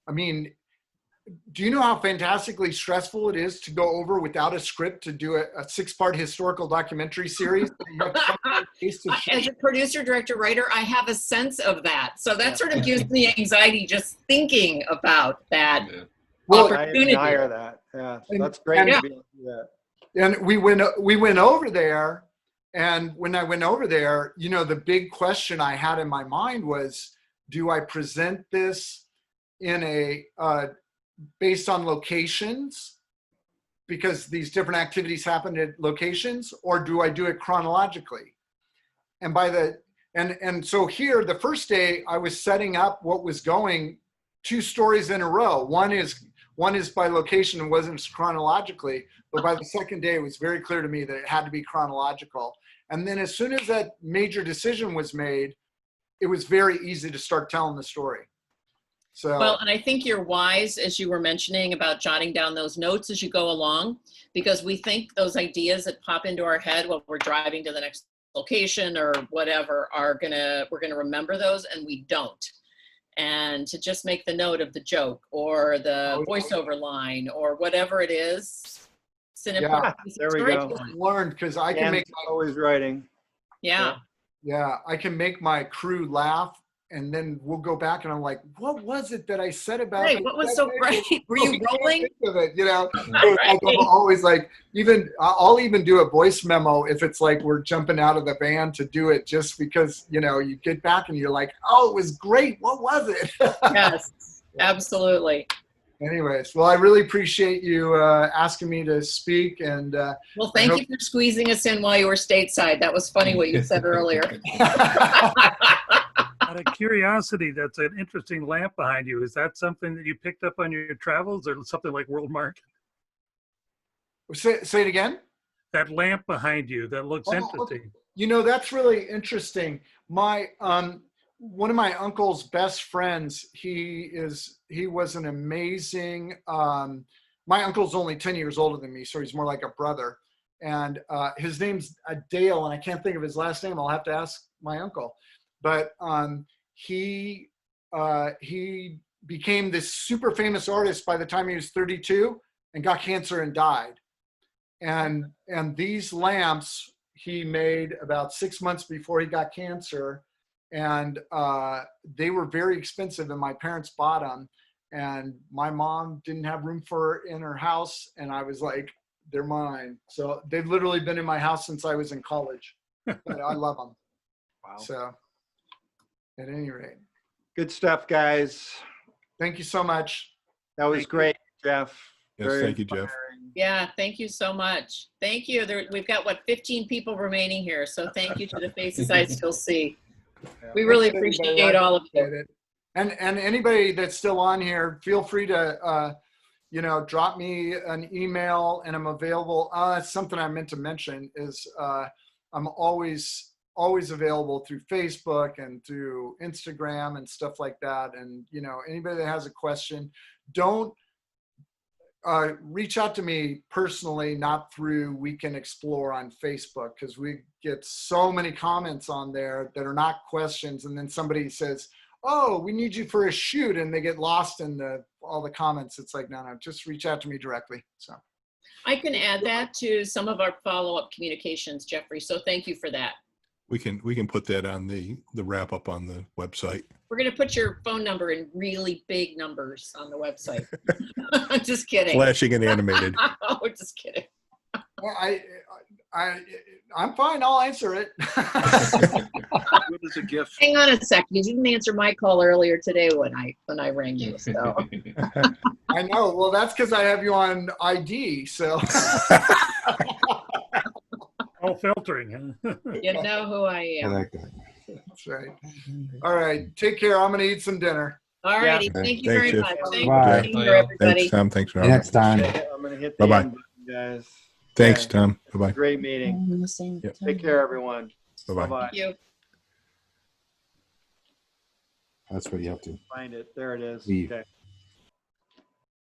I mean, do you know how fantastically stressful it is to go over without a script to do a 6-part historical documentary series? As a producer, director, writer, I have a sense of that. So that sort of gives me anxiety just thinking about that opportunity. I admire that. Yeah, that's great to be able to do that. And we went over there, and when I went over there, you know, the big question I had in my mind was, do I present this in a based on locations, because these different activities happened at locations, or do I do it chronologically? And and so here, the first day, I was setting up what was going 2 stories in a row. One is by location and wasn't chronologically, but by the second day, it was very clear to me that it had to be chronological. And then as soon as that major decision was made, it was very easy to start telling the story. So, well, and I think you're wise, as you were mentioning, about jotting down those notes as you go along, because we think those ideas that pop into our head while we're driving to the next location or whatever we're gonna remember those, and we don't. And to just make the note of the joke or the voiceover line or whatever it is. Yeah, there we go. Learned, because I can make always writing. Yeah. Yeah, I can make my crew laugh, and then we'll go back and I'm like, what was it that I said about Right, what was so great? Were you rolling? Think of it, you know? Like, I'm always like, I'll even do a voice memo if it's like we're jumping out of the van to do it, just because, you know, you get back and you're like, oh, it was great. What was it? Yes, absolutely. Anyways, well, I really appreciate you asking me to speak. And well, thank you for squeezing us in while you were stateside. That was funny what you said earlier. Out of curiosity, that's an interesting lamp behind you. Is that something that you picked up on your travels, or something like World Market? Say it again? That lamp behind you, that looks interesting. You know, that's really interesting. My one of my uncle's best friends, he was an amazing, my uncle's only 10 years older than me, so he's more like a brother. And his name's Dale, and I can't think of his last name. I'll have to ask my uncle. But he became this super famous artist by the time he was 32 and got cancer and died. And these lamps he made about 6 months before he got cancer. And they were very expensive, and my parents bought them. And my mom didn't have room in her house, and I was like, they're mine. So they've literally been in my house since I was in college. But I love them. Wow. So at any rate. Good stuff, guys. Thank you so much. That was great, Jeff. Yes, thank you, Jeff. Yeah, thank you so much. Thank you. We've got, 15 people remaining here. So thank you to the faces I still see. We really appreciate all of you. And anybody that's still on here, feel free to, drop me an email, and I'm available. That's something I meant to mention is I'm always available through Facebook and through Instagram and stuff like that. And, you know, anybody that has a question, don't reach out to me personally, not through We Can Explore on Facebook, because we get so many comments on there that are not questions. And then somebody says, oh, we need you for a shoot, and they get lost in all the comments. It's like, no, just reach out to me directly. So I can add that to some of our follow-up communications, Jeffrey. So thank you for that. We can put that on the wrap up on the website. We're going to put your phone number in really big numbers on the website. I'm just kidding. Flashing and animated. Oh, just kidding. Well, I'm fine. I'll answer it. Good as a gift. Hang on a second. You didn't answer my call earlier today when I rang you. So I know. Well, that's because I have you on ID. So. All filtering. You know who I am. That's right. All right. Take care. I'm going to eat some dinner. All righty. Thank you very much. Thank you, everybody. Thanks, Tom. Thanks for Next time. I'm going to hit the end button, guys. Thanks, Tom. Bye-bye. Great meeting. Yep. Take care, everyone. Bye-bye. Bye-bye. Thank you. That's what you have to Find it. There it is. leave. Okay.